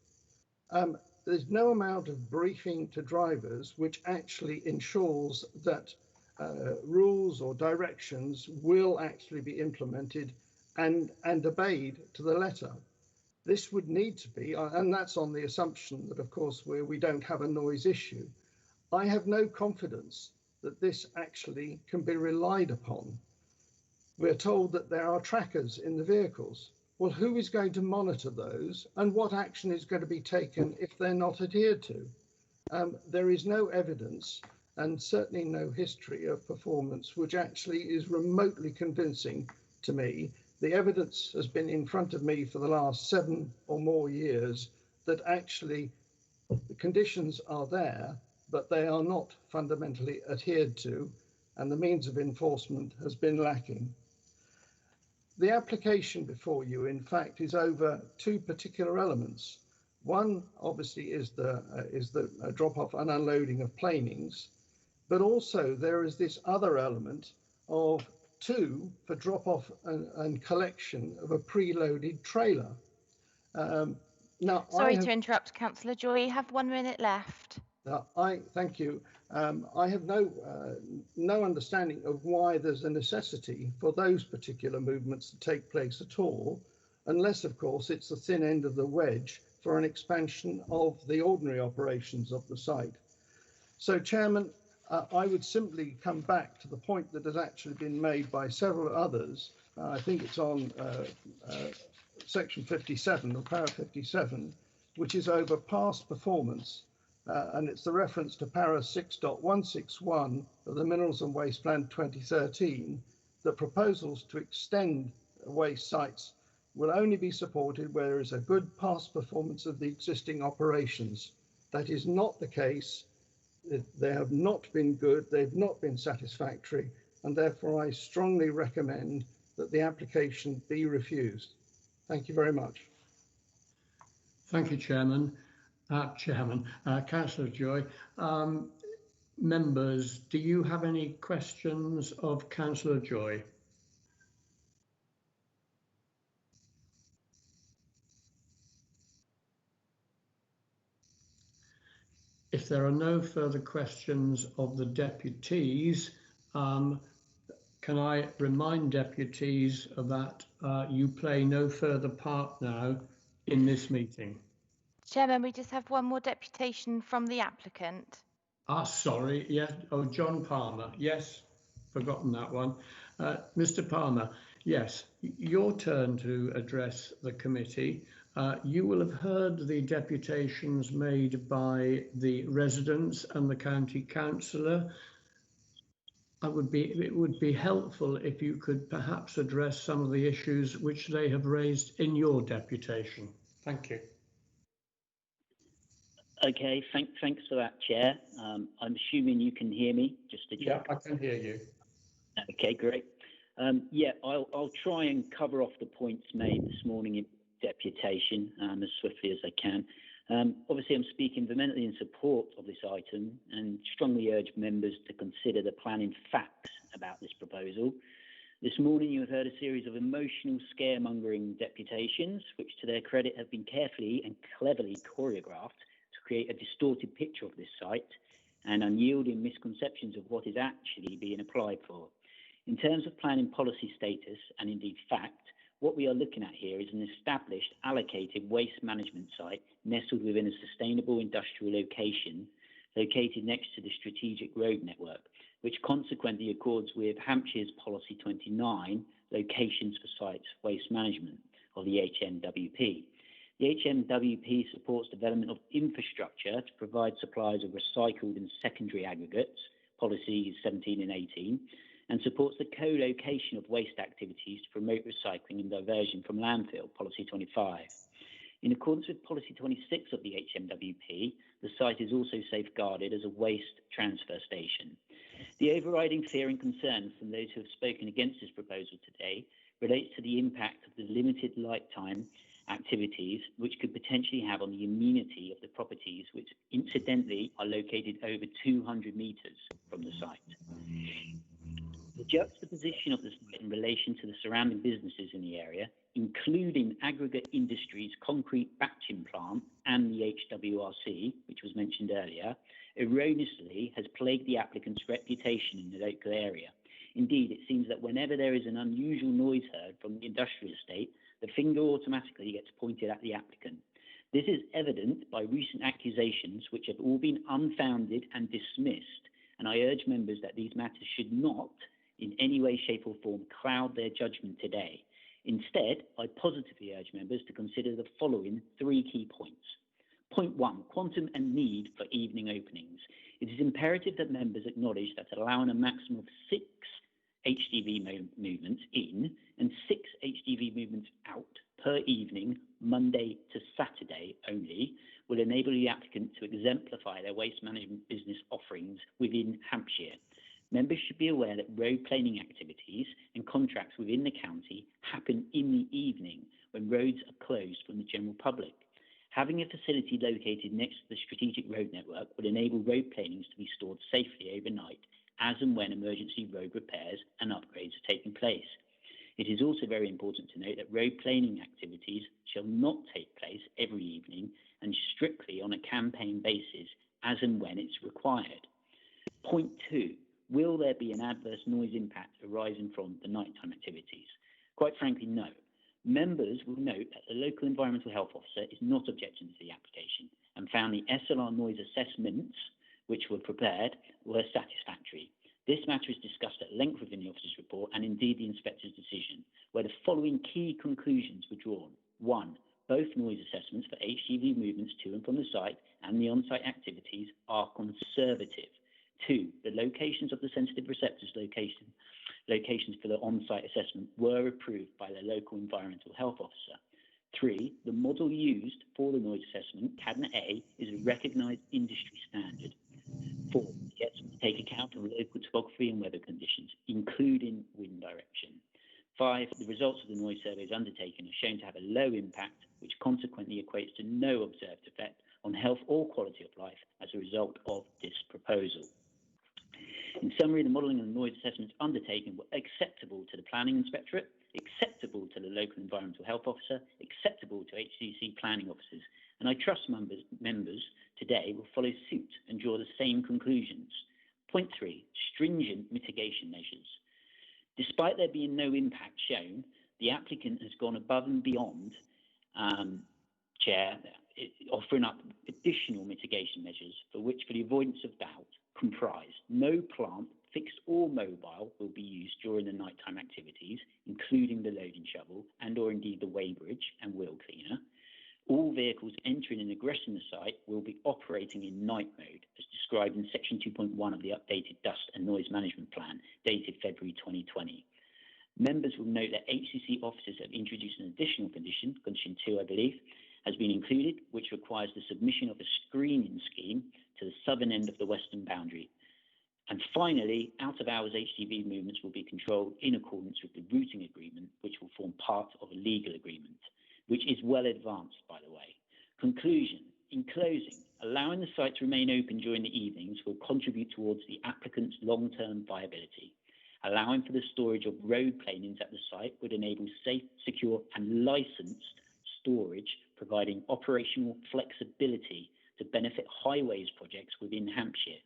There's no amount of briefing to drivers which actually ensures that rules or directions will actually be implemented and obeyed to the letter. This would need to be, and that's on the assumption that, of course, we don't have a noise issue. I have no confidence that this actually can be relied upon. We're told that there are trackers in the vehicles. Well, who is going to monitor those and what action is going to be taken if they're not adhered to? There is no evidence and certainly no history of performance which actually is remotely convincing to me. The evidence has been in front of me for the last 7 or more years that actually the conditions are there, but they are not fundamentally adhered to, and the means of enforcement has been lacking. The application before you, in fact, is over 2 particular elements. One, obviously, is the drop-off and unloading of planings, but also there is this other element of 2 for drop-off and collection of a preloaded trailer. Now, sorry to interrupt, Councillor Joy. You have 1 minute left. Thank you. I have no understanding of why there's a necessity for those particular movements to take place at all, unless, of course, it's the thin end of the wedge for an expansion of the ordinary operations of the site. So, Chairman, I would simply come back to the point that has actually been made by several others. I think it's on section 57 or para 57, which is over past performance. And it's the reference to para 6.161 of the Minerals and Waste Plan 2013, that proposals to extend waste sites will only be supported where there is a good past performance of the existing operations. That is not the case. They have not been good, they've not been satisfactory, and therefore I strongly recommend that the application be refused. Thank you very much. Thank you, Chairman. Councillor Joy. Members, do you have any questions of Councillor Joy? If there are no further questions of the deputies, can I remind deputies that you play no further part now in this meeting? Chairman, we just have 1 more deputation from the applicant. Sorry, yes. Oh, John Palmer. Yes, forgotten that one. Mr. Palmer, yes, your turn to address the committee. You will have heard the deputations made by the residents and the county councillor. It would be helpful if you could perhaps address some of the issues which they have raised in your deputation. Thank you. Okay, thanks for that, Chair. I'm assuming you can hear me, just to check. Yeah, I can hear you. Okay, great. Yeah, I'll try and cover off the points made this morning in deputation as swiftly as I can. Obviously, I'm speaking vehemently in support of this item and strongly urge members to consider the planning facts about this proposal. This morning, you have heard a series of emotional scaremongering deputations, which to their credit have been carefully and cleverly choreographed to create a distorted picture of this site and unyielding misconceptions of what is actually being applied for. In terms of planning policy status and indeed fact, what we are looking at here is an established allocated waste management site nestled within a sustainable industrial location located next to the strategic road network, which consequently accords with Hampshire's Policy 29, Locations for Sites Waste Management, or the HMWP. The HMWP supports development of infrastructure to provide supplies of recycled and secondary aggregates, Policies 17 and 18, and supports the co-location of waste activities to promote recycling and diversion from landfill, Policy 25. In accordance with Policy 26 of the HMWP, the site is also safeguarded as a waste transfer station. The overriding fear and concern from those who have spoken against this proposal today relates to the impact of the limited lifetime activities which could potentially have on the amenity of the properties, which incidentally are located over 200 metres from the site. The juxtaposition of the site in relation to the surrounding businesses in the area, including Aggregate Industries' concrete batching plant and the HWRC, which was mentioned earlier, erroneously has plagued the applicant's reputation in the local area. Indeed, it seems that whenever there is an unusual noise heard from the industrial estate, the finger automatically gets pointed at the applicant. This is evident by recent accusations which have all been unfounded and dismissed, and I urge members that these matters should not in any way, shape or form cloud their judgment today. Instead, I positively urge members to consider the following 3 key points. Point 1, quantum and need for evening openings. It is imperative that members acknowledge that allowing a maximum of 6 HGV movements in and 6 HGV movements out per evening, Monday to Saturday only, will enable the applicant to exemplify their waste management business offerings within Hampshire. Members should be aware that road planing activities and contracts within the county happen in the evening when roads are closed from the general public. Having a facility located next to the strategic road network would enable road planings to be stored safely overnight as and when emergency road repairs and upgrades are taking place. It is also very important to note that road planing activities shall not take place every evening and strictly on a campaign basis as and when it's required. Point 2. Will there be an adverse noise impact arising from the nighttime activities? Quite frankly, no. Members will note that the local environmental health officer is not objecting to the application and found the SLR noise assessments which were prepared were satisfactory. This matter is discussed at length within the officer's report and indeed the inspector's decision, where the following key conclusions were drawn. 1. Both noise assessments for HGV movements to and from the site and the on-site activities are conservative. 2. The locations of the sensitive receptors locations for the on-site assessment were approved by the local environmental health officer. 3. The model used for the noise assessment, Cabinet A, is a recognised industry standard. 4. It take account of local topography and weather conditions, including wind direction. 5. The results of the noise surveys undertaken are shown to have a low impact, which consequently equates to no observed effect on health or quality of life as a result of this proposal. In summary, the modelling and noise assessments undertaken were acceptable to the Planning Inspectorate, acceptable to the local environmental health officer, acceptable to HCC planning officers, and I trust members today will follow suit and draw the same conclusions. Point 3, stringent mitigation measures. Despite there being no impact shown, the applicant has gone above and beyond, Chair, offering up additional mitigation measures for which, for the avoidance of doubt, comprise no plant, fixed or mobile, will be used during the nighttime activities, including the loading shovel and or indeed the weighbridge and wheel cleaner. All vehicles entering and egressing the site will be operating in night mode, as described in Section 2.1 of the updated Dust and Noise Management Plan, dated February 2020. Members will note that HCC officers have introduced an additional condition, condition 2 I believe, has been included, which requires the submission of a screening scheme to the southern end of the western boundary. And finally, out-of-hours HGV movements will be controlled in accordance with the routing agreement, which will form part of a legal agreement, which is well advanced, by the way. Conclusion. In closing, allowing the site to remain open during the evenings will contribute towards the applicant's long-term viability. Allowing for the storage of road planings at the site would enable safe, secure and licensed storage, providing operational flexibility to benefit highways projects within Hampshire.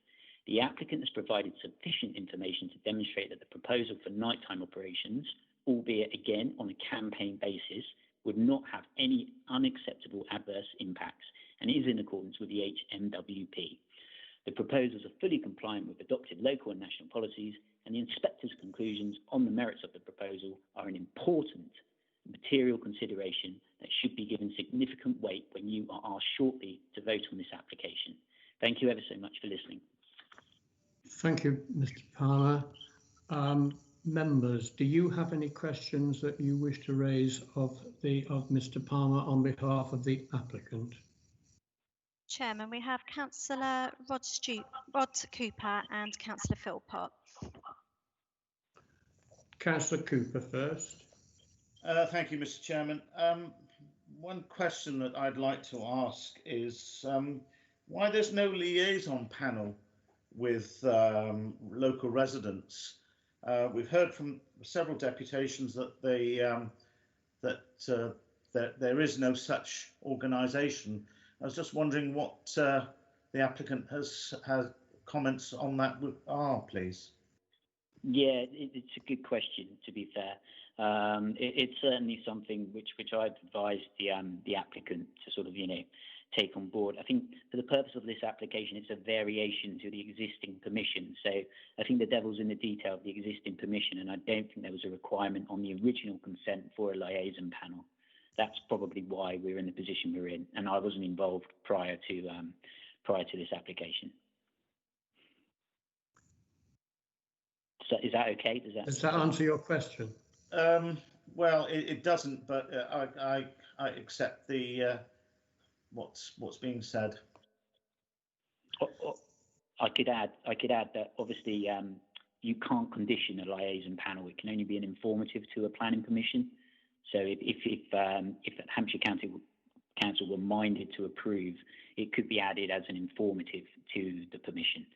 The applicant has provided sufficient information to demonstrate that the proposal for nighttime operations, albeit again on a campaign basis, would not have any unacceptable adverse impacts and is in accordance with the HMWP. The proposals are fully compliant with adopted local and national policies, and the inspector's conclusions on the merits of the proposal are an important material consideration that should be given significant weight when you are asked shortly to vote on this application. Thank you ever so much for listening. Thank you, Mr. Palmer. Members, do you have any questions that you wish to raise of Mr. Palmer on behalf of the applicant? Chairman, we have Councillor Rod Cooper and Councillor Philpott. Councillor Cooper first. Thank you, Mr. Chairman. One question that I'd like to ask is why there's no liaison panel with local residents. We've heard from several deputations that there is no such organisation. I was just wondering what the applicant has comments on that are, please. Yeah, it's a good question, to be fair. It's certainly something which I've advised the applicant to sort of, take on board. I think for the purpose of this application, it's a variation to the existing permission. So I think the devil's in the detail of the existing permission, and I don't think there was a requirement on the original consent for a liaison panel. That's probably why we're in the position we're in, and I wasn't involved prior to this application. So is that okay? Does that answer your question? Well, it doesn't, but I accept the what's being said. I could add that obviously you can't condition a liaison panel. It can only be an informative to a planning permission. So if Hampshire County Council were minded to approve, it could be added as an informative to the permission.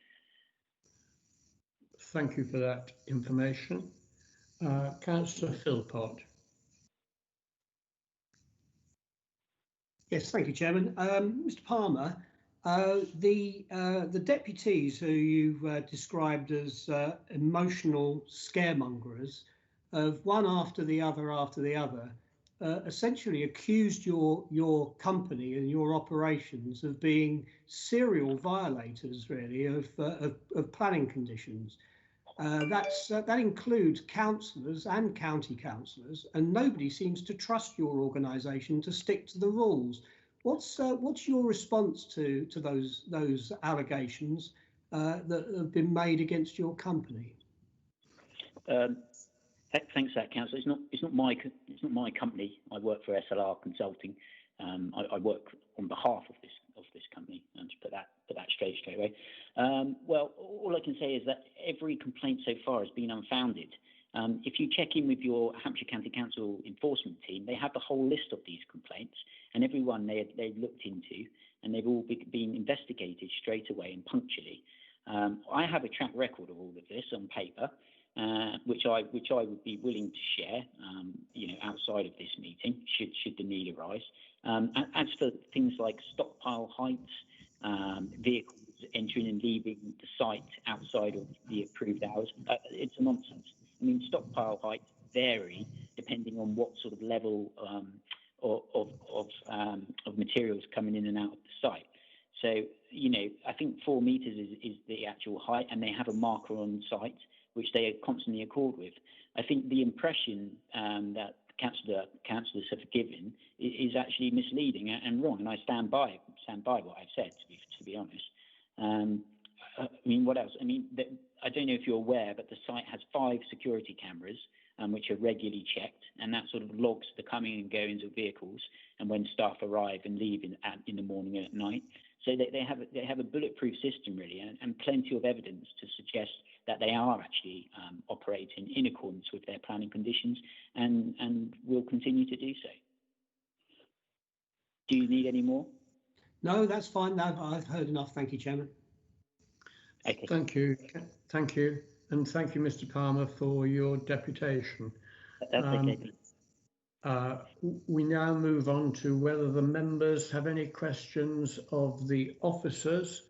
Thank you for that information. Councillor Philpott. Yes, thank you, Chairman. Mr. Palmer, the deputies who you've described as emotional scaremongers have one after the other essentially accused your company and your operations of being serial violators, really, of planning conditions. That includes councillors and county councillors, and nobody seems to trust your organisation to stick to the rules. What's your response to those allegations that have been made against your company? Thanks for that, Councillor. It's not my company. I work for SLR Consulting. I work on behalf of this company, and to put that straight away. Well, all I can say is that every complaint so far has been unfounded. If you check in with your Hampshire County Council enforcement team, they have the whole list of these complaints, and every one they've looked into, and they've all been investigated straight away and punctually. I have a track record of all of this on paper, which I would be willing to share, outside of this meeting, should the need arise. As for things like stockpile heights, vehicles entering and leaving the site outside of the approved hours, it's a nonsense. I mean, stockpile heights vary depending on what sort of level of materials coming in and out of the site. So, I think 4 meters is the actual height, and they have a marker on site which they constantly accord with. I think the impression that councillors have given is actually misleading and wrong, and I stand by what I've said, to be honest. I mean, what else? I mean, I don't know if you're aware, but the site has 5 security cameras which are regularly checked, and that sort of logs the coming and goings of vehicles and when staff arrive and leave in the morning and at night. So they have a bulletproof system really, and plenty of evidence to suggest that they are actually operating in accordance with their planning conditions, and will continue to do so. Do you need any more? No, that's fine. No, I've heard enough. Thank you, Chairman. Okay. Thank you, and thank you, Mr. Palmer, for your deputation. That's okay. We now move on to whether the members have any questions of the officers.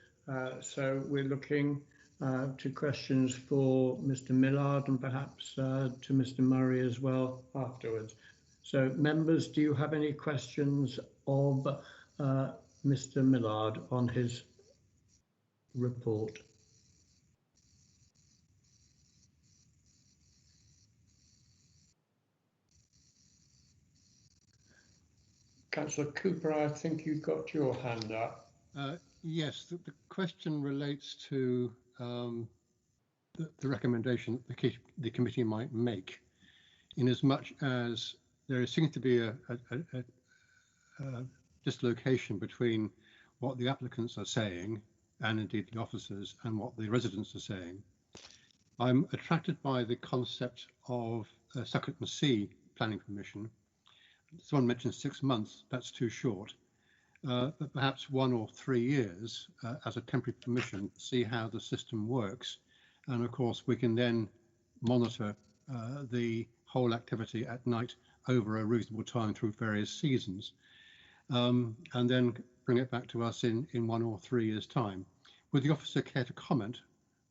So we're looking to questions for Mr. Millard and perhaps to Mr. Murray as well afterwards. So members, do you have any questions of Mr. Millard on his report? Councillor Cooper, I think you've got your hand up. Yes, the question relates to the recommendation the committee might make, in as much as there seems to be a dislocation between what the applicants are saying, and indeed the officers, and what the residents are saying. I'm attracted by the concept of a Succotton-C planning permission. Someone mentioned 6 months, that's too short. But perhaps 1 or 3 years as a temporary permission to see how the system works. And of course, we can then monitor the whole activity at night over a reasonable time through various seasons, and then bring it back to us in 1 or 3 years' time. Would the officer care to comment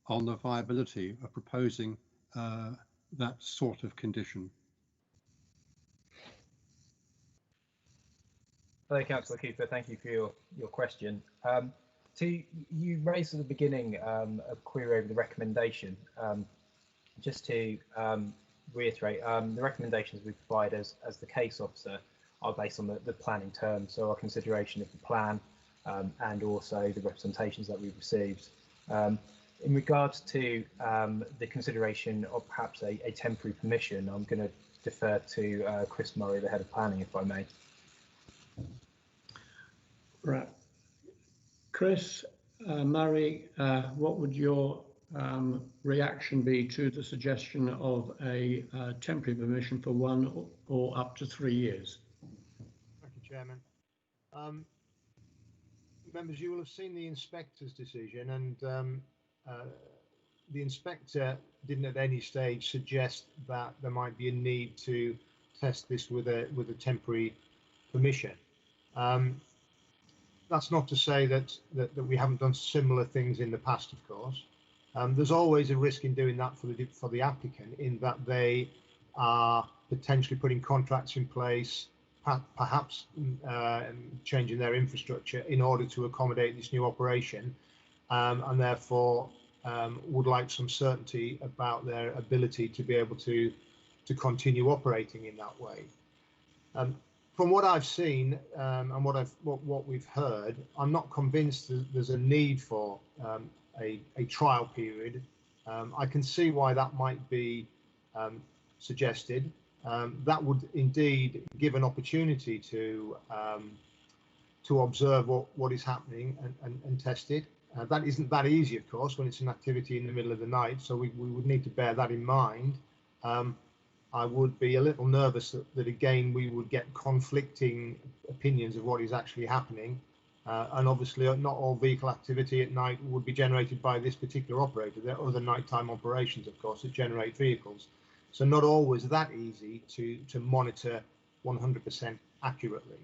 on the viability of proposing that sort of condition? Hello, Councillor Cooper. Thank you for your question. You raised at the beginning a query over the recommendation. Just to reiterate, the recommendations we provide as the case officer are based on the planning terms, so our consideration of the plan and also the representations that we've received. In regards to the consideration of perhaps a temporary permission, I'm going to defer to Chris Murray, the head of planning, if I may. Right. Chris, Murray, what would your reaction be to the suggestion of a temporary permission for 1 or up to 3 years? Thank you, Chairman. Members, you will have seen the inspector's decision, and the inspector didn't at any stage suggest that there might be a need to test this with a temporary permission. That's not to say that we haven't done similar things in the past, of course. There's always a risk in doing that for the applicant, in that they are potentially putting contracts in place, perhaps changing their infrastructure in order to accommodate this new operation, and therefore would like some certainty about their ability to be able to continue operating in that way. From what I've seen and what we've heard, I'm not convinced that there's a need for a trial period. I can see why that might be suggested. That would indeed give an opportunity to observe what is happening and test it. That isn't that easy, of course, when it's an activity in the middle of the night, so we would need to bear that in mind. I would be a little nervous that again we would get conflicting opinions of what is actually happening, and obviously not all vehicle activity at night would be generated by this particular operator. There are other nighttime operations, of course, that generate vehicles, so not always that easy to monitor 100% accurately.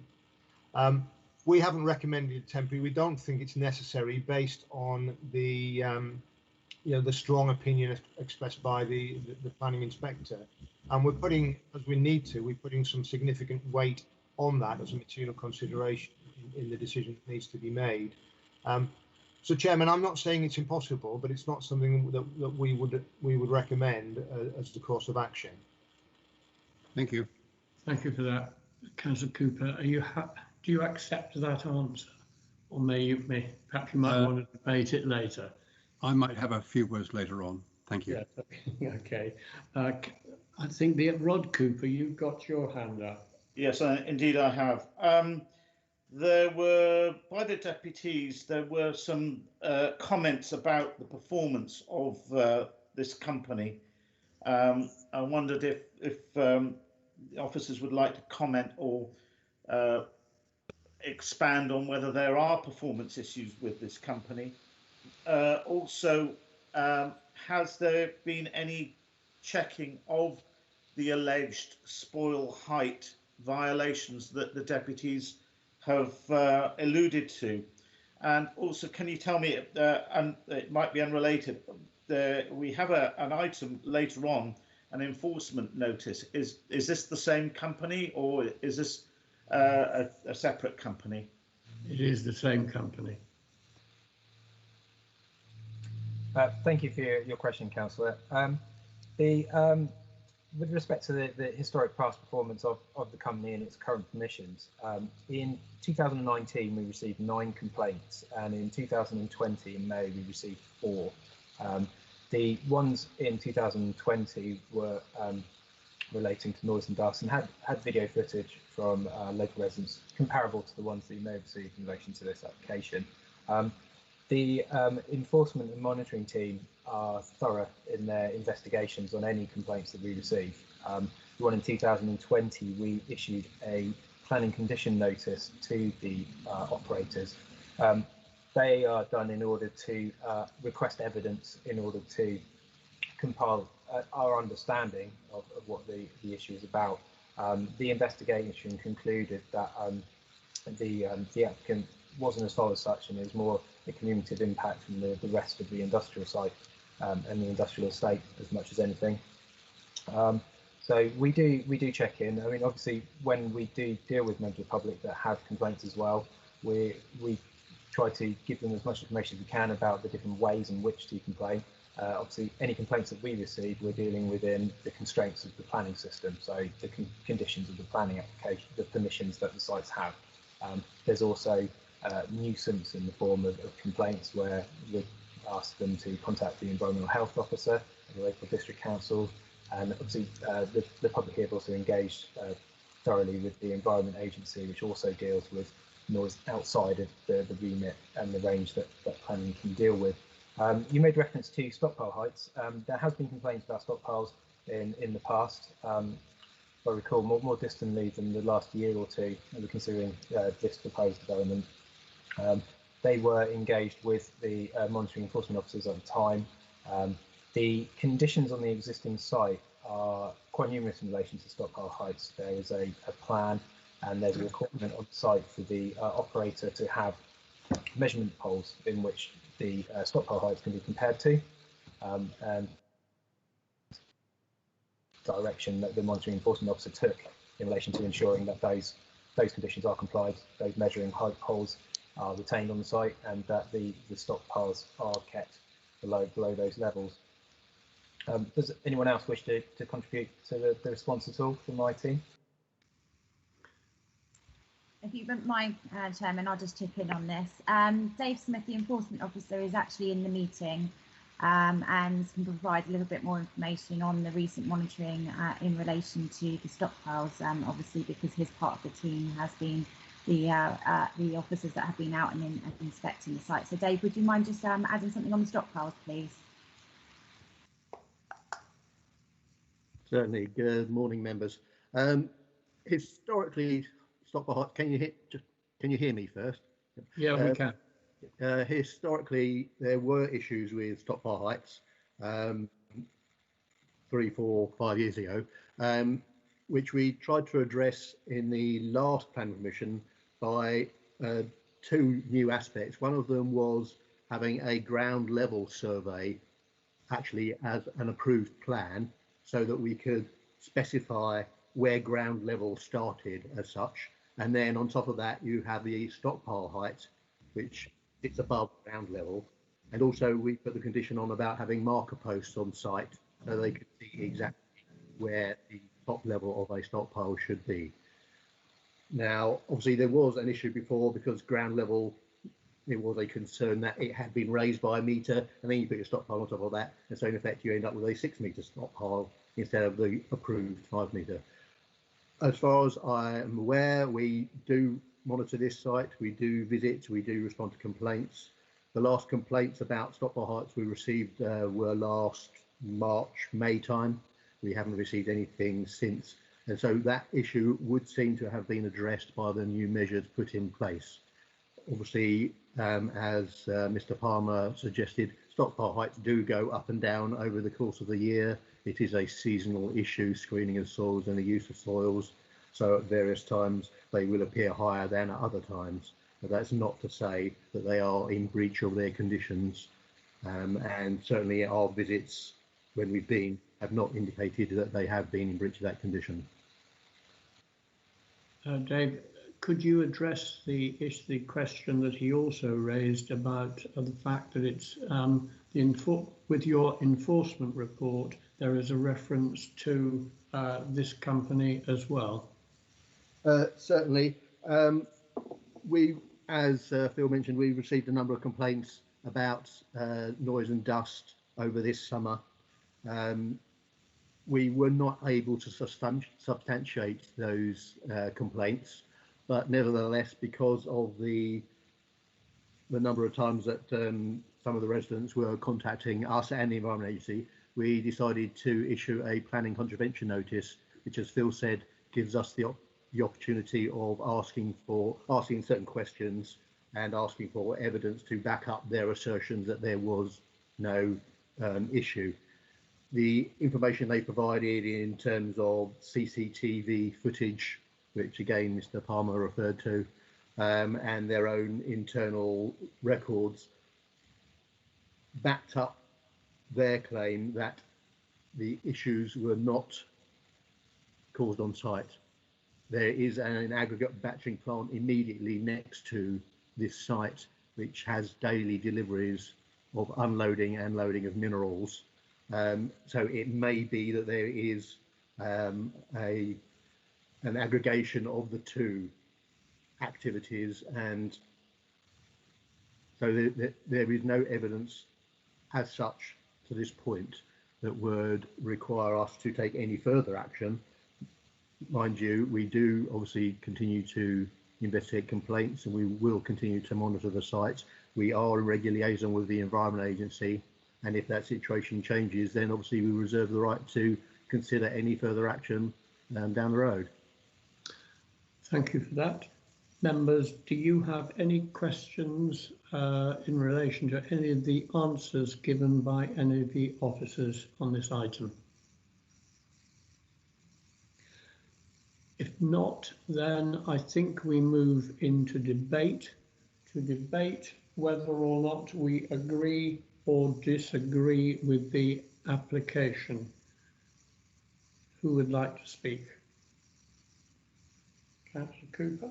We haven't recommended temporary. We don't think it's necessary based on the the strong opinion expressed by the planning inspector, and we're putting, as we need to, we're putting some significant weight on that as a material consideration in the decision that needs to be made. So, Chairman, I'm not saying it's impossible, but it's not something that we would recommend as the course of action. Thank you. Thank you for that, Councillor Cooper. Are you do you accept that answer, or perhaps you might want to debate it later? I might have a few words later on. Thank you. Yeah, okay. I think Rod Cooper, you've got your hand up. Yes, indeed I have. there were, by the deputies, there were some comments about the performance of this company. I wondered if the officers would like to comment or expand on whether there are performance issues with this company. Also, has there been any checking of the alleged spoil height violations that the deputies have alluded to? And also, can you tell me, and it might be unrelated, we have an item later on, an enforcement notice. Is this the same company, or is this a separate company? It is the same company. Thank you for your question, Councillor. With respect to the historic past performance of the company and its current permissions, in 2019 we received 9 complaints, and in 2020 in May we received 4. The ones in 2020 were relating to noise and dust and had video footage from local residents comparable to the ones that you may have received in relation to this application. The enforcement and monitoring team are thorough in their investigations on any complaints that we receive. The one in 2020, we issued a planning condition notice to the operators. They are done in order to request evidence in order to compile our understanding of what the issue is about. The investigation concluded that the applicant wasn't as follow as such, and is more a cumulative impact from the rest of the industrial site and the industrial estate as much as anything. So we do check in. I mean, obviously, when we do deal with members of the public that have complaints as well, we try to give them as much information as we can about the different ways in which to complain. Obviously, any complaints that we receive, we're dealing within the constraints of the planning system, so the conditions of the planning application, the permissions that the sites have. There's also nuisance in the form of complaints where we ask them to contact the environmental health officer and the local district council, and obviously the public here have also engaged thoroughly with the Environment Agency, which also deals with noise outside of the remit and the range that planning can deal with. You made reference to stockpile heights. There has been complaints about stockpiles in the past. If I recall, more distantly than the last year or two, we're considering this proposed development. They were engaged with the monitoring enforcement officers at the time. The conditions on the existing site are quite numerous in relation to stockpile heights. There is a plan, and there's a requirement on site for the operator to have measurement poles in which the stockpile heights can be compared to, and direction that the monitoring enforcement officer took in relation to ensuring that those conditions are complied, those measuring height poles are retained on the site, and that the stockpiles are kept below those levels. Does anyone else wish to contribute to the response at all from my team? If you wouldn't mind, Chairman, I'll just chip in on this. Dave Smith, the enforcement officer, is actually in the meeting and can provide a little bit more information on the recent monitoring in relation to the stockpiles, obviously because his part of the team has been the officers that have been out and inspecting the site. So Dave, would you mind just adding something on the stockpiles, please? Certainly. Good morning, members. Historically, stockpile. Can you hear me first? Yeah, we can. Historically, there were issues with stockpile heights 3, 4, 5 years ago, which we tried to address in the last plan permission by 2 new aspects. One of them was having a ground level survey actually as an approved plan, so that we could specify where ground level started as such. And then on top of that, you have the stockpile height, which sits above ground level. And also we put the condition on about having marker posts on site so they could see exactly where the top level of a stockpile should be. Now, obviously there was an issue before because ground level, it was a concern that it had been raised by a metre, and then you put your stockpile on top of that, and so in effect you end up with a 6 metre stockpile instead of the approved 5 metre. As far as I am aware, we do monitor this site. We do visit, we do respond to complaints. The last complaints about stop bar heights we received were last March, May time. We haven't received anything since. And so that issue would seem to have been addressed by the new measures put in place. Obviously, as Mr. Palmer suggested, stop bar heights do go up and down over the course of the year. It is a seasonal issue, screening of soils and the use of soils. So at various times they will appear higher than at other times. But that's not to say that they are in breach of their conditions. And certainly our visits, when we've been, have not indicated that they have been in breach of that condition. Dave, could you address the question that he also raised about the fact that it's with your enforcement report, there is a reference to this company as well? Certainly. We, as Phil mentioned, we received a number of complaints about noise and dust over this summer. We were not able to substantiate those complaints, but nevertheless, because of the number of times that some of the residents were contacting us and the Environment Agency, we decided to issue a planning contravention notice, which, as Phil said, gives us the opportunity of asking certain questions and asking for evidence to back up their assertions that there was no issue. The information they provided in terms of CCTV footage, which again Mr. Palmer referred to, and their own internal records, backed up their claim that the issues were not caused on site. There is an aggregate batching plant immediately next to this site, which has daily deliveries of unloading and loading of minerals. So it may be that there is an aggregation of the two activities, and so there is no evidence as such to this point that would require us to take any further action. Mind you, we do obviously continue to investigate complaints, and we will continue to monitor the site. We are in regular liaison with the Environment Agency, and if that situation changes, then obviously we reserve the right to consider any further action down the road. Thank you for that. Members, do you have any questions in relation to any of the answers given by any of the officers on this item? If not, then I think we move into debate, to debate whether or not we agree or disagree with the application. Who would like to speak? Councillor Cooper?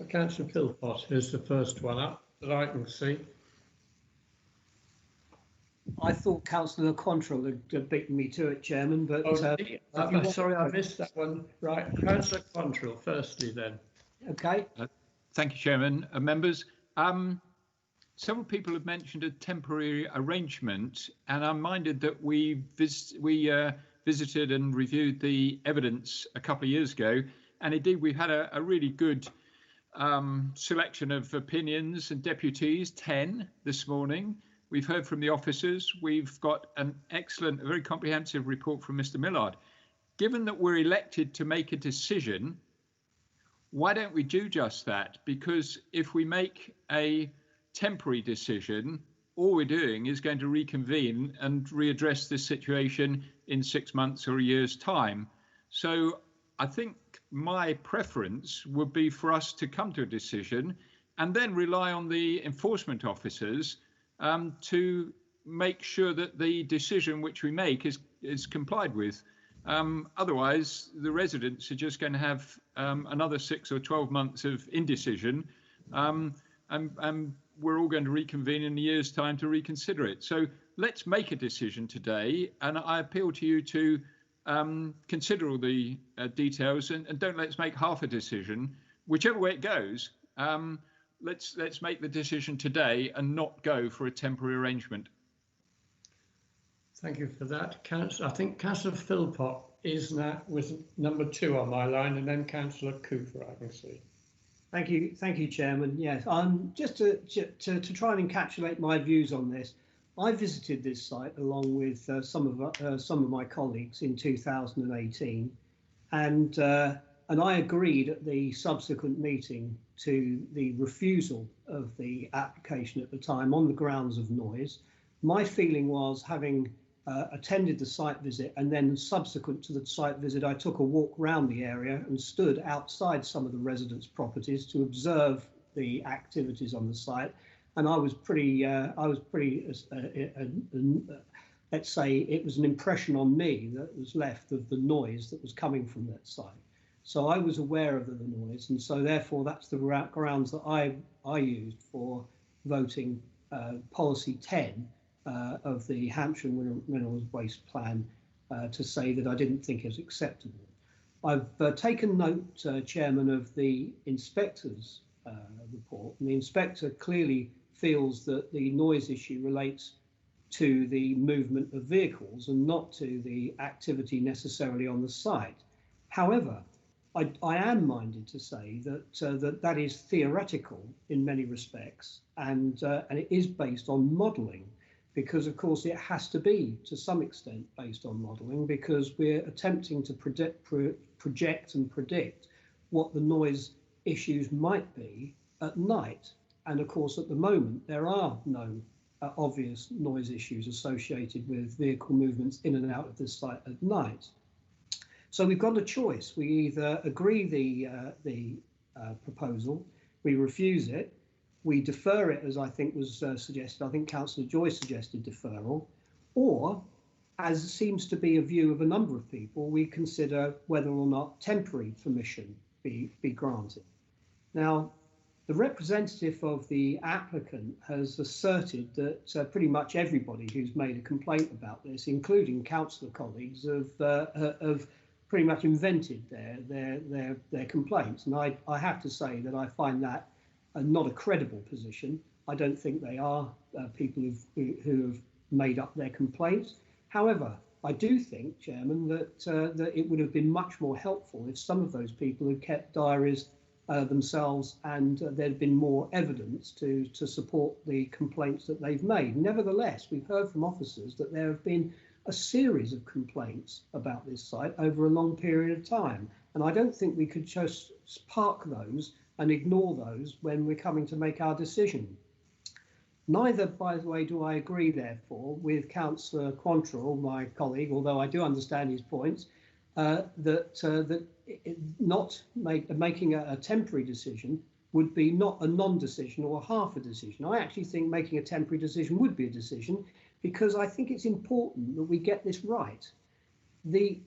Councillor Philpott is the first one up that I can see. I thought Councillor Quantrill had beaten me to it, Chairman, but sorry, I missed that one. Right, Councillor Quantrill, firstly then. Okay. Thank you, Chairman. Members, several people have mentioned a temporary arrangement, and I'm minded that we visited and reviewed the evidence a couple of years ago, and indeed we've had a really good selection of opinions and deputies, 10 this morning. We've heard from the officers. We've got an excellent, very comprehensive report from Mr. Millard. Given that we're elected to make a decision, why don't we do just that? Because if we make a temporary decision, all we're doing is going to reconvene and readdress this situation in 6 months or a year's time. So I think my preference would be for us to come to a decision and then rely on the enforcement officers to make sure that the decision which we make is complied with. Otherwise, the residents are just going to have another 6 or 12 months of indecision, and we're all going to reconvene in a year's time to reconsider it. So let's make a decision today, and I appeal to you to consider all the details and don't let's make half a decision. Whichever way it goes, let's make the decision today and not go for a temporary arrangement. Thank you for that. I think Councillor Philpott Isnat was number 2 on my line, and then Councillor Cooper, I can see. Thank you, Chairman. Yes, just to try and encapsulate my views on this, I visited this site along with some of my colleagues in 2018, and I agreed at the subsequent meeting to the refusal of the application at the time on the grounds of noise. My feeling was, having attended the site visit, and then subsequent to the site visit, I took a walk around the area and stood outside some of the residents' properties to observe the activities on the site. And I was pretty, let's say, it was an impression on me that was left of the noise that was coming from that site. So I was aware of the noise, and so therefore that's the grounds that I used for voting policy 10 of the Hampshire Minerals Waste Plan to say that I didn't think it was acceptable. I've taken note, Chairman, of the inspector's report, and the inspector clearly feels that the noise issue relates to the movement of vehicles and not to the activity necessarily on the site. However, I am minded to say that that is theoretical in many respects, and it is based on modelling, because of course it has to be to some extent based on modelling, because we're attempting to project and predict what the noise issues might be at night. And of course at the moment there are no obvious noise issues associated with vehicle movements in and out of this site at night. So we've got a choice. We either agree the proposal, we refuse it, we defer it, as I think was suggested. I think Councillor Joyce suggested deferral, or, as seems to be a view of a number of people, we consider whether or not temporary permission be granted. Now, the representative of the applicant has asserted that pretty much everybody who's made a complaint about this, including councillor colleagues, have pretty much invented their complaints. And I have to say that I find that not a credible position. I don't think they are people who have made up their complaints. However, I do think, Chairman, that it would have been much more helpful if some of those people had kept diaries themselves, and there'd been more evidence to support the complaints that they've made. Nevertheless, we've heard from officers that there have been a series of complaints about this site over a long period of time, and I don't think we could just park those and ignore those when we're coming to make our decision. Neither, by the way, do I agree, therefore, with Councillor Quantrill, my colleague, although I do understand his points, that making a temporary decision would be not a non-decision or half a decision. I actually think making a temporary decision would be a decision, because I think it's important that we get this right. The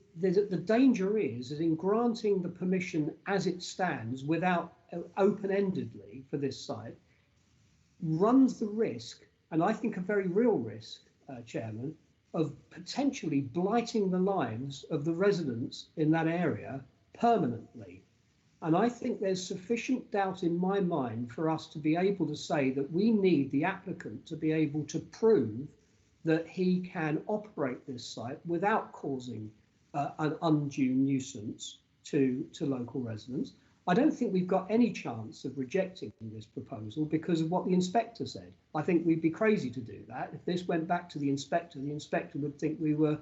danger is that in granting the permission as it stands, without open-endedly for this site, runs the risk, and I think a very real risk, Chairman, of potentially blighting the lives of the residents in that area permanently. And I think there's sufficient doubt in my mind for us to be able to say that we need the applicant to be able to prove that he can operate this site without causing an undue nuisance to local residents. I don't think we've got any chance of rejecting this proposal because of what the inspector said. I think we'd be crazy to do that. If this went back to the inspector would think we were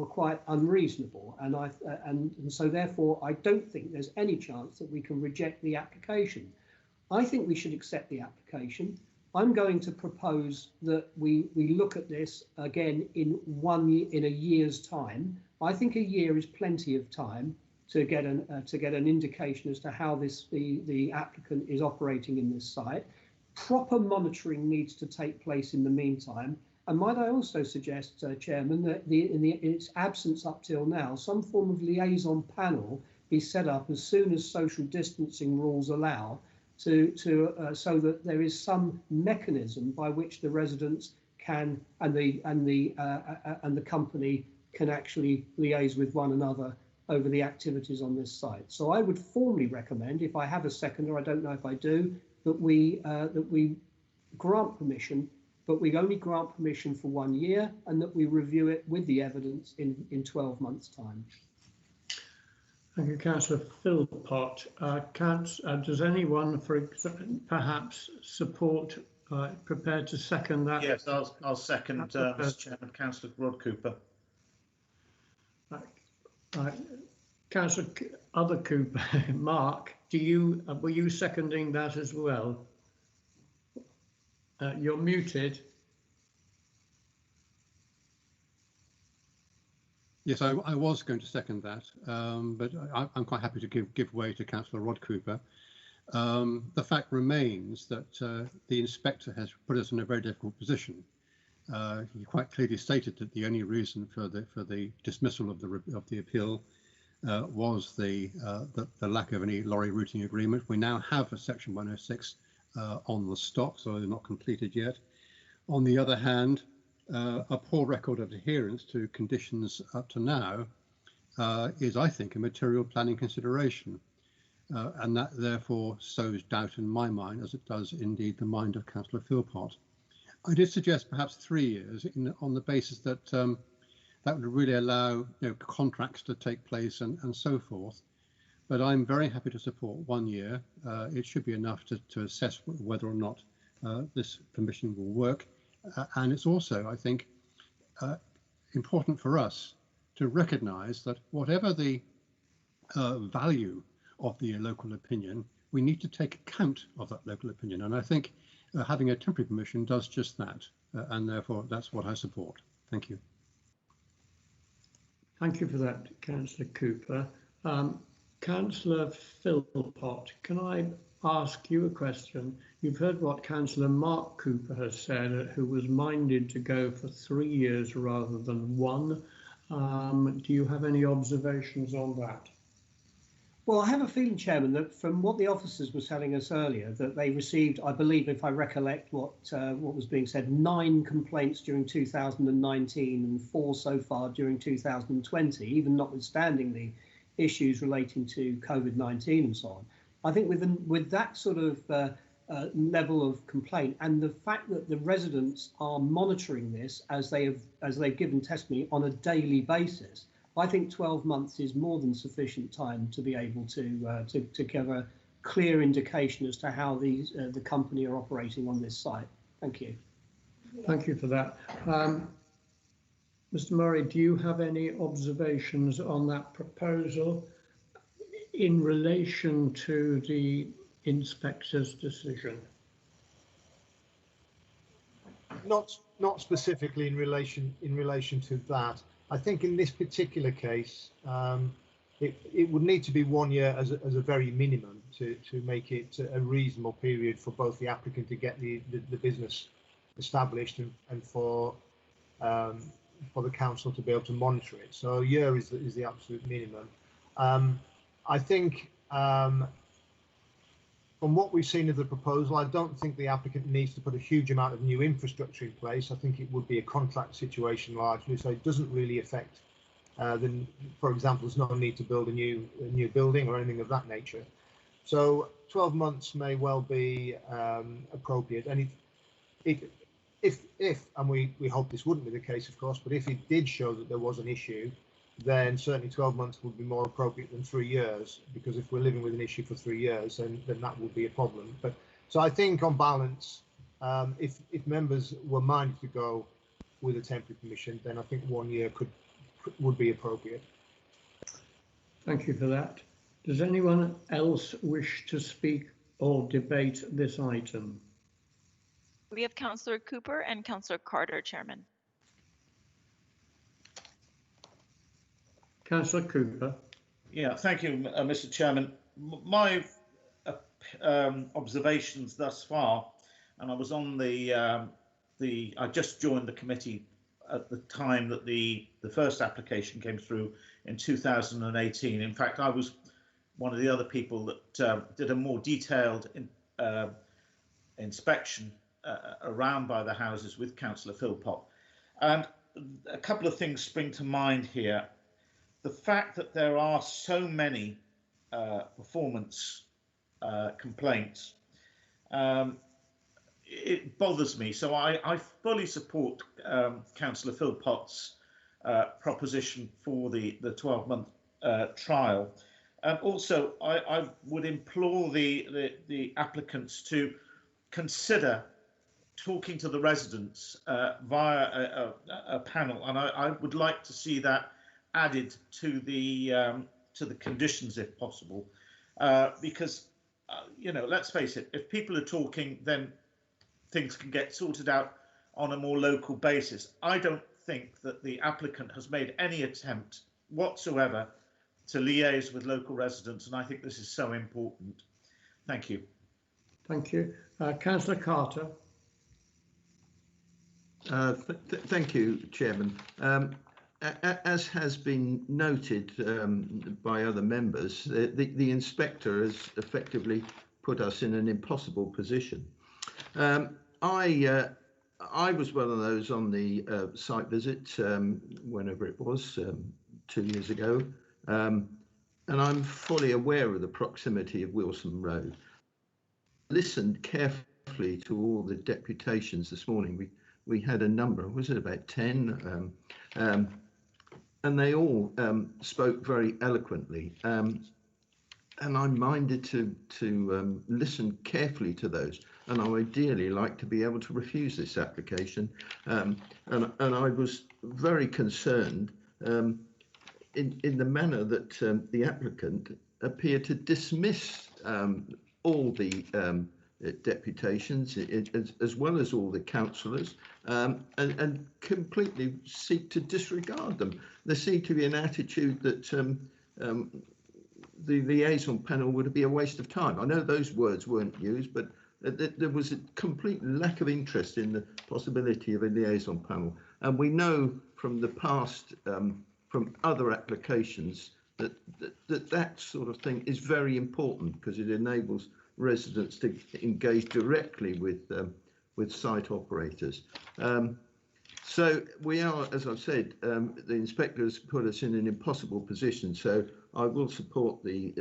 quite unreasonable, and so therefore I don't think there's any chance that we can reject the application. I think we should accept the application. I'm going to propose that we look at this again in a year's time. I think a year is plenty of time to get an indication as to how the applicant is operating in this site. Proper monitoring needs to take place in the meantime. And might I also suggest, Chairman, that in its absence up till now, some form of liaison panel be set up as soon as social distancing rules allow, so that there is some mechanism by which the residents can and the company can actually liaise with one another over the activities on this site. So I would formally recommend, if I have a seconder, I don't know if I do, that we grant permission, but we only grant permission for 1 year and that we review it with the evidence in 12 months' time. Thank you, Councillor Philpott. Does anyone, perhaps support, prepared to second that? Yes, I'll second, Mr. Chairman, Councillor Rod Cooper. Councillor Cooper, Mark, were you seconding that as well? You're muted. Yes, I was going to second that, but I'm quite happy to give way to Councillor Rod Cooper. The fact remains that the inspector has put us in a very difficult position. He quite clearly stated that the only reason for the dismissal of the appeal was the lack of any lorry routing agreement. We now have a Section 106 on the stock, so they're not completed yet. On the other hand, a poor record of adherence to conditions up to now is, I think, a material planning consideration, and that therefore sows doubt in my mind, as it does indeed the mind of Councillor Philpott. I did suggest perhaps 3 years on the basis that that would really allow contracts to take place and so forth. But I'm very happy to support 1 year. It should be enough to assess whether or not this permission will work. And it's also, I think, important for us to recognise that whatever the value of the local opinion, we need to take account of that local opinion. And I think having a temporary permission does just that. And therefore, that's what I support. Thank you. Thank you for that, Councillor Cooper. Councillor Philpott, can I ask you a question? You've heard what Councillor Mark Cooper has said, who was minded to go for 3 years rather than 1. Do you have any observations on that? Well, I have a feeling, Chairman, that from what the officers were telling us earlier, that they received, I believe, if I recollect what was being said, 9 complaints during 2019 and 4 so far during 2020, even notwithstanding the issues relating to COVID-19 and so on. I think with that sort of level of complaint and the fact that the residents are monitoring this as they've given testimony on a daily basis, I think 12 months is more than sufficient time to be able to give a clear indication as to how the company are operating on this site. Thank you. Thank you for that. Mr. Murray, do you have any observations on that proposal in relation to the inspector's decision? Not specifically in relation to that. I think in this particular case, it would need to be 1 year as a very minimum to make it a reasonable period for both the applicant to get the business established and for the council to be able to monitor it. So a year is the absolute minimum. I think from what we've seen of the proposal, I don't think the applicant needs to put a huge amount of new infrastructure in place. I think it would be a contract situation largely, so it doesn't really affect for example, there's no need to build a new building or anything of that nature. So 12 months may well be appropriate. And if and we hope this wouldn't be the case, of course, but if it did show that there was an issue, then certainly 12 months would be more appropriate than 3 years, because if we're living with an issue for 3 years, then that would be a problem. But so I think on balance, if members were minded to go with a temporary permission, then I think 1 year would be appropriate. Thank you for that. Does anyone else wish to speak or debate this item? We have Councillor Cooper and Councillor Carter, Chairman. Councillor Cooper. Yeah, thank you, Mr. Chairman. My observations thus far, and I was on I just joined the committee at the time that the first application came through in 2018. In fact, I was one of the other people that did a more detailed inspection around by the houses with Councillor Philpott. And a couple of things spring to mind here. The fact that there are so many performance complaints it bothers me. So I fully support Councillor Philpott's proposition for the 12-month trial. And also, I would implore the applicants to consider talking to the residents via a panel, and I would like to see that added to the conditions if possible, because you know, let's face it, if people are talking, then things can get sorted out on a more local basis. I don't think that the applicant has made any attempt whatsoever to liaise with local residents, and I think this is so important. Thank you. Thank you. Councillor Carter. Thank you, Chairman. As has been noted by other members, the inspector has effectively put us in an impossible position. I was one of those on the site visit, whenever it was, 2 years ago, and I'm fully aware of the proximity of Wilson Road. Listened carefully to all the deputations this morning. We had a number, was it about 10? And they all spoke very eloquently. And I'm minded to listen carefully to those. And I would ideally like to be able to refuse this application. And I was very concerned in the manner that the applicant appeared to dismiss all the deputations, as well as all the councillors, and completely seek to disregard them. There seemed to be an attitude that the liaison panel would be a waste of time. I know those words weren't used, but there was a complete lack of interest in the possibility of a liaison panel. And we know from the past, from other applications, that sort of thing is very important, because it enables residents to engage directly with site operators. So we are, as I've said, the inspectors put us in an impossible position. So I will support the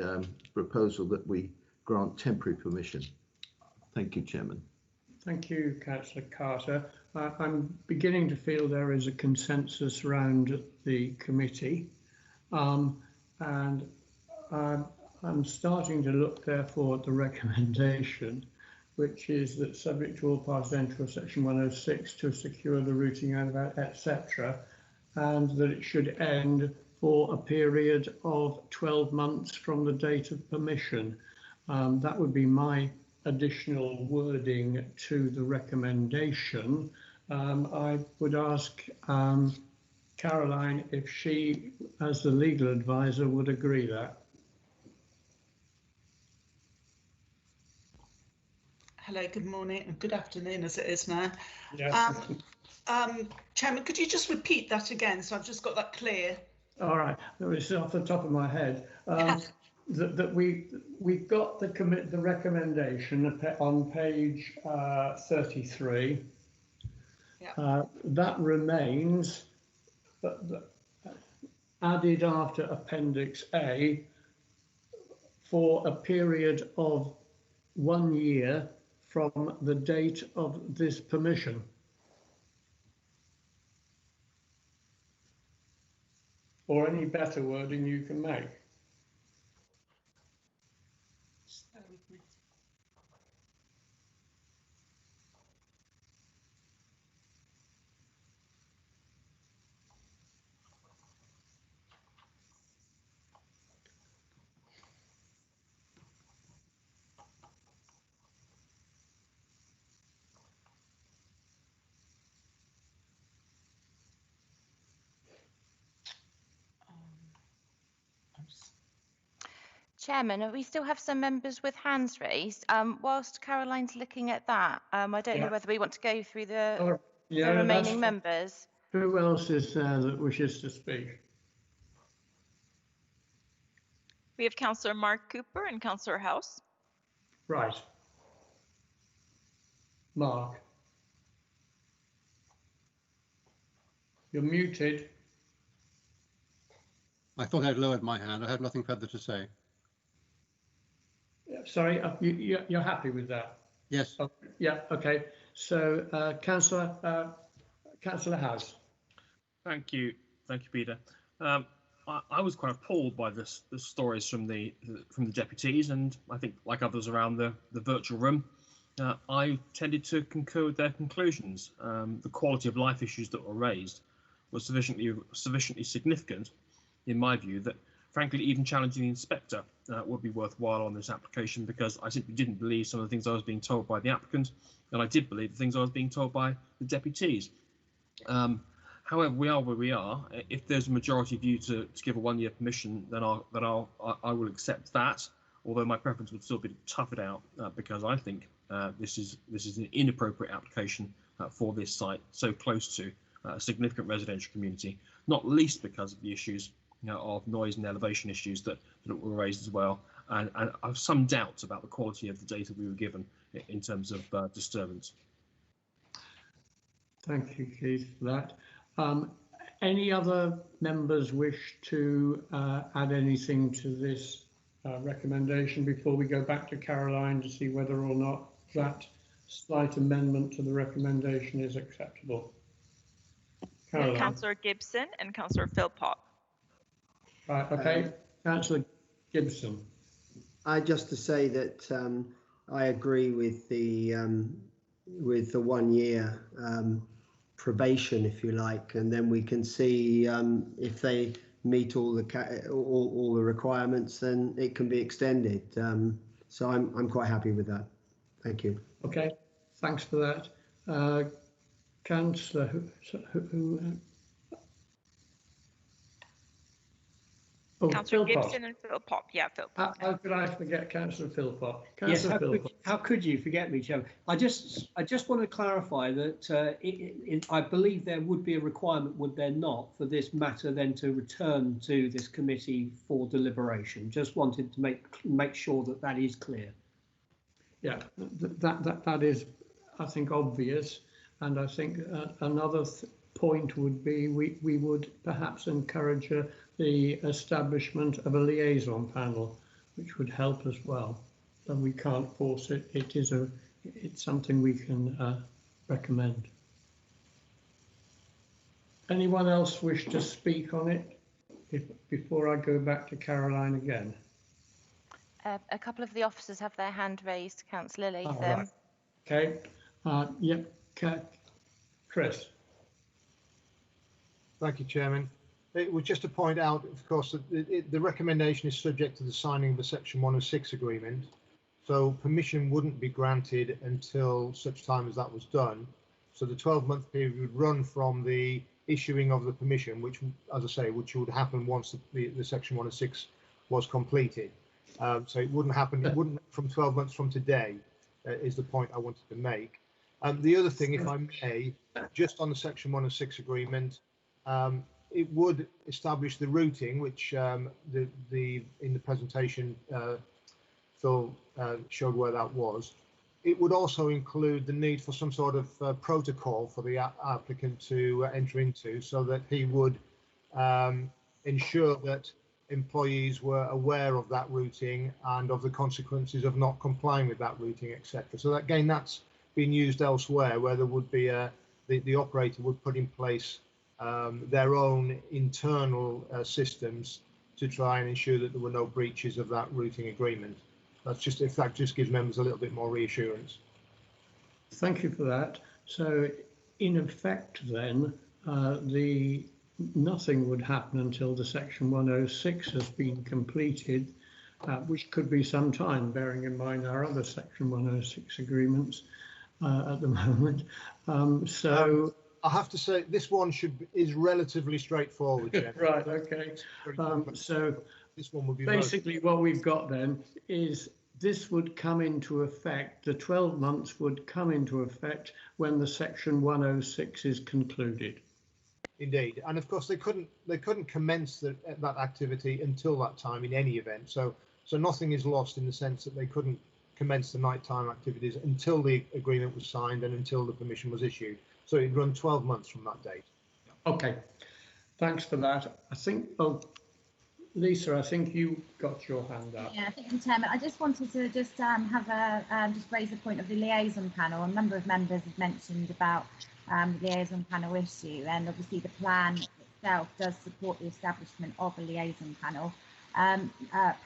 proposal that we grant temporary permission. Thank you, Chairman. Thank you, Councillor Carter. I'm beginning to feel there is a consensus around the committee, and I'm starting to look, therefore, at the recommendation, which is that subject to all parties enter section 106 to secure the routing roundabout, etc., and that it should end for a period of 12 months from the date of permission. That would be my additional wording to the recommendation. I would ask Caroline if she, as the legal advisor, would agree that. Hello, good morning and good afternoon as it is now. Yes. Chairman, could you just repeat that again so I've just got that clear? All right, it's off the top of my head. That we've got the recommendation on page 33. Yeah. That remains added after Appendix A for a period of 1 year from the date of this permission. Or any better wording you can make. Bear with me. Chairman, we still have some members with hands raised. Whilst Caroline's looking at that, I don't know whether we want to go through the remaining members. Who else is there that wishes to speak? We have Councillor Mark Cooper and Councillor House. Right. Mark. You're muted. I thought I'd lowered my hand. I have nothing further to say. Sorry, you're happy with that? Yes. Yeah, okay. So, Councillor House. Thank you, Peter. I was quite appalled by the stories from the deputies, and I think, like others around the virtual room, I tended to concur with their conclusions. The quality of life issues that were raised was sufficiently significant, in my view, that frankly even challenging the inspector would be worthwhile on this application, because I simply didn't believe some of the things I was being told by the applicant, and I did believe the things I was being told by the deputies. However, we are where we are. If there's a majority view to give a 1-year permission, then I will accept that. Although my preference would still be to tough it out, because I think this is an inappropriate application for this site, so close to a significant residential community, not least because of the issues of noise and elevation issues that were raised as well. And I have some doubts about the quality of the data we were given in terms of disturbance. Thank you, Keith, for that. Any other members wish to add anything to this recommendation before we go back to Caroline to see whether or not that slight amendment to the recommendation is acceptable? Caroline. Councillor Gibson and Councillor Philpott. Right, okay. Councillor Gibson. Just to say that I agree with the 1 year probation, if you like, and then we can see if they meet all the requirements, then it can be extended. So I'm quite happy with that. Thank you. Okay, thanks for that. Councillor, Councillor Gibson and Philpott. Yeah, Philpott. How could I forget Councillor Philpott? Yes, how could you forget me, Chairman? I just want to clarify that I believe there would be a requirement, would there not, for this matter then to return to this committee for deliberation. Just wanted to make sure that is clear. Yeah, that is, I think, obvious, and I think another point would be we would perhaps encourage the establishment of a liaison panel, which would help as well. And we can't force it. It's something we can recommend. Anyone else wish to speak on it before I go back to Caroline again? A couple of the officers have their hand raised, Councillor Latham. Oh, right. Okay. Yep. Chris. Thank you, Chairman. It was just to point out, of course, that the recommendation is subject to the signing of the Section 106 agreement. So permission wouldn't be granted until such time as that was done. So the 12-month period would run from the issuing of the permission, which, as I say, which would happen once the Section 106 was completed. So it wouldn't happen. It wouldn't from 12 months from today, is the point I wanted to make. The other thing, if I may, just on the Section 106 agreement, it would establish the routing, which in the presentation Phil showed where that was. It would also include the need for some sort of protocol for the applicant to enter into, so that he would ensure that employees were aware of that routing and of the consequences of not complying with that routing, etc. So that, again, that's been used elsewhere, where there would be the operator would put in place their own internal systems to try and ensure that there were no breaches of that routing agreement. That's just, if that just gives members a little bit more reassurance. Thank you for that. So, in effect, then, nothing would happen until the Section 106 has been completed, which could be some time, bearing in mind our other Section 106 agreements at the moment. I have to say this one is relatively straightforward. Right. Okay. So this one would be basically what we've got then is this would come into effect. The 12 months would come into effect when the Section 106 is concluded. Indeed, and of course they couldn't commence that activity until that time in any event. So nothing is lost in the sense that they couldn't commence the nighttime activities until the agreement was signed and until the permission was issued. So it'd run 12 months from that date. Okay, thanks for that. I think Lisa, I think you got your hand up. Yeah, thank you, Chairman. I just wanted to just have a just raise the point of the liaison panel. A number of members have mentioned about the liaison panel issue, and obviously the plan itself does support the establishment of a liaison panel.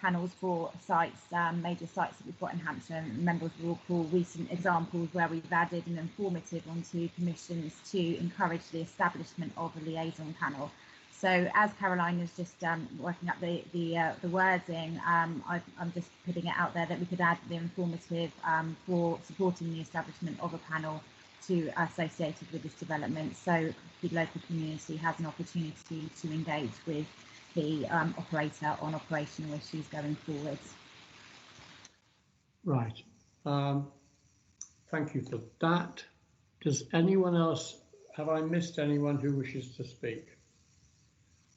Panels for sites, major sites that we've got in Hampshire, and members will recall recent examples where we've added an informative onto commissions to encourage the establishment of a liaison panel. So as Caroline is just working up the wording, I'm just putting it out there that we could add the informative for supporting the establishment of a panel to associated with this development, so the local community has an opportunity to engage with the operator on operational issues going forwards. Right. Thank you for that. Does anyone else, have I missed anyone who wishes to speak?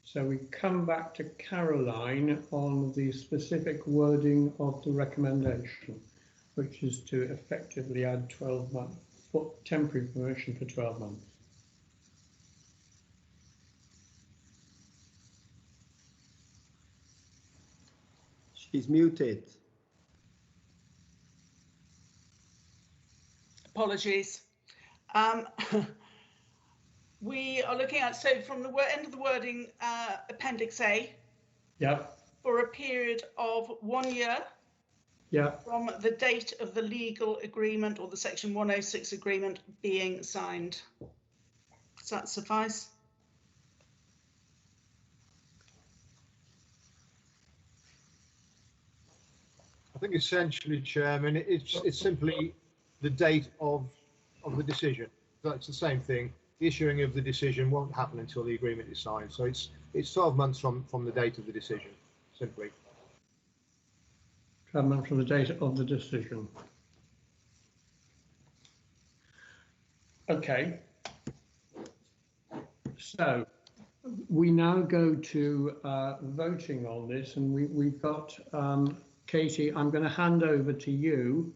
So we come back to Caroline on the specific wording of the recommendation, which is to effectively add 12 months, temporary permission for 12 months. She's muted. Apologies. We are looking at, so from the end of the wording, Appendix A. Yeah. For a period of 1 year. Yeah. From the date of the legal agreement or the Section 106 agreement being signed. Does that suffice? I think essentially, Chairman, it's simply the date of the decision. So it's the same thing. The issuing of the decision won't happen until the agreement is signed. So it's 12 months from the date of the decision, simply. 12 months from the date of the decision. Okay. So we now go to voting on this, and we've got Katie, I'm going to hand over to you.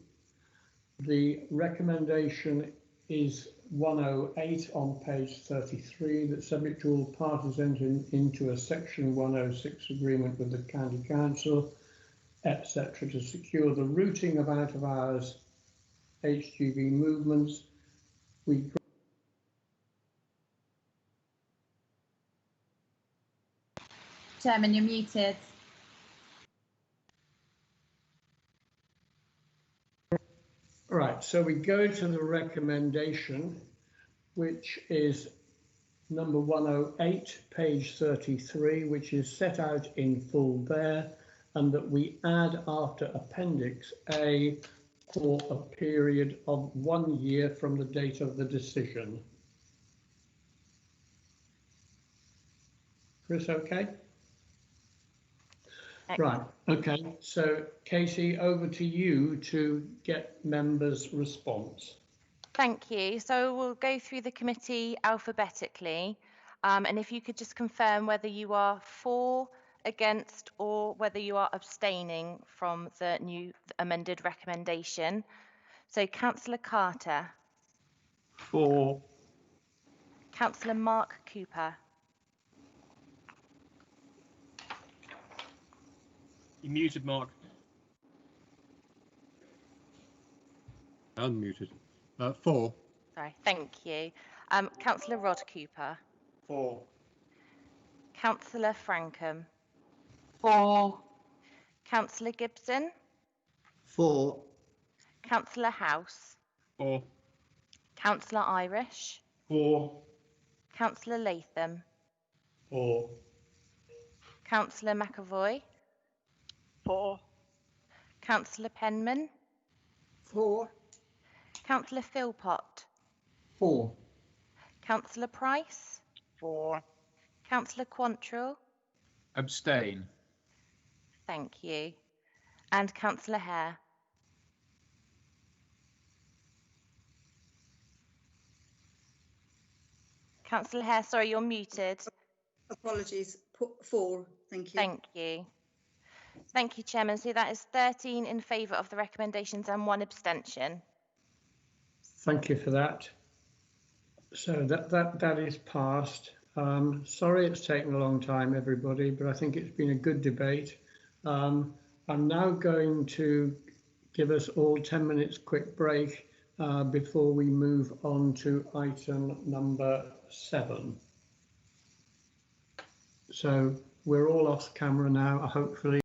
The recommendation is 108 on page 33, that subject to all parties entering into a Section 106 agreement with the County Council, etc., to secure the routing of out-of-hours HGV movements. Chairman, you're muted. Right, so we go to the recommendation, which is number 108, page 33, which is set out in full there, and that we add after Appendix A for a period of 1 year from the date of the decision. Chris, okay? Right, okay, so Katie, over to you to get members' response. Thank you. So we'll go through the committee alphabetically, and if you could just confirm whether you are for, against, or whether you are abstaining from the new amended recommendation. So Councillor Carter. For. Councillor Mark Cooper. You're muted, Mark. Unmuted. For. Sorry, thank you. Councillor Rod Cooper. For. Councillor Frankham. For. Councillor Gibson. For. Councillor House. For. Councillor Irish. For. Councillor Latham. For. Councillor McAvoy. For. Councillor Penman. For. Councillor Philpott. For. Councillor Price. For. Councillor Quantrill. Abstain. Thank you. And Councillor Hare. Councillor Hare, sorry, you're muted. Apologies. For, thank you. Thank you. Thank you, Chairman. So that is 13 in favour of the recommendations and 1 abstention. Thank you for that. So that is passed. Sorry it's taken a long time, everybody, but I think it's been a good debate. I'm now going to give us all 10 minutes quick break before we move on to item number 7. So we're all off camera now, hopefully.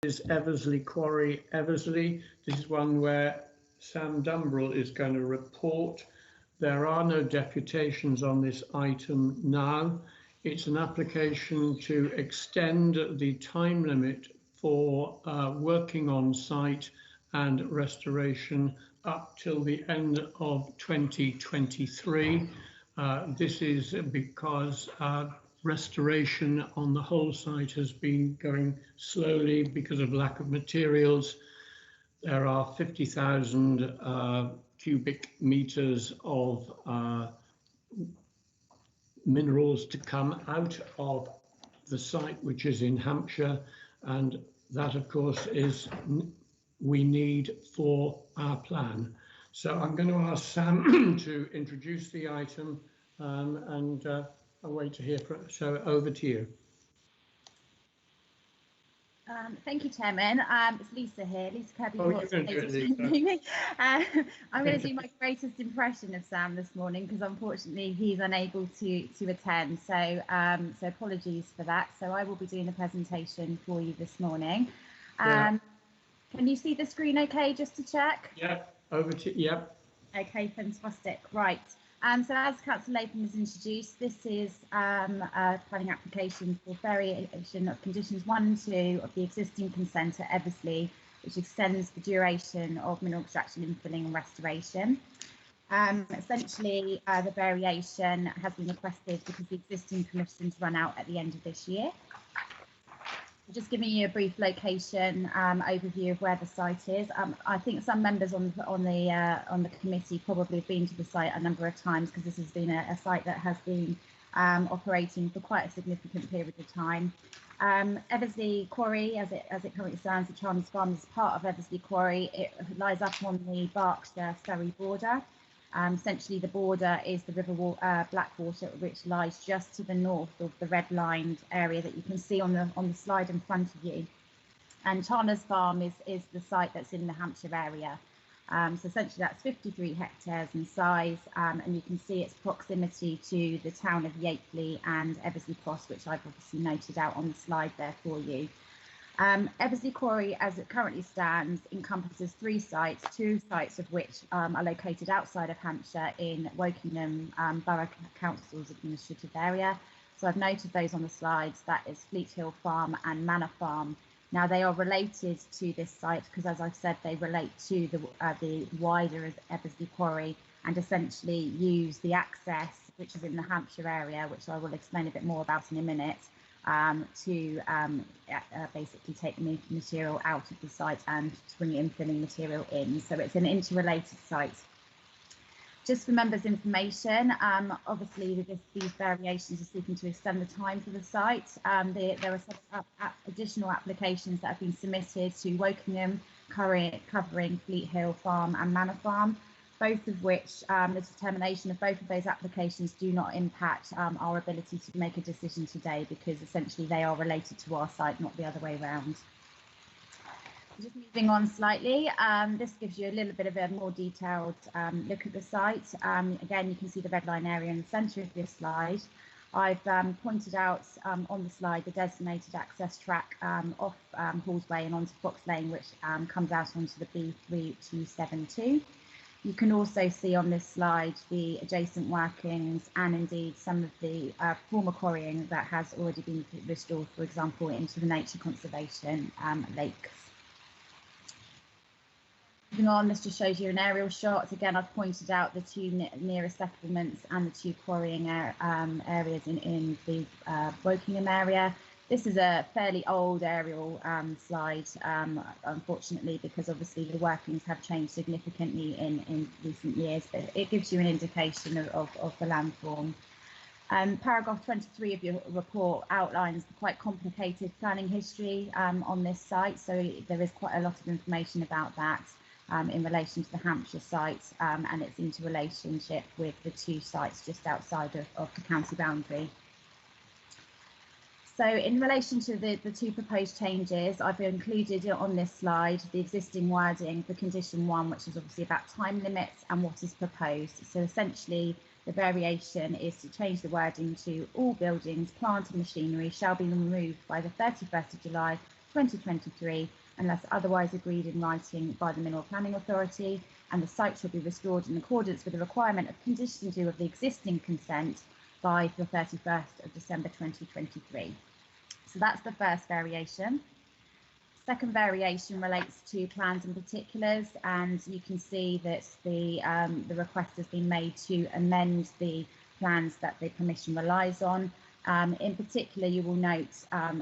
is Eversley Quarry, Eversley. This is one where Sam Dumbrell is going to report. There are no deputations on this item now. It's an application to extend the time limit for working on site and restoration up till the end of 2023. This is because restoration on the whole site has been going slowly because of lack of materials. There are 50,000 cubic meters of minerals to come out of the site, which is in Hampshire, and that, of course, is we need for our plan. So I'm going to ask Sam to introduce the item, and I'll wait to hear from. So over to you. Thank you, Chairman. It's Lisa here, Lisa Kirby. Oh, you're going to do it, Lisa. I'm going to do my greatest impression of Sam this morning because unfortunately he's unable to attend. So so apologies for that. So I will be doing the presentation for you this morning. Can you see the screen okay, just to check? Yep, over to, yep. Okay, fantastic. Right. So as Councillor Latham has introduced, this is a planning application for variation of conditions 1 and 2 of the existing consent at Eversley, which extends the duration of mineral extraction, infilling and restoration. Essentially, the variation has been requested because the existing permissions run out at the end of this year. Just giving you a brief location overview of where the site is. I think some members on the committee probably have been to the site a number of times because this has been a site that has been operating for quite a significant period of time. Eversley Quarry, as it currently stands, the Chalmers Farm is part of Eversley Quarry. It lies up on the Berkshire-Surrey border. Essentially, the border is the River Blackwater, which lies just to the north of the red-lined area that you can see on the slide in front of you. And Chalmers Farm is the site that's in the Hampshire area. So essentially, that's 53 hectares in size, and you can see its proximity to the town of Yateley and Eversley Cross, which I've obviously noted out on the slide there for you. Eversley Quarry, as it currently stands, encompasses 3 sites, 2 sites of which are located outside of Hampshire in Wokingham Borough Council's administrative area. So I've noted those on the slides. That is Fleet Hill Farm and Manor Farm. Now they are related to this site because, as I've said, they relate to the wider Eversley Quarry and essentially use the access, which is in the Hampshire area, which I will explain a bit more about in a minute, to basically take the material out of the site and to bring infilling material in. So it's an interrelated site. Just for members' information, obviously these variations are seeking to extend the time for the site. There are some additional applications that have been submitted to Wokingham, covering Fleet Hill Farm and Manor Farm, both of which the determination of both of those applications do not impact our ability to make a decision today because essentially they are related to our site, not the other way around. Just moving on slightly, this gives you a little bit of a more detailed look at the site. Again, you can see the red line area in the centre of this slide. I've pointed out on the slide the designated access track off Hallsway and onto Fox Lane, which comes out onto the B3272. You can also see on this slide the adjacent workings and indeed some of the former quarrying that has already been restored, for example, into the nature conservation lakes. Moving on, this just shows you an aerial shot. Again, I've pointed out the 2 nearest settlements and the 2 quarrying areas in the Wokingham area. This is a fairly old aerial slide, unfortunately, because obviously the workings have changed significantly in recent years, but it gives you an indication of the landform. Paragraph 23 of your report outlines the quite complicated planning history on this site, so there is quite a lot of information about that. In relation to the Hampshire site and its interrelationship with the 2 sites just outside of the county boundary. So in relation to the 2 proposed changes, I've included on this slide the existing wording for condition 1, which is obviously about time limits and what is proposed. So essentially the variation is to change the wording to all buildings, plant and machinery shall be removed by the 31st of July 2023, unless otherwise agreed in writing by the Mineral Planning Authority, and the site shall be restored in accordance with the requirement of condition 2 of the existing consent by the 31st of December 2023. So that's the first variation. Second variation relates to plans and particulars, and you can see that the request has been made to amend the plans that the permission relies on. In particular, you will note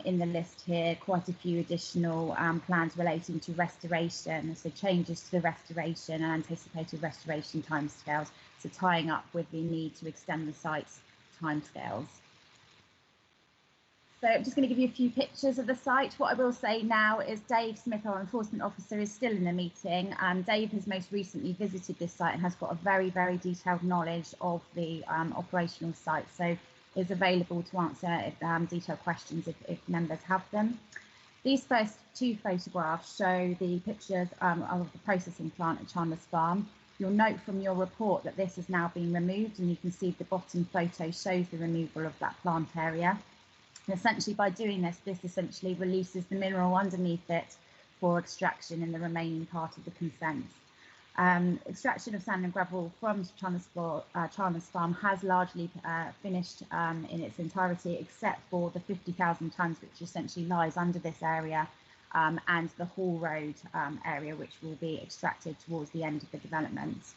in the list here quite a few additional plans relating to restoration, so changes to the restoration and anticipated restoration timescales, so tying up with the need to extend the site's timescales. So I'm just going to give you a few pictures of the site. What I will say now is Dave Smith, our enforcement officer, is still in the meeting. Dave has most recently visited this site and has got a very, very detailed knowledge of the operational site. So is available to answer detailed questions if members have them. These first two photographs show the pictures of the processing plant at Chandler's Farm. You'll note from your report that this has now been removed, and you can see the bottom photo shows the removal of that plant area. And essentially by doing this, this essentially releases the mineral underneath it for extraction in the remaining part of the consent. Extraction of sand and gravel from Chandler's Farm has largely finished in its entirety, except for the 50,000 tonnes which essentially lies under this area, and the Hall Road area, which will be extracted towards the end of the development.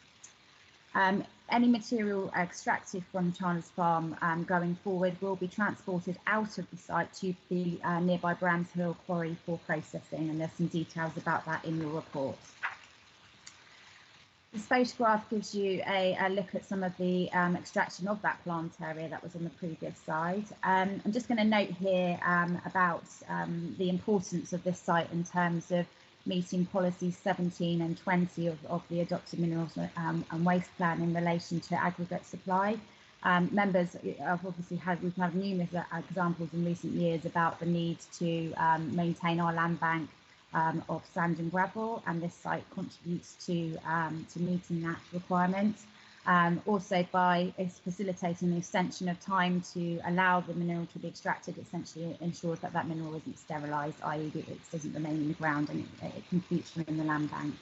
Any material extracted from Chandler's Farm going forward will be transported out of the site to the nearby Brams Hill quarry for processing, and there's some details about that in your report. This photograph gives you a look at some of the extraction of that plant area that was on the previous slide. I'm just going to note here about the importance of this site in terms of meeting policies 17 and 20 of the adopted minerals and waste plan in relation to aggregate supply. Members have obviously we've had numerous examples in recent years about the need to maintain our land bank of sand and gravel, and this site contributes to meeting that requirement. Also, by facilitating the extension of time to allow the mineral to be extracted, essentially ensures that that mineral isn't sterilised, i.e. it doesn't remain in the ground and it can feature in the land bank.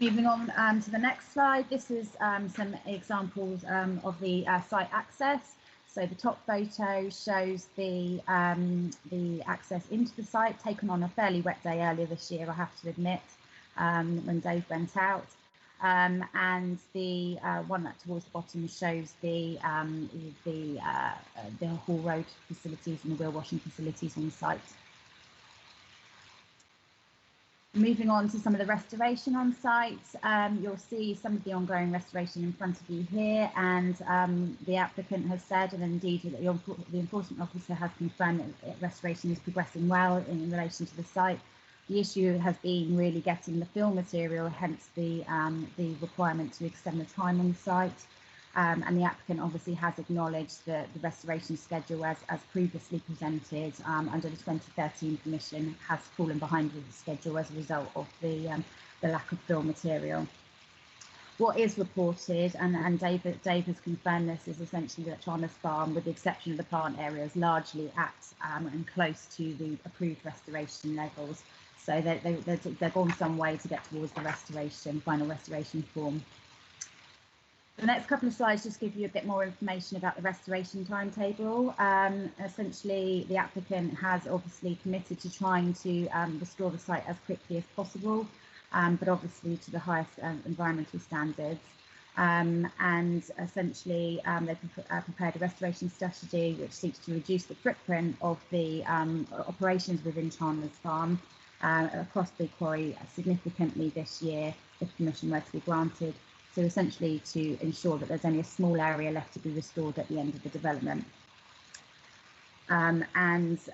Moving on to the next slide, this is some examples of the site access. So the top photo shows the access into the site, taken on a fairly wet day earlier this year, I have to admit, when Dave went out. And the one that towards the bottom shows the Hall Road facilities and the wheel washing facilities on the site. Moving on to some of the restoration on site, you'll see some of the ongoing restoration in front of you here, and the applicant has said, and indeed the enforcement officer has confirmed that restoration is progressing well in relation to the site. The issue has been really getting the fill material, hence the requirement to extend the time on the site. And the applicant obviously has acknowledged that the restoration schedule as previously presented under the 2013 permission has fallen behind with the schedule as a result of the lack of fill material. What is reported, and Dave has confirmed this, is essentially that Chandler's Farm, with the exception of the plant area, is largely at and close to the approved restoration levels. So they've gone some way to get towards the final restoration form. The next couple of slides just give you a bit more information about the restoration timetable. Essentially, the applicant has obviously committed to trying to restore the site as quickly as possible, but obviously to the highest environmental standards. And essentially, they've prepared a restoration strategy which seeks to reduce the footprint of the operations within Chandler's Farm across the quarry significantly this year, if permission were to be granted. So essentially to ensure that there's only a small area left to be restored at the end of the development. It's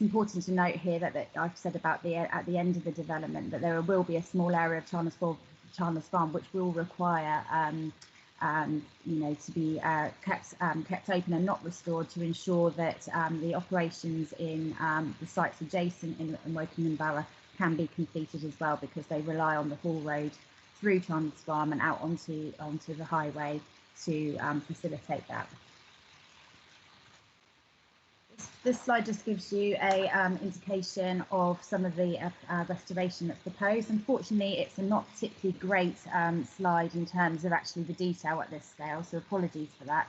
important to note here that I've said about at the end of the development that there will be a small area of Chandler's Farm which will require to be kept open and not restored to ensure that the operations in the sites adjacent in Wokingham Borough can be completed as well, because they rely on the Hall Road through Chandler's Farm and out onto the highway to facilitate that. This This slide just gives you a indication of some of the restoration that's proposed. Unfortunately, it's a not particularly great slide in terms of actually the detail at this scale, so apologies for that.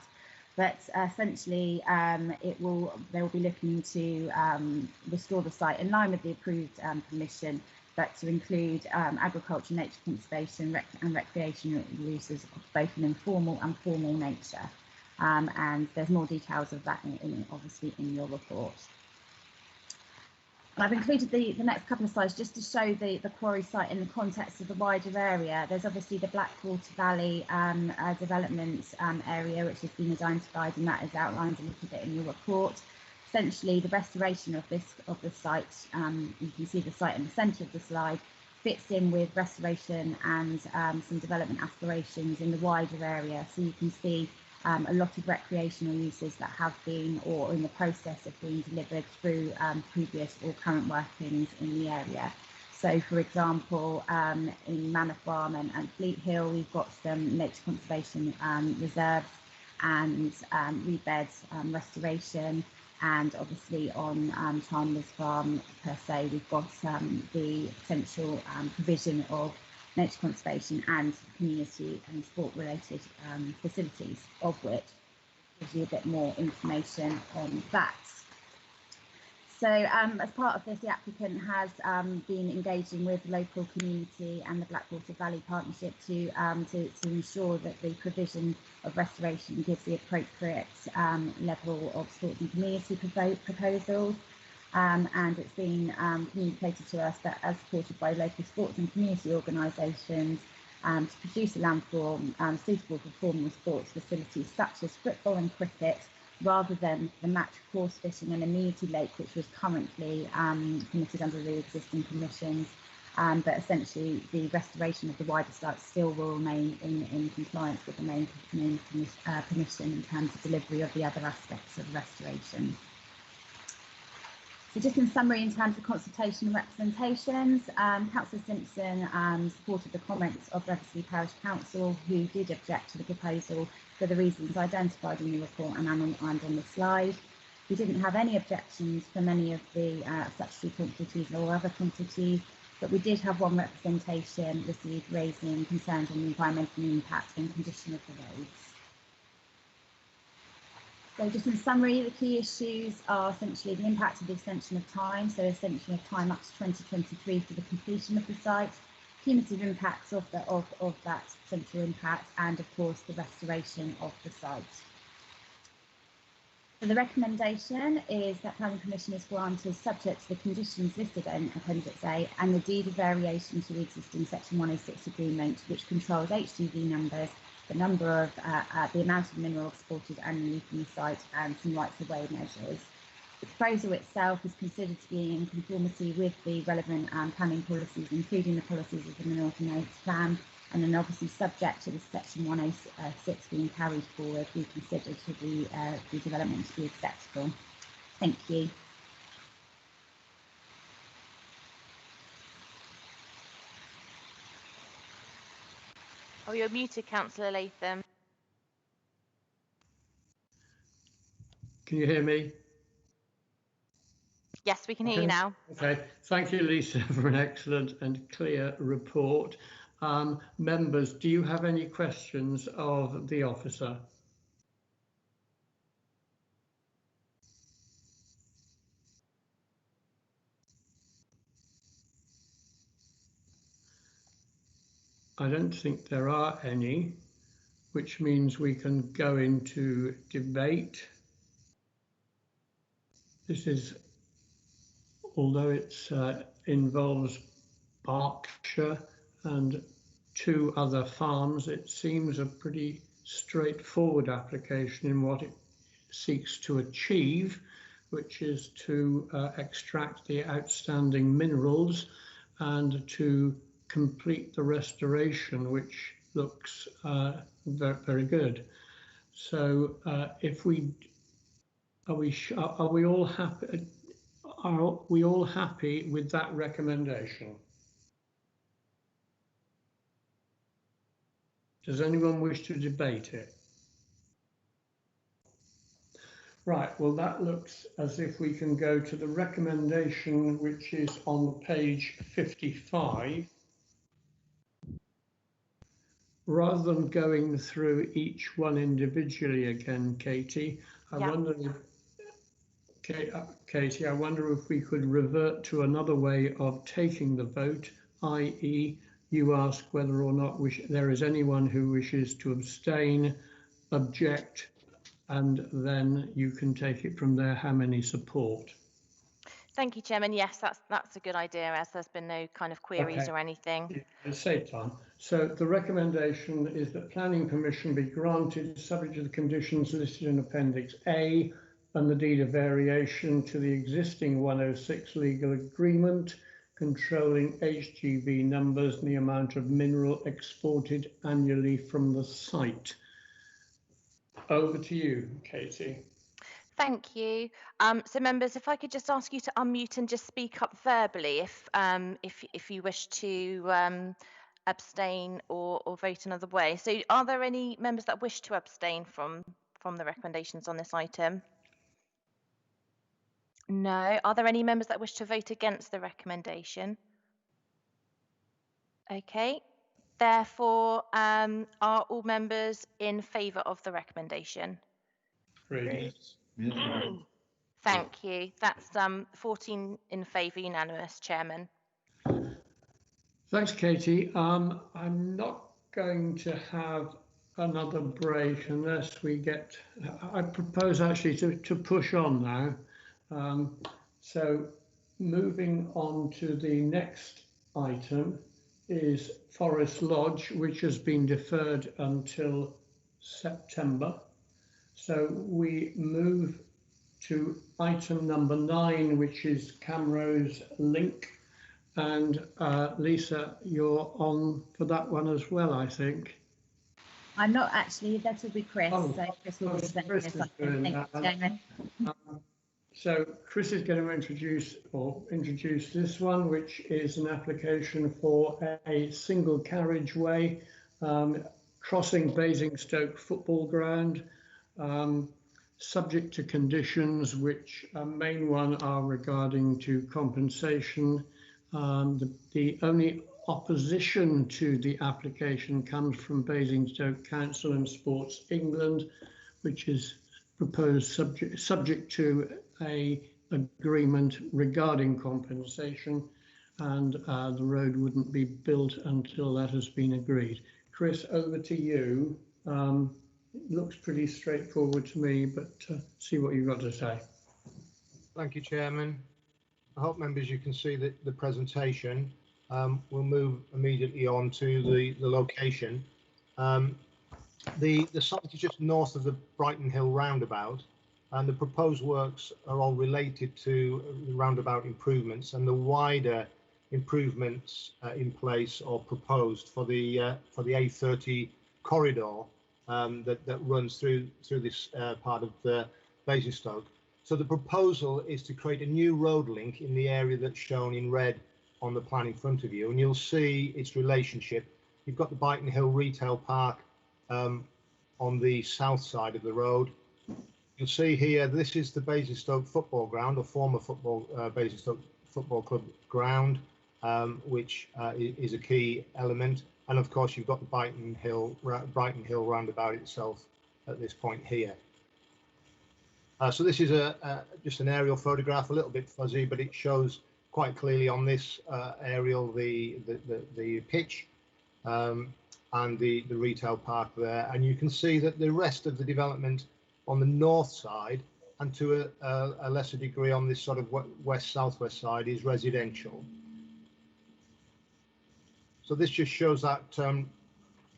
But essentially, they will be looking to restore the site in line with the approved permission, but to include agriculture, nature conservation and recreational uses of both an informal and formal nature. And there's more details of that obviously in your report. And I've included the next couple of slides just to show the quarry site in the context of the wider area. There's obviously the Blackwater Valley development area, which has been identified, and that is outlined a little bit in your report. Essentially, the restoration of the site, you can see the site in the centre of the slide, fits in with restoration and some development aspirations in the wider area. So you can see a lot of recreational uses that have been or are in the process of being delivered through previous or current workings in the area. So, for example, in Manor Farm and Fleet Hill, we've got some nature conservation reserves and reed beds restoration. And obviously on Chandler's Farm per se, we've got the potential provision of nature conservation and community and sport related facilities, of which gives you a bit more information on that. So as part of this, the applicant has been engaging with the local community and the Blackwater Valley Partnership to ensure that the provision of restoration gives the appropriate level of sports and community proposals. And it's been communicated to us that, as supported by local sports and community organisations, to produce a landform suitable for formal sports facilities such as football and cricket, rather than the match course fishing and amenity lake, which was currently permitted under the existing permissions. But essentially, the restoration of the wider site still will remain in compliance with the main permission in terms of delivery of the other aspects of restoration. So just in summary, in terms of consultation and representations, Councillor Simpson supported the comments of Revelsley Parish Council, who did object to the proposal for the reasons identified in the report and on the slide. We didn't have any objections from any of the statutory quantities or other quantities, but we did have one representation received raising concerns on the environmental impact and condition of the roads. So just in summary, the key issues are essentially the impact of the extension of time, so extension of time up to 2023 for the completion of the site, cumulative impacts of that potential impact, and of course the restoration of the site. So the recommendation is that planning permission is granted subject to the conditions listed in Appendix A and the deed of variation to the existing Section 106 agreement, which controls HGV numbers, the number of the amount of mineral exported annually from the site, and some rights of way measures. The proposal itself is considered to be in conformity with the relevant planning policies, including the policies of the Minerals and Roads Plan, and then obviously subject to the Section 106 being carried forward, we consider to the development to be acceptable. Thank you. Oh, you're muted, Councillor Latham. Can you hear me? Yes, we can hear you now. Okay, thank you, Lisa, for an excellent and clear report. Members, do you have any questions of the officer? I don't think there are any, which means we can go into debate. This is, although it involves Berkshire and 2 other farms, it seems a pretty straightforward application in what it seeks to achieve, which is to extract the outstanding minerals and to complete the restoration, which looks very, very good. So if we are we all happy? Are we all happy with that recommendation? Does anyone wish to debate it? Right, well, that looks as if we can go to the recommendation, which is on page 55. Rather than going through each one individually again, Katie, I wonder if, Katie, I wonder if we could revert to another way of taking the vote, i.e. you ask whether or not there is anyone who wishes to abstain, object, and then you can take it from there how many support. Thank you, Chairman. Yes, that's a good idea, as there's been no kind of queries or anything. Save time. So the recommendation is that planning permission be granted subject to the conditions listed in Appendix A and the deed of variation to the existing 106 legal agreement controlling HGV numbers and the amount of mineral exported annually from the site. Over to you, Katie. Thank you. So members, if I could just ask you to unmute and just speak up verbally if you wish to abstain or vote another way. So are there any members that wish to abstain from the recommendations on this item? No. Are there any members that wish to vote against the recommendation? Okay. Therefore, are all members in favour of the recommendation? Great. Thank you. That's 14 in favour, unanimous, Chairman. Thanks, Katie. I'm not going to have another break unless we get, I propose actually to push on now. So moving on to the next item is Forest Lodge, which has been deferred until September. So we move to item number 9, which is Camrose Link. And Lisa, you're on for that one as well, I think. I'm not actually, that will be Chris. So Chris will be presenting this item. Thank you, Chairman. So Chris is going to introduce this one, which is an application for a single carriageway crossing Basingstoke football ground, subject to conditions, which main one are regarding to compensation. The only opposition to the application comes from Basingstoke Council and Sports England, which is proposed subject to a agreement regarding compensation, and the road wouldn't be built until that has been agreed. Chris, over to you. It looks pretty straightforward to me, but see what you've got to say. Thank you, Chairman. I hope members you can see the presentation. We'll move immediately on to the location. The site is just north of the Brighton Hill roundabout, and the proposed works are all related to the roundabout improvements and the wider improvements in place or proposed for the A30 corridor that runs through this part of Basingstoke. So the proposal is to create a new road link in the area that's shown in red on the plan in front of you, and you'll see its relationship. You've got the Brighton Hill Retail Park on the south side of the road. You'll see here, this is the Basingstoke football ground, or former Basingstoke Football Club ground, which is a key element. And of course, you've got the Brighton Hill roundabout itself at this point here. So this is just an aerial photograph, a little bit fuzzy, but it shows quite clearly on this aerial the pitch and the retail park there. And you can see that the rest of the development on the north side, and to a lesser degree on this sort of west-southwest side, is residential. So this just shows that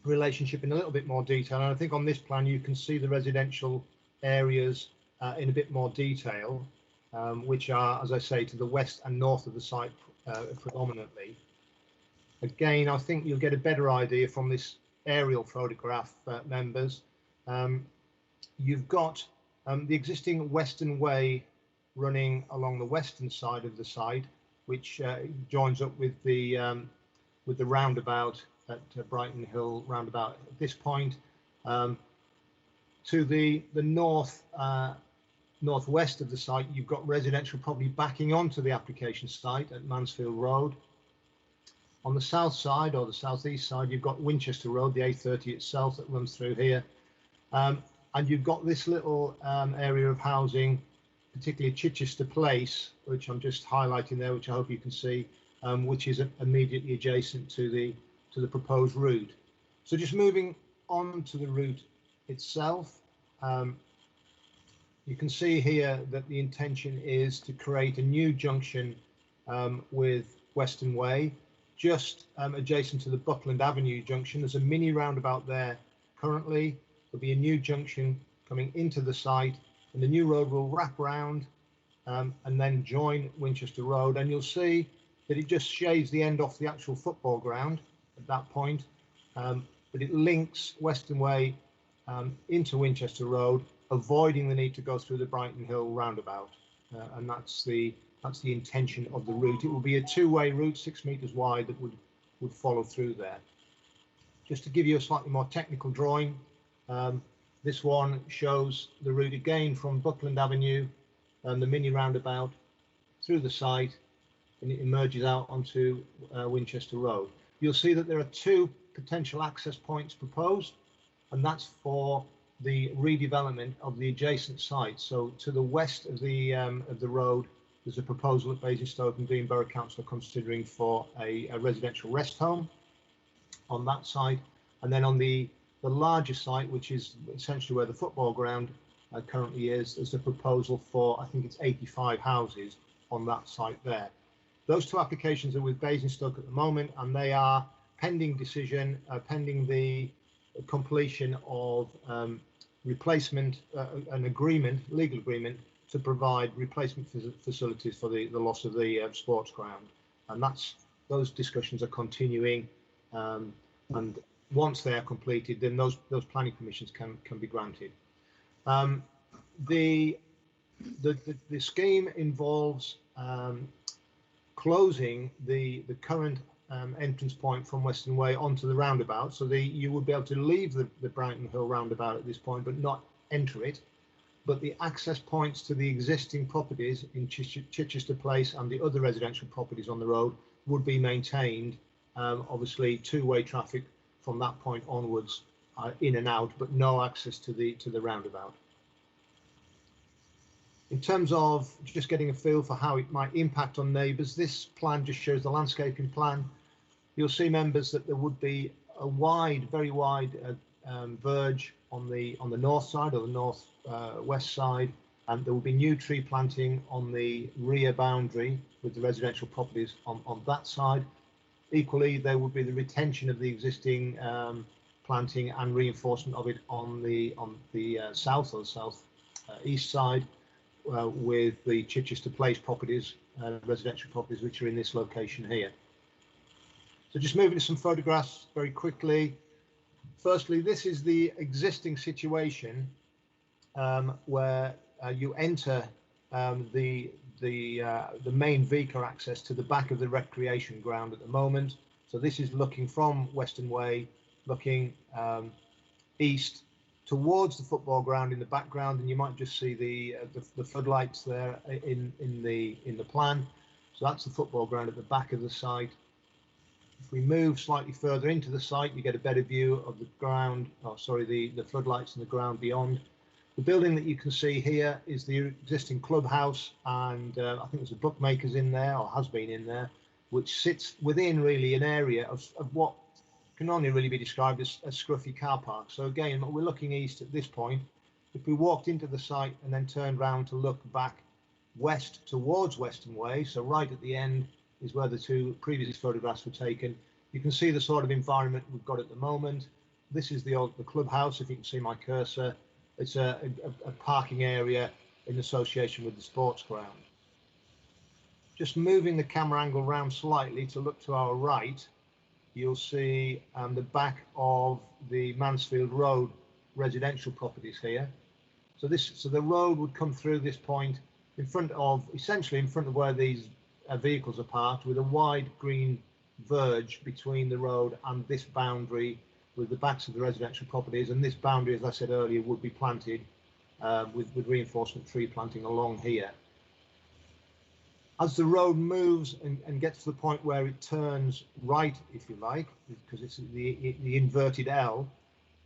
relationship in a little bit more detail. And I think on this plan you can see the residential areas in a bit more detail, which are, as I say, to the west and north of the site predominantly. Again, I think you'll get a better idea from this aerial photograph, members. You've got the existing Western Way running along the western side of the site, which joins up with the roundabout at Brighton Hill roundabout at this point. To the north northwest of the site, you've got residential property backing onto the application site at Mansfield Road. On the south side or the southeast side, you've got Winchester Road, the A30 itself that runs through here. And you've got this little area of housing, particularly Chichester Place, which I'm just highlighting there, which I hope you can see, which is immediately adjacent to the proposed route. So just moving on to the route itself, you can see here that the intention is to create a new junction with Western Way, just adjacent to the Buckland Avenue junction. There's a mini roundabout there currently. There'll be a new junction coming into the site, and the new road will wrap round and then join Winchester Road. And you'll see that it just shaves the end off the actual football ground at that point, but it links Western Way into Winchester Road, avoiding the need to go through the Brighton Hill roundabout. And that's the intention of the route. It will be a two-way route, 6 meters wide, that would follow through there. Just to give you a slightly more technical drawing, this one shows the route again from Buckland Avenue and the mini roundabout through the site, and it emerges out onto Winchester Road. You'll see that there are two potential access points proposed, and that's for the redevelopment of the adjacent site. So to the west of the road, there's a proposal that Basingstoke and Dean Borough Council are considering for a residential rest home on that site. And then on the larger site, which is essentially where the football ground currently is, there's a proposal for, I think it's 85 houses on that site there. Those two applications are with Basingstoke at the moment, and they are pending decision, pending the completion of replacement, an agreement, legal agreement, to provide replacement facilities for the loss of the sports ground. And those discussions are continuing, and once they are completed, then those planning permissions can be granted. The scheme involves closing the current entrance point from Western Way onto the roundabout, so you would be able to leave the Brighton Hill roundabout at this point but not enter it. But the access points to the existing properties in Chichester Place and the other residential properties on the road would be maintained. Obviously two-way traffic from that point onwards, in and out, but no access to the roundabout. In terms of just getting a feel for how it might impact on neighbours, this plan just shows the landscaping plan. You'll see, members, that there would be a wide, very wide verge on the north side or the north west side, and there will be new tree planting on the rear boundary with the residential properties on that side. Equally, there would be the retention of the existing planting and reinforcement of it on the south or south east side, with the Chichester Place properties, residential properties, which are in this location here. So just moving to some photographs very quickly. Firstly, this is the existing situation where you enter the main vehicle access to the back of the recreation ground at the moment. So this is looking from Western Way, looking east towards the football ground in the background, and you might just see the floodlights there in the plan. So that's the football ground at the back of the site. If we move slightly further into the site, you get a better view of the ground, the floodlights in the ground beyond. The building that you can see here is the existing clubhouse, and I think there's a bookmakers in there, or has been in there, which sits within really an area of what can only really be described as a scruffy car park. So again, we're looking east at this point. If we walked into the site and then turned round to look back west towards Western Way, so right at the end is where the two previous photographs were taken, you can see the sort of environment we've got at the moment. This is the clubhouse, if you can see my cursor. It's a parking area in association with the sports ground. Just moving the camera angle round slightly to look to our right, you'll see the back of the Mansfield Road residential properties here. So the road would come through this point essentially in front of where these vehicles are parked, with a wide green verge between the road and this boundary with the backs of the residential properties. And this boundary, as I said earlier, would be planted with reinforcement tree planting along here. As the road moves and gets to the point where it turns right, if you like, because it's the inverted L,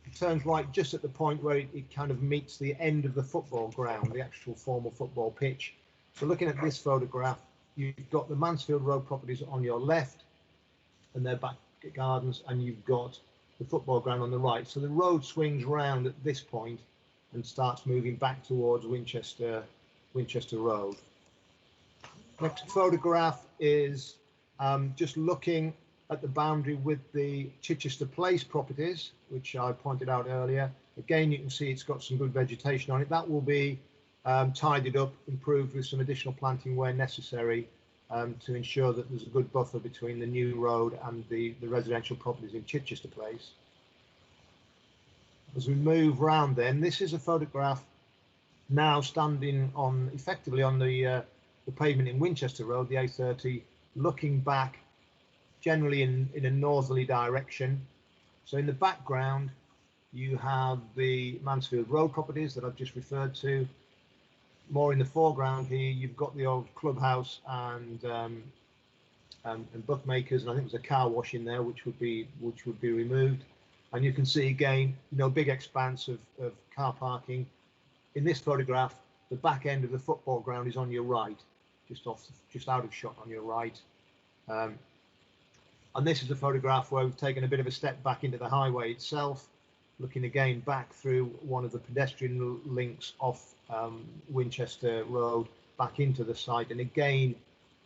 it turns right just at the point where it kind of meets the end of the football ground, the actual formal football pitch. So looking at this photograph, you've got the Mansfield Road properties on your left and their back gardens, and you've got the football ground on the right. So the road swings round at this point and starts moving back towards Winchester Road. Next photograph is just looking at the boundary with the Chichester Place properties, which I pointed out earlier. Again, you can see it's got some good vegetation on it. That will be tidied up, improved with some additional planting where necessary to ensure that there's a good buffer between the new road and the residential properties in Chichester Place. As we move round then, this is a photograph now standing on effectively on the pavement in Winchester Road, the A30, looking back generally in a northerly direction. So in the background, you have the Mansfield Road properties that I've just referred to. More in the foreground here, you've got the old clubhouse and bookmakers, and I think there's a car wash in there which would be removed. And you can see again, big expanse of car parking. In this photograph, the back end of the football ground is on your right, just out of shot on your right. And this is a photograph where we've taken a bit of a step back into the highway itself, looking again back through one of the pedestrian links off Winchester Road back into the site. And again,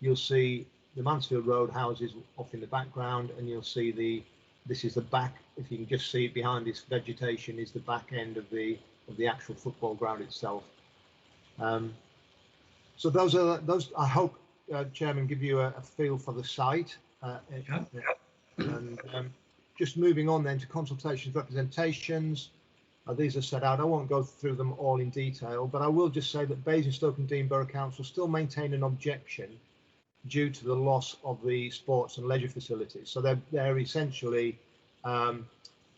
you'll see the Mansfield Road houses off in the background, and you'll see this is the back, if you can just see it behind this vegetation, is the back end of the actual football ground itself. So those I hope, Chairman, give you a feel for the site. And just moving on then to consultations, representations. These are set out. I won't go through them all in detail, but I will just say that Basingstoke and Dean Borough Council still maintain an objection due to the loss of the sports and leisure facilities. So they're essentially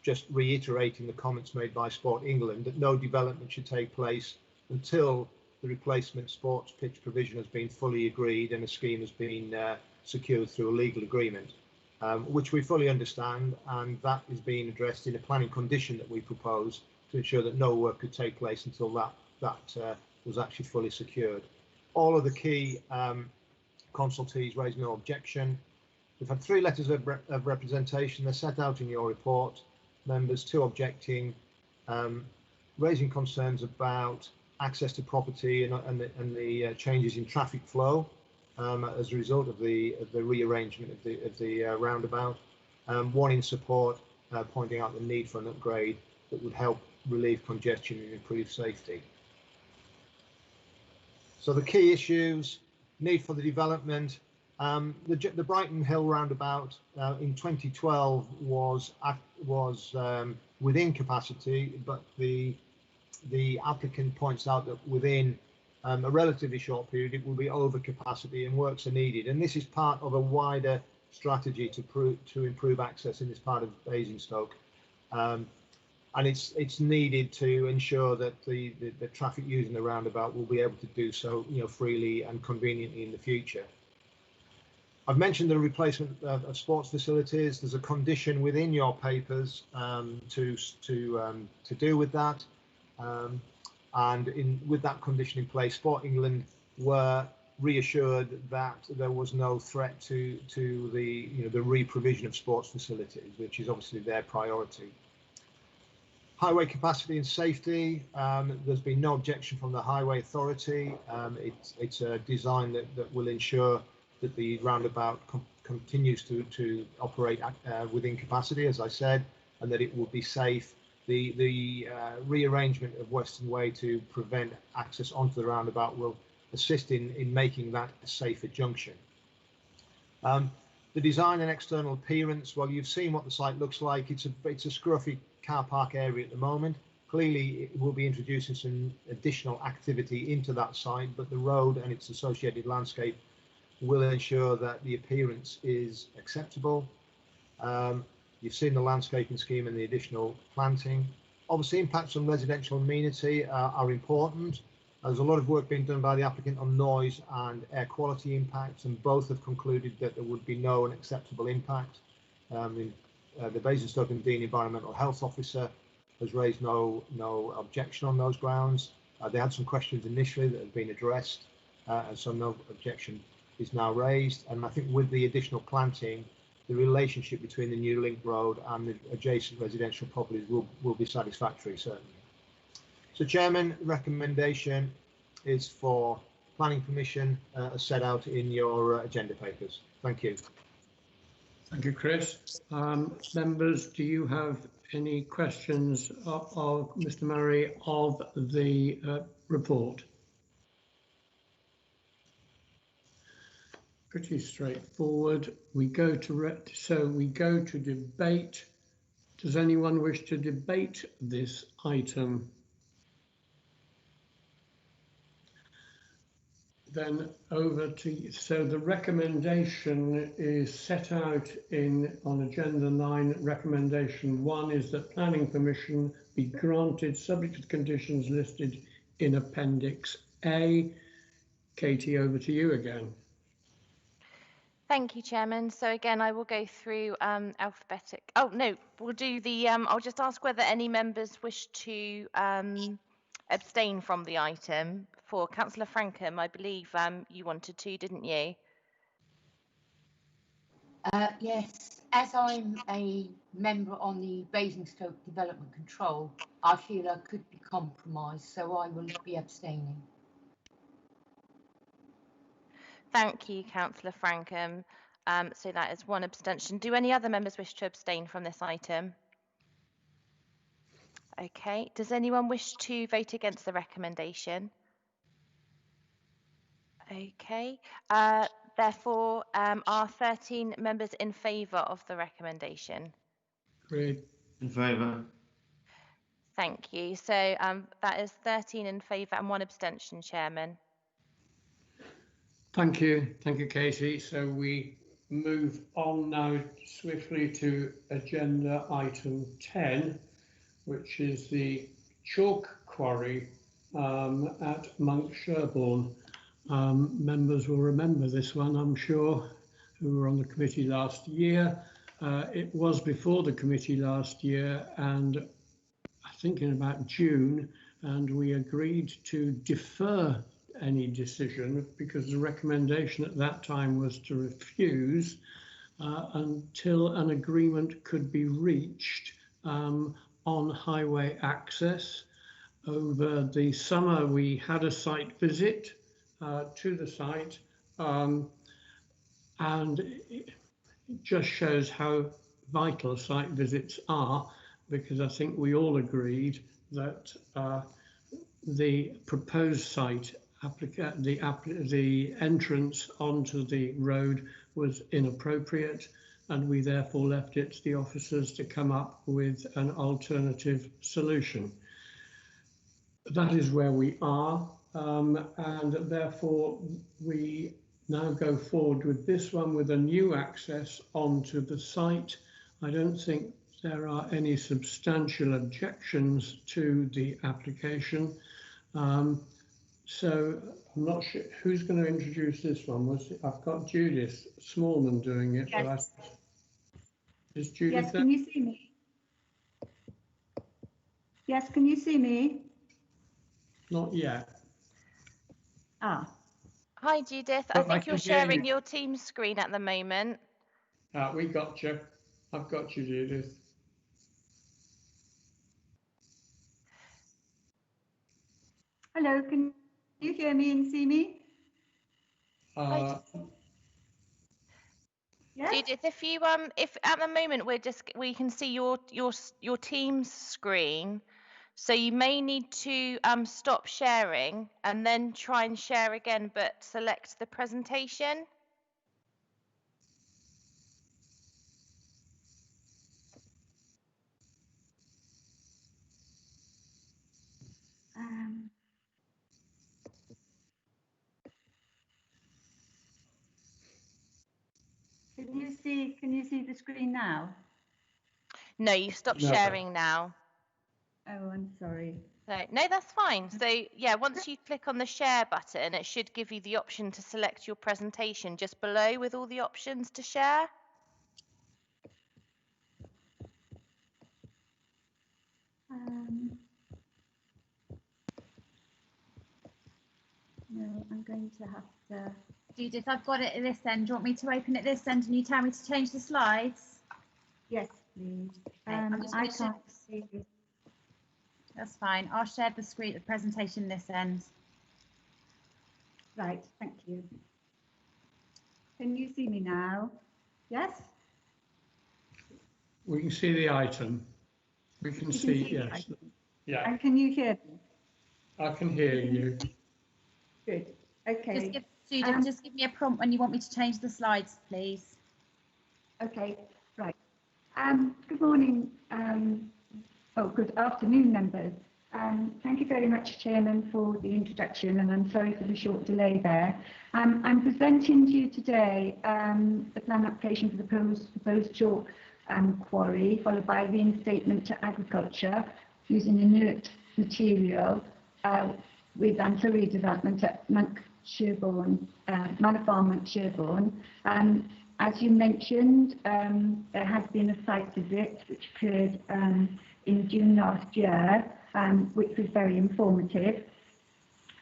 just reiterating the comments made by Sport England that no development should take place until the replacement sports pitch provision has been fully agreed and a scheme has been secured through a legal agreement, which we fully understand, and that is being addressed in a planning condition that we propose to ensure that no work could take place until that was actually fully secured. All of the key consultees raised no objection. We've had 3 letters of representation. They're set out in your report. Members 2 objecting, raising concerns about access to property and the changes in traffic flow as a result of the rearrangement of the roundabout. 1 in support, pointing out the need for an upgrade that would help relieve congestion and improve safety. So the key issues: need for the development. The Brighton Hill roundabout in 2012 was within capacity, but the applicant points out that within a relatively short period it will be over capacity and works are needed. And this is part of a wider strategy to improve access in this part of Basingstoke. And it's needed to ensure that the traffic using the roundabout will be able to do so, freely and conveniently in the future. I've mentioned the replacement of sports facilities. There's a condition within your papers to do with that, and with that condition in place, Sport England were reassured that there was no threat to the re-provision of sports facilities, which is obviously their priority. Highway capacity and safety, there's been no objection from the Highway Authority. It's a design that will ensure that the roundabout continues to operate within capacity, as I said, and that it will be safe. The rearrangement of Western Way to prevent access onto the roundabout will assist in making that a safer junction. The design and external appearance, well, you've seen what the site looks like. It's a scruffy car park area at the moment. Clearly, it will be introducing some additional activity into that site, but the road and its associated landscape will ensure that the appearance is acceptable. You've seen the landscaping scheme and the additional planting. Obviously, impacts on residential amenity are important. There's a lot of work being done by the applicant on noise and air quality impacts, and both have concluded that there would be no unacceptable impact. The Basingstoke and Dean Environmental Health Officer has raised no objection on those grounds. They had some questions initially that have been addressed, and so no objection is now raised. And I think with the additional planting, the relationship between the new link road and the adjacent residential properties will be satisfactory, certainly. So, Chairman, recommendation is for planning permission as set out in your agenda papers. Thank you. Thank you, Chris. Members, do you have any questions of Mr. Murray of the report? Pretty straightforward. We go to debate. Does anyone wish to debate this item? Then over to you. So the recommendation is set out on agenda 9. Recommendation 1 is that planning permission be granted subject to the conditions listed in Appendix A. Katie, over to you again. Thank you, Chairman. So again, I will go through alphabetic. Oh no, we'll do the. I'll just ask whether any members wish to abstain from the item. For Councillor Frankham, I believe you wanted to, didn't you? Yes, as I'm a member on the Basingstoke Development Control, I feel I could be compromised, so I will be abstaining. Thank you, Councillor Frankham. So that is 1 abstention. Do any other members wish to abstain from this item? Okay. Does anyone wish to vote against the recommendation? Okay. Therefore, are 13 members in favour of the recommendation? Agreed. In favour. Thank you. So that is 13 in favour and 1 abstention, Chairman. Thank you, Katie. So we move on now swiftly to agenda item 10, which is the chalk quarry at Monk Sherborne. Members will remember this one, I'm sure, who were on the committee last year. It was before the committee last year, and I think in about June, and we agreed to defer any decision because the recommendation at that time was to refuse until an agreement could be reached on highway access. Over the summer, we had a site visit to the site, and it just shows how vital site visits are, because I think we all agreed that the proposed site the entrance onto the road was inappropriate, and we therefore left it to the officers to come up with an alternative solution. That is where we are, and therefore we now go forward with this one with a new access onto the site. I don't think there are any substantial objections to the application. So I'm not sure who's going to introduce this one. I've got Judith Smallman doing it. Yes. But is Judith Yes, there? can you see me? Yes, can you see me? Not yet. Ah. Hi, Judith. I think you're sharing your Teams screen at the moment. We got you. I've got you, Judith. Hello, can you hear me and see me? Yes? Judith, if at the moment we can see your Teams screen, so you may need to stop sharing and then try and share again, but select the presentation. Can you see the screen now? No, you stop sharing now. Oh, I'm sorry. So, no, that's fine. So yeah, once you click on the share button, it should give you the option to select your presentation just below with all the options to share. No, I'm going to have to. Judith, I've got it at this end. Do you want me to open it this end and you tell me to change the slides? Yes, please. I can't see. That's fine. I'll share the screen, the presentation this end. Right, thank you. Can you see me now? Yes? We can see the item. We can see, the yes. item. Yeah, And can you hear me? I can hear you. Good. Okay. Just give me a prompt when you want me to change the slides, please. Okay, right. Good morning. Good afternoon, members. Thank you very much, Chairman, for the introduction, and I'm sorry for the short delay there. I'm presenting to you today the plan application for the proposed chalk quarry, followed by reinstatement to agriculture using inert material with ancillary development at Manor Farm, Monk Sherborne. As you mentioned, there has been a site visit which occurred in June last year, which was very informative.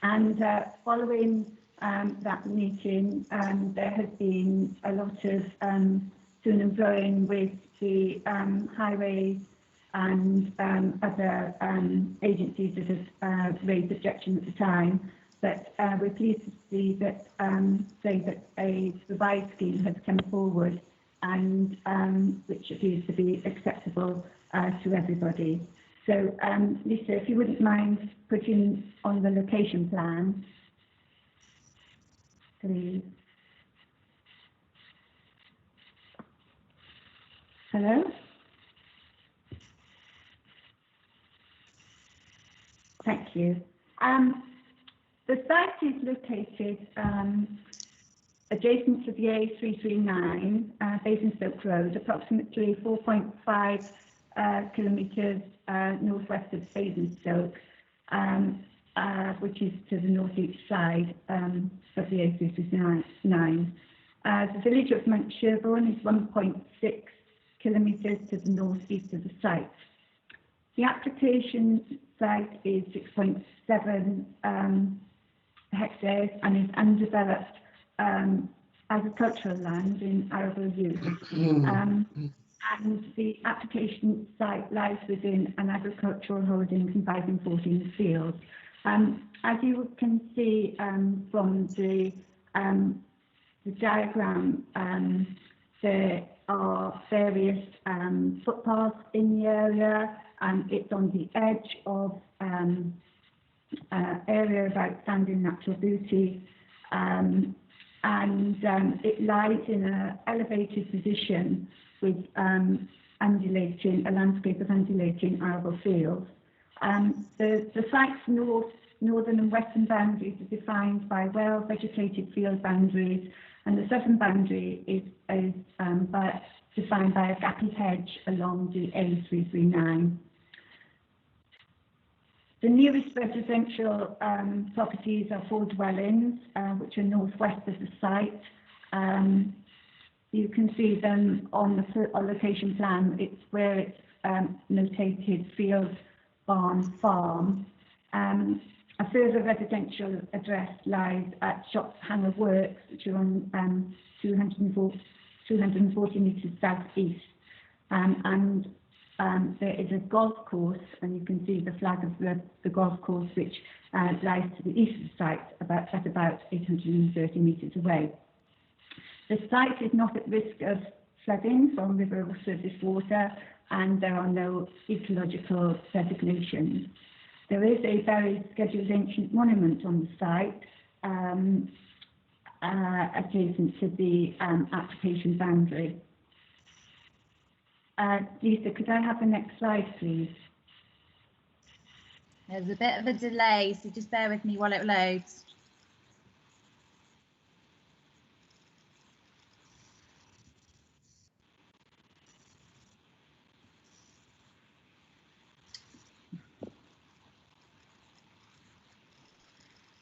And following that meeting, there has been a lot of to and froing with the highways and other agencies that have raised objections at the time. But we're pleased to see that say that a revised scheme has come forward, and which appears to be acceptable to everybody. So Lisa, if you wouldn't mind putting on the location plan, please. Hello? Thank you. The site is located adjacent to the A339 Basingstoke Road, approximately 4.5 kilometres northwest of Basingstoke, which is to the northeast side of the A339. The village of Monk Sherborne is 1.6 kilometres to the northeast of the site. The application site is 6.7 hectares and is undeveloped agricultural land in arable use. And the application site lies within an agricultural holding comprising 14 fields. As you can see from the diagram, there are various footpaths in the area, and it's on the edge of area of outstanding natural beauty, and it lies in an elevated position with a landscape of undulating arable fields. The site's northern and western boundaries are defined by well-vegetated field boundaries, and the southern boundary is defined by a gappy hedge along the A339. The nearest residential properties are 4 dwellings, which are northwest of the site. You can see them on the location plan. It's where it's notated Field Barn Farm. A further residential address lies at Shops Hanger Works, which are on 240 metres southeast. And there is a golf course, and you can see the flag of the golf course, which lies to the east of the site, at about 830 metres away. The site is not at risk of flooding from river or surface water, and there are no ecological designations. There is a buried scheduled ancient monument on the site adjacent to the application boundary. Lisa, could I have the next slide, please? There's a bit of a delay, so just bear with me while it loads.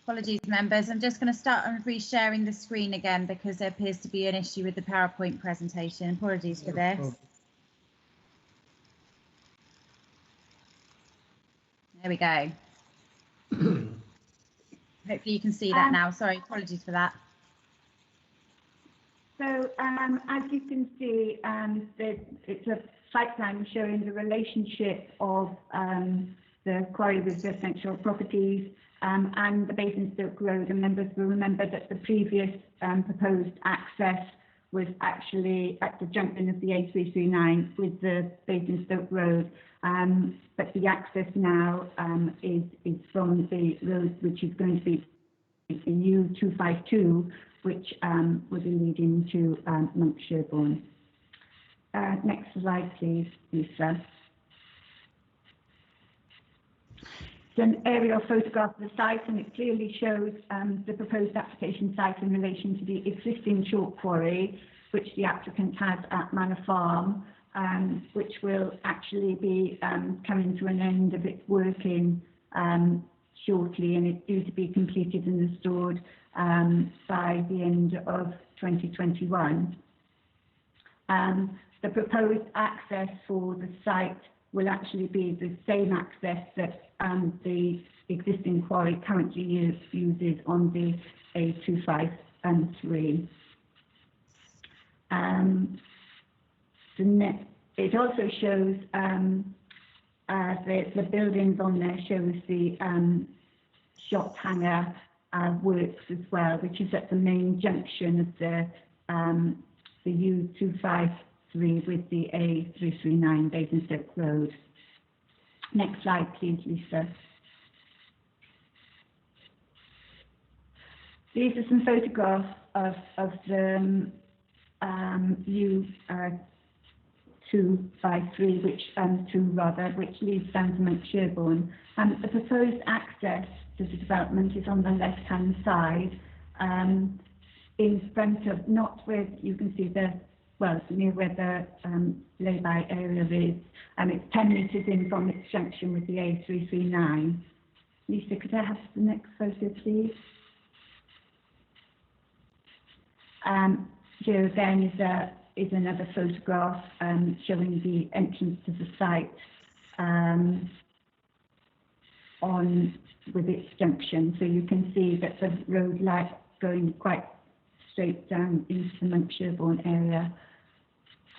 Apologies, members. I'm just going to start on resharing the screen again because there appears to be an issue with the PowerPoint presentation. Apologies for this. There we go. Hopefully you can see that now. Sorry, apologies for that. So as you can see, it's a site plan showing the relationship of the quarry with residential properties and the Basingstoke Road. And members will remember that the previous proposed access was actually at the junction of the A339 with the Basingstoke Road. But the access now is from the road which is going to be the U252, which will be leading to Monk Sherborne. Next slide, please, Lisa. It's an aerial photograph of the site, and it clearly shows the proposed application site in relation to the existing chalk quarry, which the applicant has at Manor Farm, which will actually be coming to an end of its working shortly, and it's due to be completed and restored by the end of 2021. The proposed access for the site will actually be the same access that the existing quarry currently uses on the A253. It also shows the buildings on there shows the shot hanger works as well, which is at the main junction of the U253 with the A339 Basingstoke Road. Next slide, please, Lisa. These are some photographs of the U253, which leads down to Mount Sherborne. The proposed access to the development is on the left-hand side, in front of, not where you can see the, well, near where the lay-by area is, and it's 10 metres in from its junction with the A339. Lisa, could I have the next photo, please? Here again is another photograph showing the entrance to the site with its junction. So you can see that the road light going quite straight down into the Monk Sherborne area.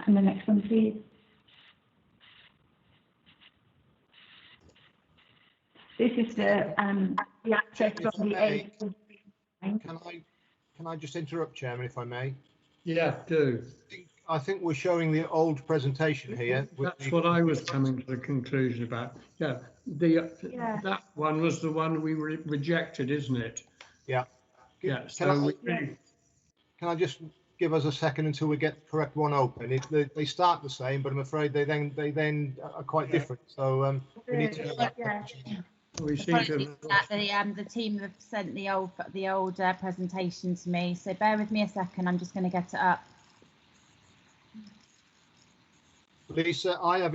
And the next one, please. This is the access from the A. Can I just interrupt, Chairman, if I may? Yeah, do. I think we're showing the old presentation here. That's what I was coming to the conclusion about. Yeah, that one was the one we rejected, isn't it? Yeah. Yeah. Can I just give us a second until we get the correct one open? They start the same, but I'm afraid they then are quite different. So we need to go back. We seem to the team have sent the old presentation to me, so bear with me a second. I'm just going to get it up. Lisa, I have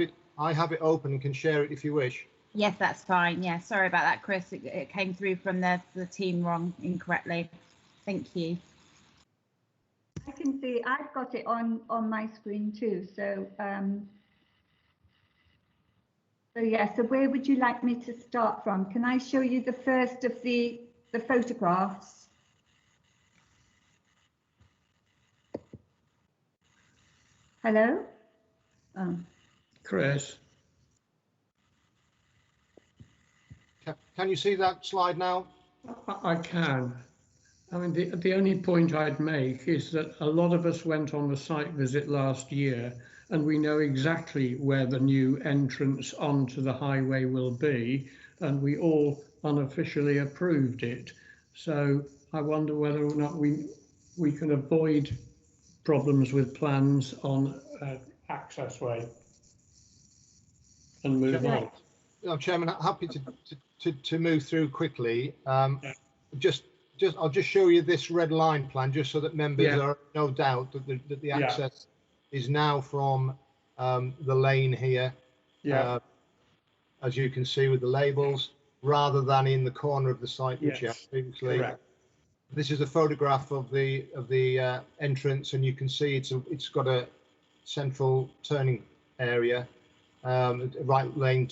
it open and can share it if you wish. Yes, that's fine. Yeah, sorry about that, Chris. It came through from the team incorrectly. Thank you. I can see I've got it on my screen too. So so where would you like me to start from? Can I show you the first of the photographs? Hello? Oh. Chris? Can you see that slide now? I can. I mean, the only point I'd make is that a lot of us went on the site visit last year, and we know exactly where the new entrance onto the highway will be, and we all unofficially approved it. So I wonder whether or not we can avoid problems with plans on access way and move on. Chairman, happy to move through quickly. I'll just show you this red line plan, just so that members are no doubt that the access is now from the lane here, as you can see with the labels. rather than in the corner of the site, which you Yes, had previously. correct. This is a photograph of the entrance, and you can see it's got a central turning area, right lane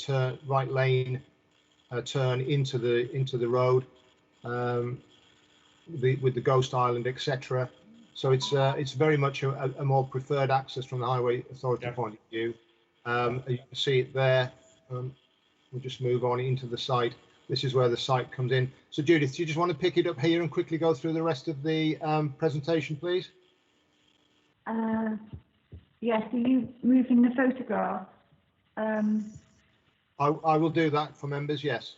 turn into the road, with the ghost island, etc. So it's very much a more preferred access from the highway authority point of view. You can see it there. We'll just move on into the site. This is where the site comes in. So Judith, do you just want to pick it up here and quickly go through the rest of the presentation, please? Yes, are you moving the photograph? I will do that for members, yes.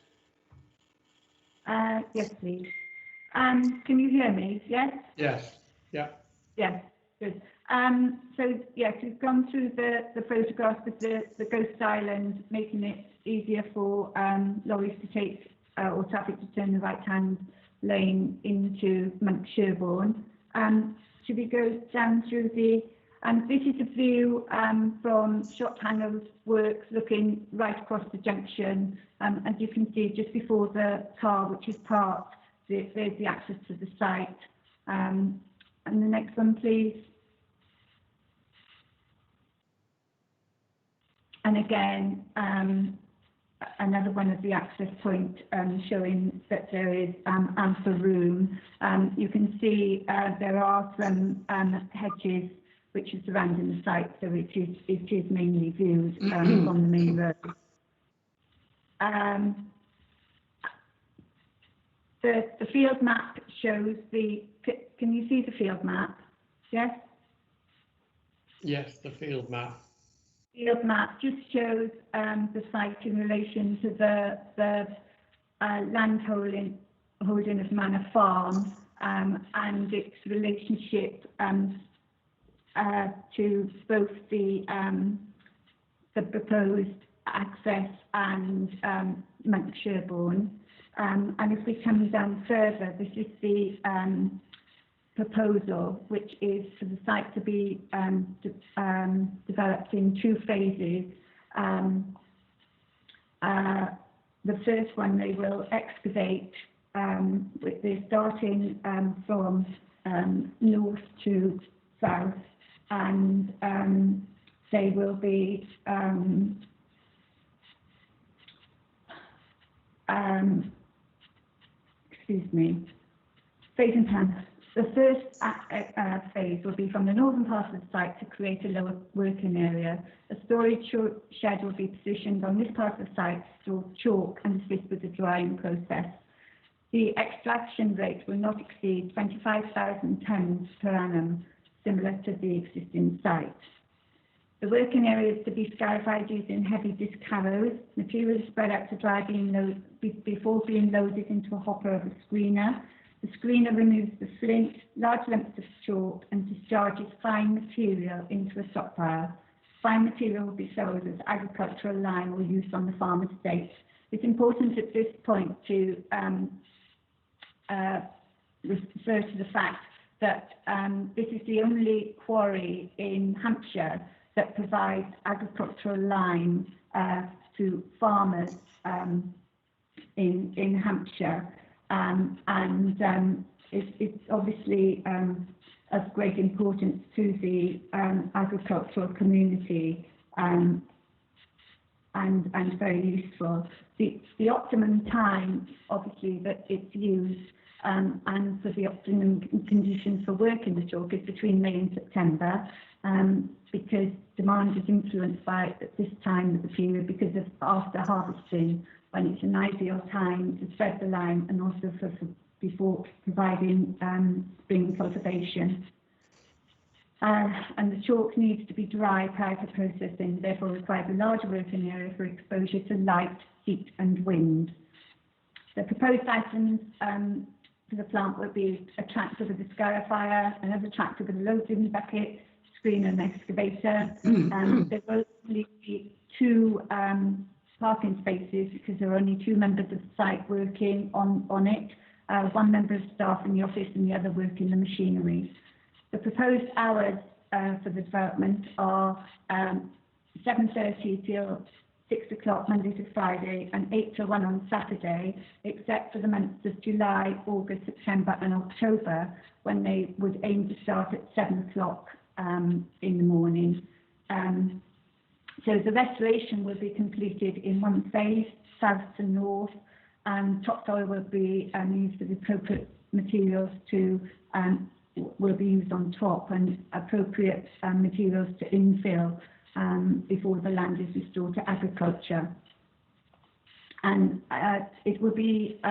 Yes, please. Can you hear me? Yes? Yes. Yeah. Yes, good. So yes, we've gone through the photographs of the ghost island, making it easier for lorries to take or traffic to turn the right-hand lane into Monk Sherborne. Should we go down through the? This is a view from Shothanger's works, looking right across the junction. As you can see, just before the car, which is parked, there's the access to the site. And the next one, please. And again, another one of the access points showing that there is ample room. You can see there are some hedges which are surrounding the site, so it is mainly viewed from the main road. The field map shows the. Can you see the field map? Yes. Yes, the field map. Field map just shows the site in relation to the land holding of Manor Farm and its relationship to both the proposed access and Monk Sherborne. And if we come down further, this is the proposal, which is for the site to be developed in 2 phases. The first one, they will excavate, they're starting from north to south, and they will be excuse me, phasing plan. The first phase will be from the northern part of the site to create a lower working area. A storage shed will be positioned on this part of the site to store chalk and assist with the drying process. The extraction rate will not exceed 25,000 tonnes per annum, similar to the existing site. The working area is to be scarified using heavy disc harrows. Material is spread out to dry before being loaded into a hopper of a screener. The screener removes the flint, large lumps of chalk, and discharges fine material into a stockpile. Fine material will be sold as agricultural lime or used on the farm estate. It's important at this point to refer to the fact that this is the only quarry in Hampshire that provides agricultural lime to farmers in Hampshire. It's obviously of great importance to the agricultural community and very useful. The optimum time, obviously, that it's used and for the optimum conditions for working the chalk is between May and September, because demand is influenced by at this time of the period because of after harvesting, when it's an ideal time to spread the lime and also before providing spring cultivation. And the chalk needs to be dry prior to processing, therefore requires a larger working area for exposure to light, heat and wind. The proposed items for the plant will be a tractor with a scarifier, another tractor with a loading bucket, screener and excavator. There will only be 2 parking spaces because there are only 2 members of the site working on it. 1 member of staff in the office and the other working the machinery. The proposed hours for the development are 7:30 till 6 o'clock Monday to Friday and 8 to 1 on Saturday, except for the months of July, August, September and October, when they would aim to start at 7 o'clock in the morning. So the restoration will be completed in one phase, south to north, and topsoil will be used with appropriate materials to will be used on top, and appropriate materials to infill before the land is restored to agriculture. And it will be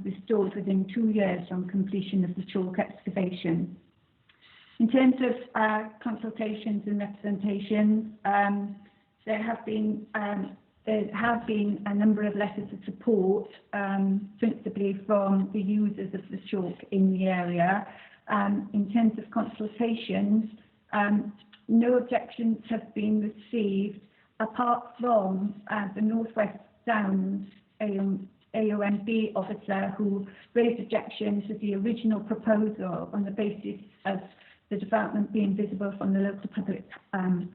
restored within 2 years from completion of the chalk excavation. In terms of consultations and representations, there have been a number of letters of support, principally from the users of the chalk in the area. In terms of consultations, no objections have been received apart from the North West Downs AOMB officer, who raised objections to the original proposal on the basis of the development being visible from the local public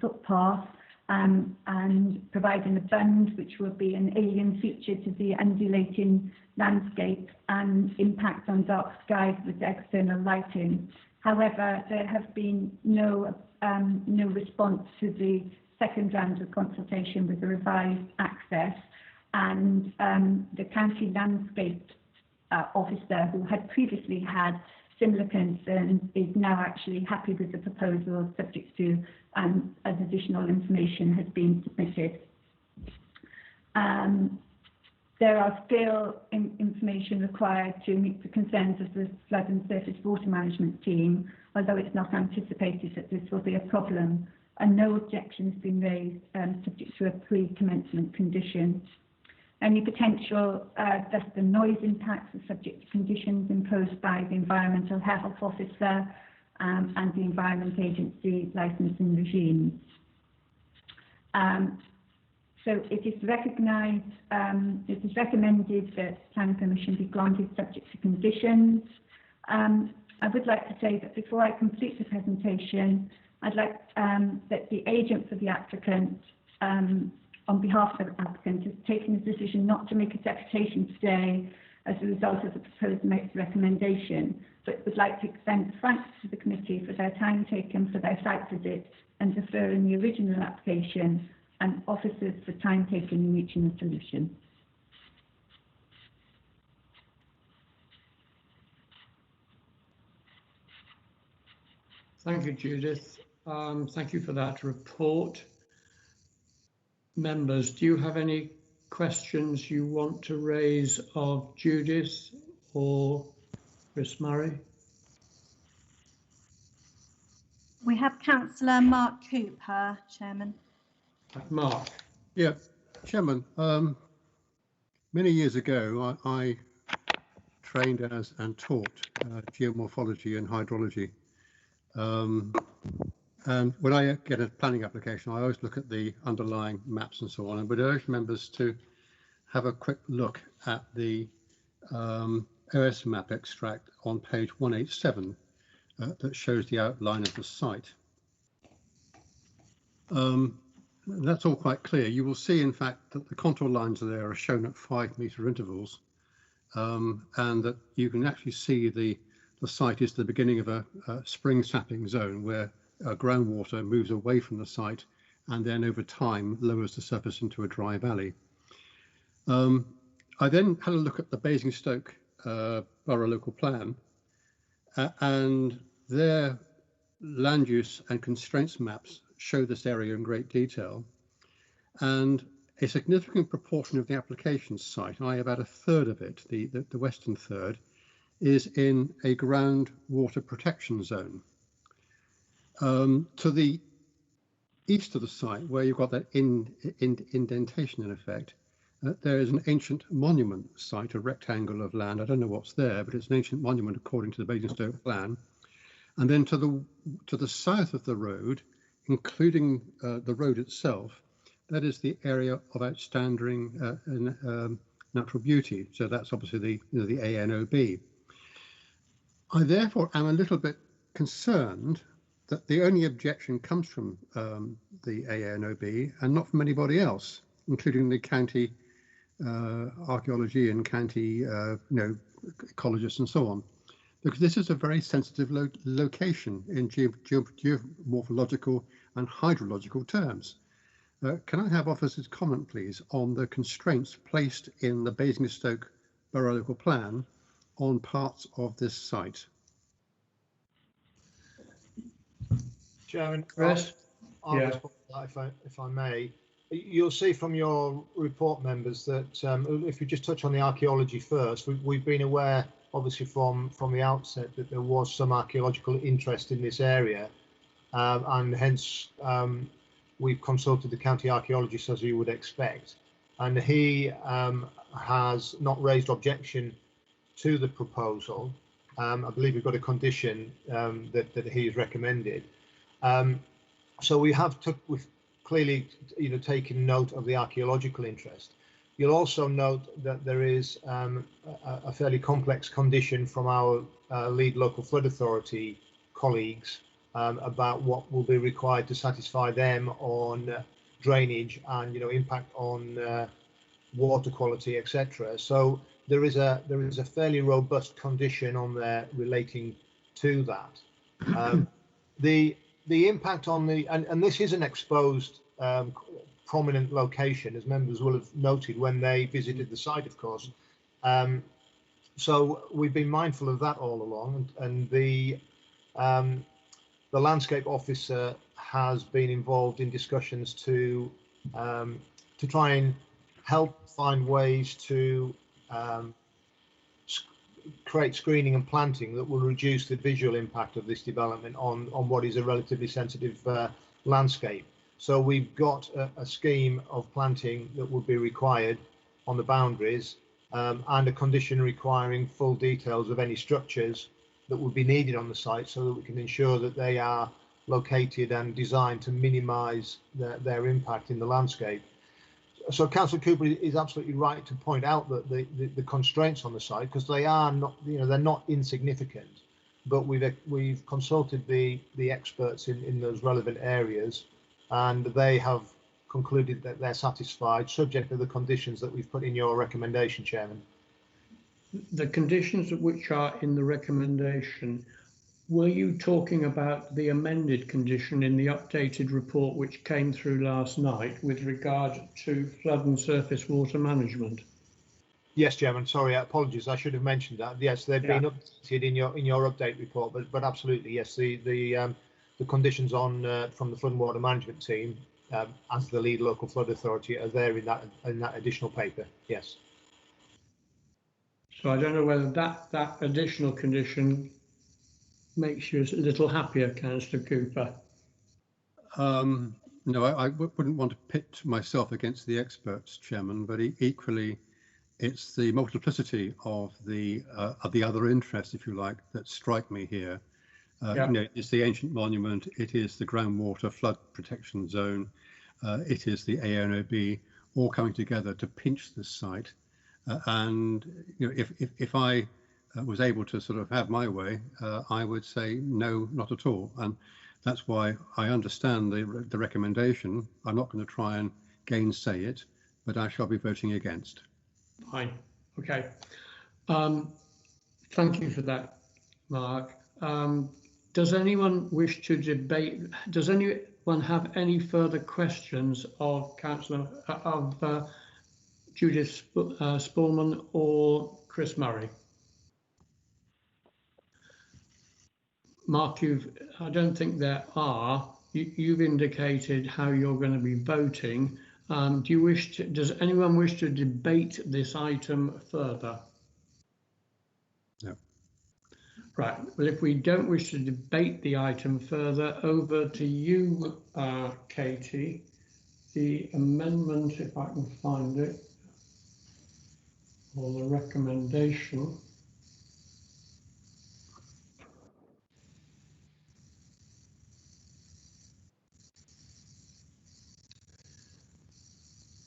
footpath, and providing a bund which will be an alien feature to the undulating landscape and impact on dark skies with external lighting. However, there have been no response to the second round of consultation with the revised access, and the county landscape officer, who had previously had similar concerns, is now actually happy with the proposal, subject to as additional information has been submitted. There are still information required to meet the concerns of the flood and surface water management team, although it's not anticipated that this will be a problem, and no objections been raised subject to a pre-commencement condition. Any potential dust and noise impacts are subject to conditions imposed by the Environmental Health Officer and the Environment Agency licensing regimes. So it is recognised, it is recommended that planning permission be granted subject to conditions. I would like to say that before I complete the presentation, I'd like that the agent for the applicant, on behalf of the applicant, has taken the decision not to make a deputation today as a result of the proposed recommendation, but would like to extend thanks to the committee for their time taken for their site visit and deferring the original application, and officers for time taken in reaching a solution. Thank you, Judith. Thank you for that report. Members, do you have any questions you want to raise of Judith or Chris Murray? We have Councillor Mark Cooper, Chairman. Mark. Yeah, Chairman, many years ago I trained as and taught geomorphology and hydrology. And when I get a planning application, I always look at the underlying maps and so on, and would urge members to have a quick look at the OS map extract on page 187 that shows the outline of the site. That's all quite clear. You will see, in fact, that the contour lines there are shown at 5-metre intervals, and that you can actually see the site is the beginning of a spring sapping zone where groundwater moves away from the site and then over time lowers the surface into a dry valley. I then had a look at the Basingstoke Borough Local Plan, and their land use and constraints maps show this area in great detail, and a significant proportion of the application site, about a third of it, the western third, is in a groundwater protection zone. To the east of the site, where you've got that indentation in effect, there is an ancient monument site, a rectangle of land. I don't know what's there, but it's an ancient monument according to the Basingstoke plan. And then to the south of the road, including the road itself, that is the area of outstanding natural beauty. So that's obviously the ANOB. I therefore am a little bit concerned that the only objection comes from the ANOB and not from anybody else. including the county archaeology and county ecologists and so on, because this is a very sensitive location in geomorphological and hydrological terms. Can I have officers' comment, please, on the constraints placed in the Basingstoke Borough Local Plan on parts of this site? Chairman, Chris? I'll respond to that if I may. You'll see from your report, members, that if we just touch on the archaeology first, we've been aware, obviously, from the outset that there was some archaeological interest in this area, and hence we've consulted the county archaeologist, as you would expect, and he has not raised objection to the proposal. I believe we've got a condition that he has recommended. So we've clearly, taken note of the archaeological interest. You'll also note that there is a fairly complex condition from our lead local flood authority colleagues about what will be required to satisfy them on drainage and impact on water quality, etc. So there is a fairly robust condition on there relating to that. The impact on and this is an exposed prominent location, as members will have noted when they visited the site, of course. So we've been mindful of that all along, and the landscape officer has been involved in discussions to try and help find ways to create screening and planting that will reduce the visual impact of this development on what is a relatively sensitive landscape. So we've got a scheme of planting that would be required on the boundaries, and a condition requiring full details of any structures that would be needed on the site, so that we can ensure that they are located and designed to minimise their impact in the landscape. So Councillor Cooper is absolutely right to point out that the constraints on the site, because they are not, they're not insignificant, but we've consulted the experts in those relevant areas, and they have concluded that they're satisfied, subject to the conditions that we've put in your recommendation, Chairman. The conditions which are in the recommendation, were you talking about the amended condition in the updated report which came through last night with regard to flood and surface water management? Yes, Chairman. Sorry, apologies. I should have mentioned that. Yes, they've been updated in your update report, but absolutely yes. The conditions on from the flood and water management team, as the lead local flood authority, are there in that additional paper. Yes. So I don't know whether that additional condition makes you a little happier, Councillor Cooper. No, I wouldn't want to pit myself against the experts, Chairman, but equally, it's the multiplicity of the other interests, if you like, that strike me here. It's the ancient monument, it is the groundwater flood protection zone, it is the ANOB, all coming together to pinch this site. And if I was able to sort of have my way, I would say no, not at all. And that's why I understand the recommendation. I'm not going to try and gainsay it, but I shall be voting against. Fine. Okay. Thank you for that, Mark. Does anyone wish to debate? Does anyone have any further questions of Councillor Judith Spallman or Chris Murray? Mark, I don't think there are. You've indicated how you're going to be voting. Does anyone wish to debate this item further? No. Right. Well, if we don't wish to debate the item further, over to you, Katie. The amendment, if I can find it, or the recommendation.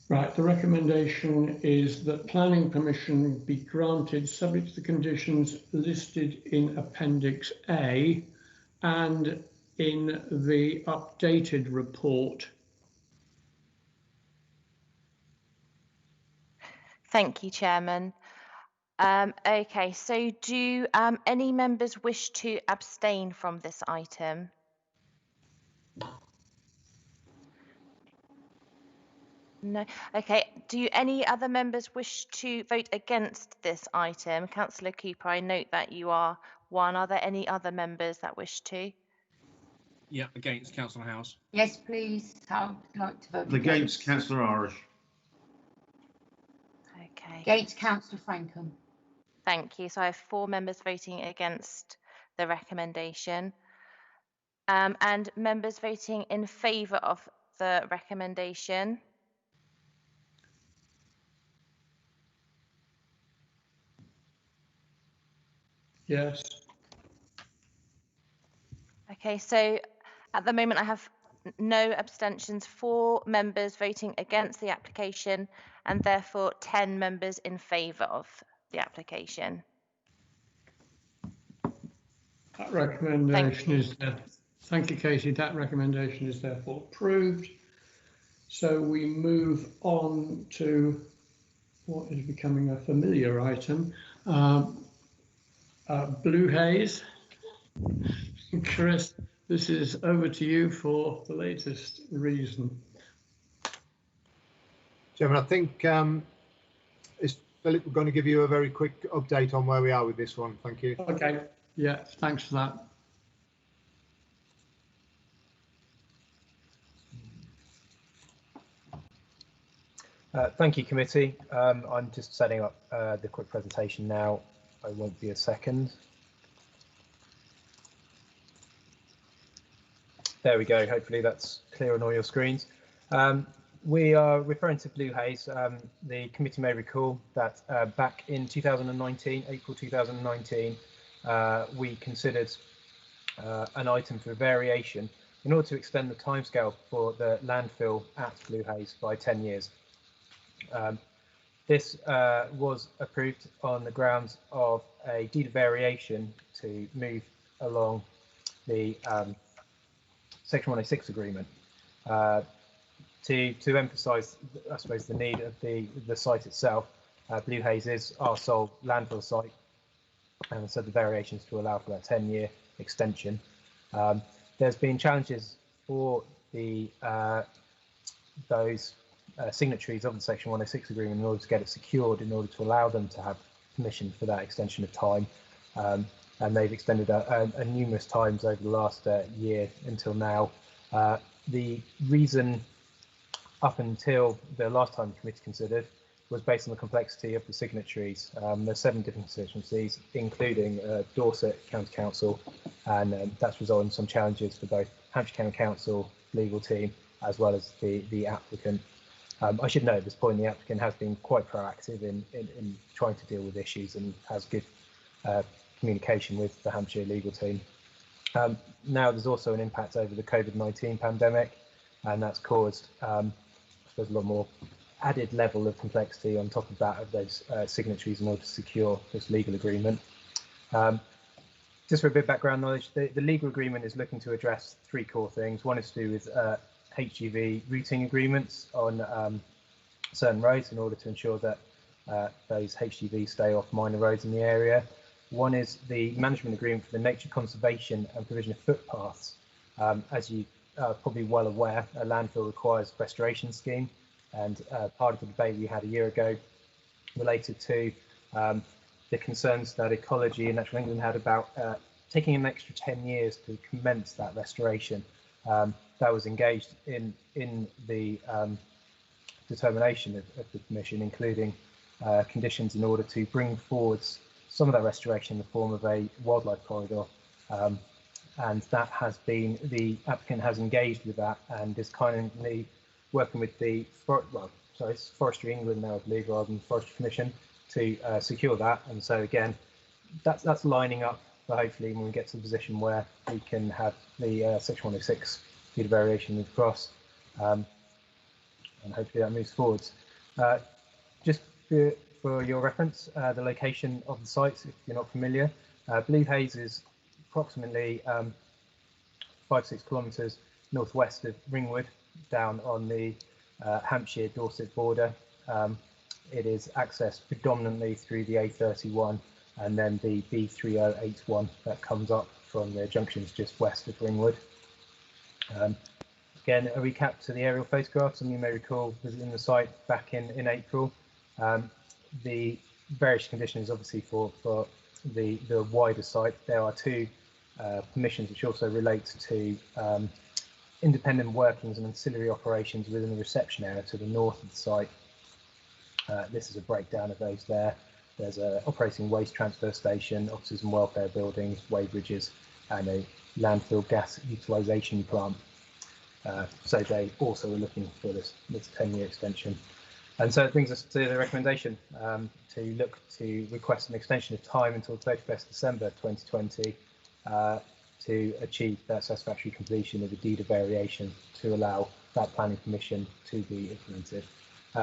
Right, the recommendation is that planning permission be granted subject to the conditions listed in Appendix A and in the updated report. Thank you, Chairman. Okay, so do any members wish to abstain from this item? No. Okay. Do any other members wish to vote against this item? Councillor Cooper, I note that you are one. Are there any other members that wish to? Yeah, against Councillor House. Yes, please. I'd like to vote Against Councillor Irish. Okay. Against Councillor Frankham. Thank you. So I have 4 members voting against the recommendation. And members voting in favour of the recommendation. Yes. Okay, so at the moment I have no abstentions, 4 members voting against the application, and therefore 10 members in favour of the application. That recommendation is there. Thank you, Katie. That recommendation is therefore approved. So we move on to what is becoming a familiar item, Blue Haze. Chris, this is over to you for the latest reason. Chairman, I think is Philip going to give you a very quick update on where we are with this one. Thank you. Okay. Yeah, thanks for that. Thank you, committee. I'm just setting up the quick presentation now. I won't be a second. There we go. Hopefully that's clear on all your screens. We are referring to Blue Haze. The committee may recall that back in 2019, April 2019, we considered an item for variation in order to extend the timescale for the landfill at Blue Haze by 10 years. This was approved on the grounds of a deed of variation to move along the Section 106 agreement to emphasise, I suppose, the need of the site itself. Blue Haze is our sole landfill site, and so the variations to allow for that 10-year extension. There's been challenges for those signatories of the Section 106 agreement in order to get it secured, in order to allow them to have permission for that extension of time. And they've extended numerous times over the last year until now. The reason up until the last time the committee considered was based on the complexity of the signatories. There's 7 different constituencies, including Dorset County Council, and that's resulted in some challenges for both Hampshire County Council legal team as well as the applicant. I should note at this point the applicant has been quite proactive in trying to deal with issues and has good communication with the Hampshire legal team. Now there's also an impact over the COVID-19 pandemic, and that's caused I suppose a lot more added level of complexity on top of that of those signatories in order to secure this legal agreement. Just for a bit of background knowledge, the legal agreement is looking to address 3 core things. One is to do with HGV routing agreements on certain roads in order to ensure that those HGVs stay off minor roads in the area. One is the management agreement for the nature conservation and provision of footpaths. As you are probably well aware, a landfill requires a restoration scheme, and part of the debate we had a year ago related to the concerns that Ecology and Natural England had about taking an extra 10 years to commence that restoration. That was engaged in the determination of the Commission, including conditions in order to bring forwards some of that restoration in the form of a wildlife corridor. And that has been, the applicant has engaged with that and is kindly working with the, it's Forestry England now, I believe, rather than the Forestry Commission, to secure that. And so again, that's lining up for hopefully when we get to the position where we can have the Section 106 deed of variation move across, and hopefully that moves forwards. Just for your reference, the location of the sites, if you're not familiar, Blue Haze is approximately 5-6 kilometres northwest of Ringwood, down on the Hampshire-Dorset border. it is accessed predominantly through the A31 and then the B3081 that comes up from the junctions just west of Ringwood. Again, a recap to the aerial photographs, and you may recall visiting the site back in April. The various conditions, obviously, for the wider site, there are two permissions which also relate to independent workings and ancillary operations within the reception area to the north of the site. This is a breakdown of those there. There's an operating waste transfer station, offices and welfare buildings, weighbridges, and a landfill gas utilisation plant. So they also were looking for this 10-year extension. And so it brings us to the recommendation to look to request an extension of time until 31st December 2020 to achieve that satisfactory completion of the deed of variation to allow that planning permission to be implemented.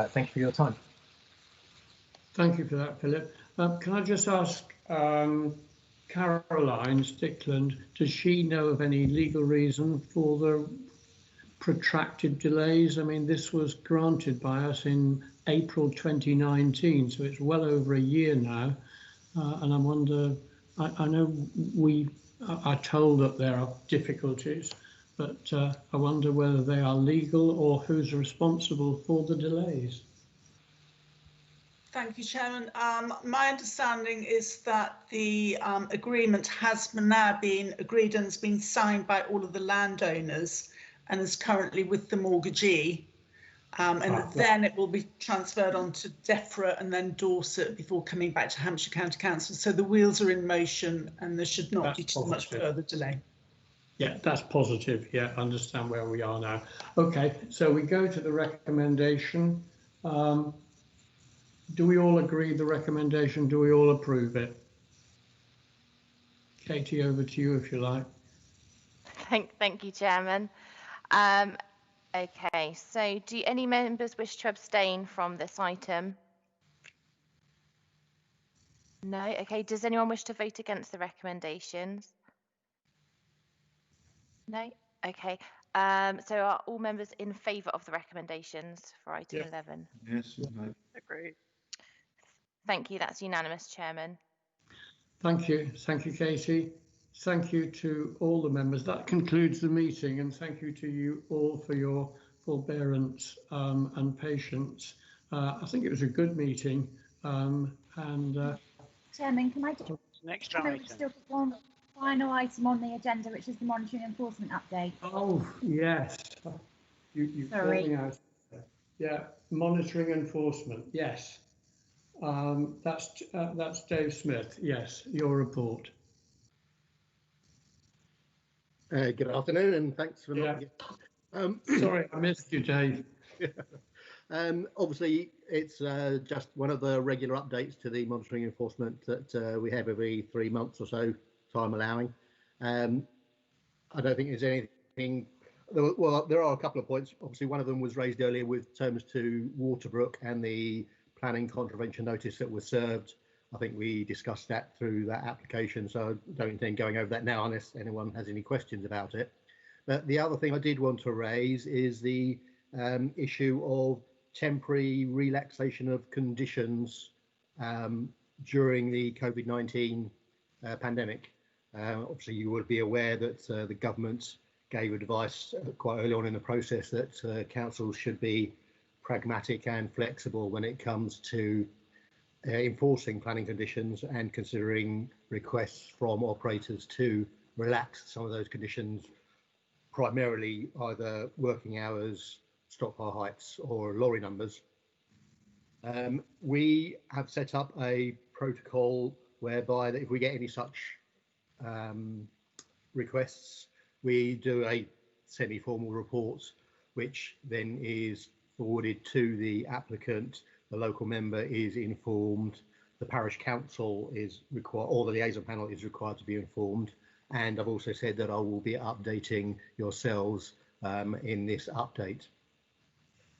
Thank you for your time. Thank you for that, Philip. Can I just ask Caroline Stickland, does she know of any legal reason for the protracted delays? I mean, this was granted by us in April 2019, so it's well over a year now. And I wonder, I know we are told that there are difficulties, but I wonder whether they are legal or who's responsible for the delays. Thank you, Chairman. My understanding is that the agreement has now been agreed and has been signed by all of the landowners and is currently with the mortgagee. Then it will be transferred on to DEFRA and then Dorset before coming back to Hampshire County Council. So the wheels are in motion and there should not be too much further delay. Yeah, that's positive. Yeah, understand where we are now. Okay, so we go to the recommendation. Do we all agree the recommendation? Do we all approve it? Katie, over to you if you like. Thank you, Chairman. Okay, so do any members wish to abstain from this item? No. Okay, does anyone wish to vote against the recommendations? No. Okay, so are all members in favour of the recommendations for item 11? Yes. No. Agreed. Thank you, that's unanimous, Chairman. Thank you, Katie. Thank you to all the members. That concludes the meeting, and thank you to you all for your forbearance and patience. I think it was a good meeting. Chairman, can I just still put one final item on the agenda, which is the monitoring enforcement update? Oh yes, you called me out. Yeah, monitoring enforcement. Yes, that's Dave Smith. Yes, your report. Good afternoon, and thanks for sorry, I missed you, Dave. Obviously, it's just one of the regular updates to the monitoring enforcement that we have every 3 months or so, time allowing. I don't think there's anything. Well, there are a couple of points. Obviously, one of them was raised earlier with terms to Waterbrook and the planning contravention notice that was served. I think we discussed that through that application, so I don't intend going over that now unless anyone has any questions about it. But the other thing I did want to raise is the issue of temporary relaxation of conditions during the COVID-19 pandemic. Obviously, you would be aware that the government gave advice quite early on in the process that councils should be pragmatic and flexible when it comes to enforcing planning conditions and considering requests from operators to relax some of those conditions, primarily either working hours, stockpile heights or lorry numbers. We have set up a protocol whereby that if we get any such requests, we do a semi-formal report, which then is forwarded to the applicant. The local member is informed, the parish council is required, or the liaison panel is required to be informed. And I've also said that I will be updating yourselves in this update.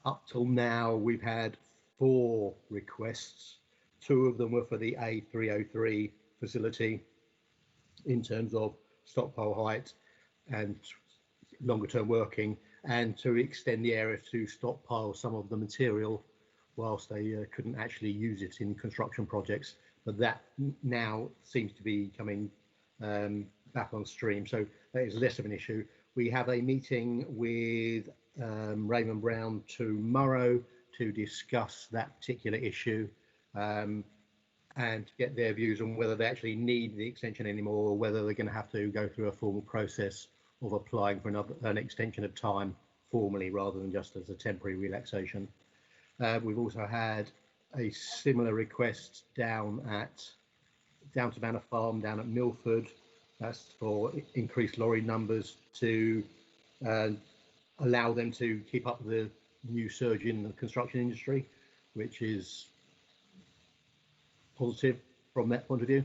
Up till now, we've had 4 requests. 2 of them were for the A303 facility in terms of stockpile height and longer term working, and to extend the area to stockpile some of the material whilst they couldn't actually use it in construction projects. But that now seems to be coming back on stream, so that is less of an issue. We have a meeting with Raymond Brown tomorrow to discuss that particular issue and to get their views on whether they actually need the extension anymore, or whether they're going to have to go through a formal process of applying for an extension of time formally rather than just as a temporary relaxation. We've also had a similar request down to Manor Farm down at Milford. That's for increased lorry numbers to allow them to keep up the new surge in the construction industry, which is positive from that point of view.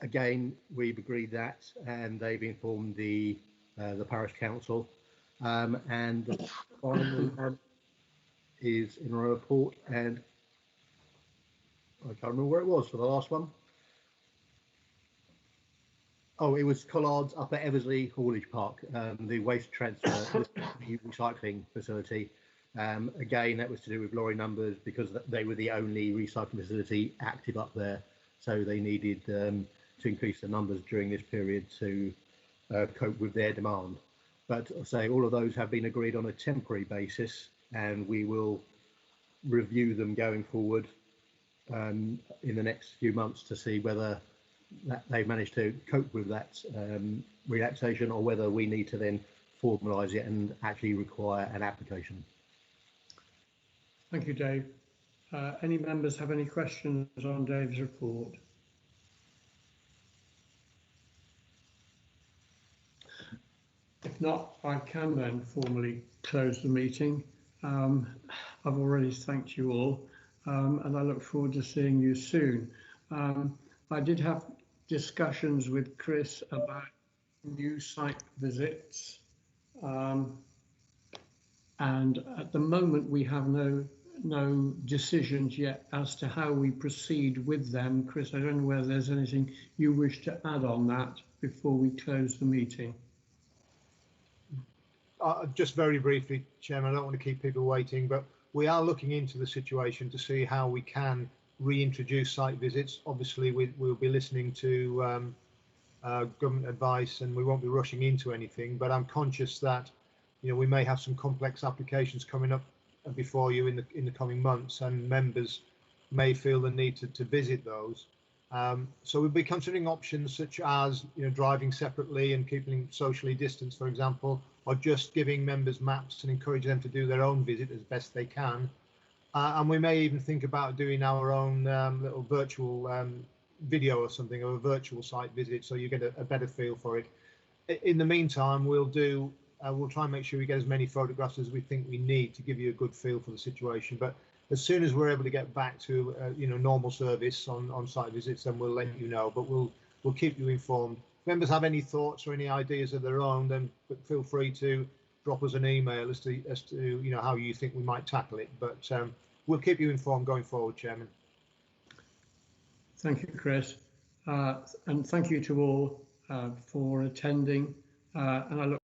Again, we've agreed that, and they've informed the parish council. And the final one is in a report, and I can't remember where it was for the last one. Oh, it was Collard's up at Eversley Haulage Park, the waste transfer recycling facility. Again, that was to do with lorry numbers because they were the only recycling facility active up there. So they needed to increase the numbers during this period to cope with their demand. But I say all of those have been agreed on a temporary basis, and we will review them going forward in the next few months to see whether they've managed to cope with that relaxation, or whether we need to then formalise it and actually require an application. Thank you, Dave. Any members have any questions on Dave's report? If not, I can then formally close the meeting. I've already thanked you all, and I look forward to seeing you soon. I did have discussions with Chris about new site visits, and at the moment we have no decisions yet as to how we proceed with them. Chris, I don't know whether there's anything you wish to add on that before we close the meeting. Just very briefly, Chairman, I don't want to keep people waiting, but we are looking into the situation to see how we can reintroduce site visits. Obviously, we'll be listening to government advice, and we won't be rushing into anything. But I'm conscious that, you know, we may have some complex applications coming up before you in the coming months, and members may feel the need to visit those. So we'll be considering options such as, you know, driving separately and keeping socially distanced, for example, or just giving members maps and encourage them to do their own visit as best they can. And we may even think about doing our own little virtual video or something, or a virtual site visit, so you get a better feel for it. In the meantime, we'll try and make sure we get as many photographs as we think we need to give you a good feel for the situation. But as soon as we're able to get back to you know, normal service on site visits, then we'll let you know. But we'll keep you informed. If members have any thoughts or any ideas of their own, then feel free to drop us an email as to you know, how you think we might tackle it. But we'll keep you informed going forward, Chairman. Thank you, Chris, and thank you to all for attending, and I look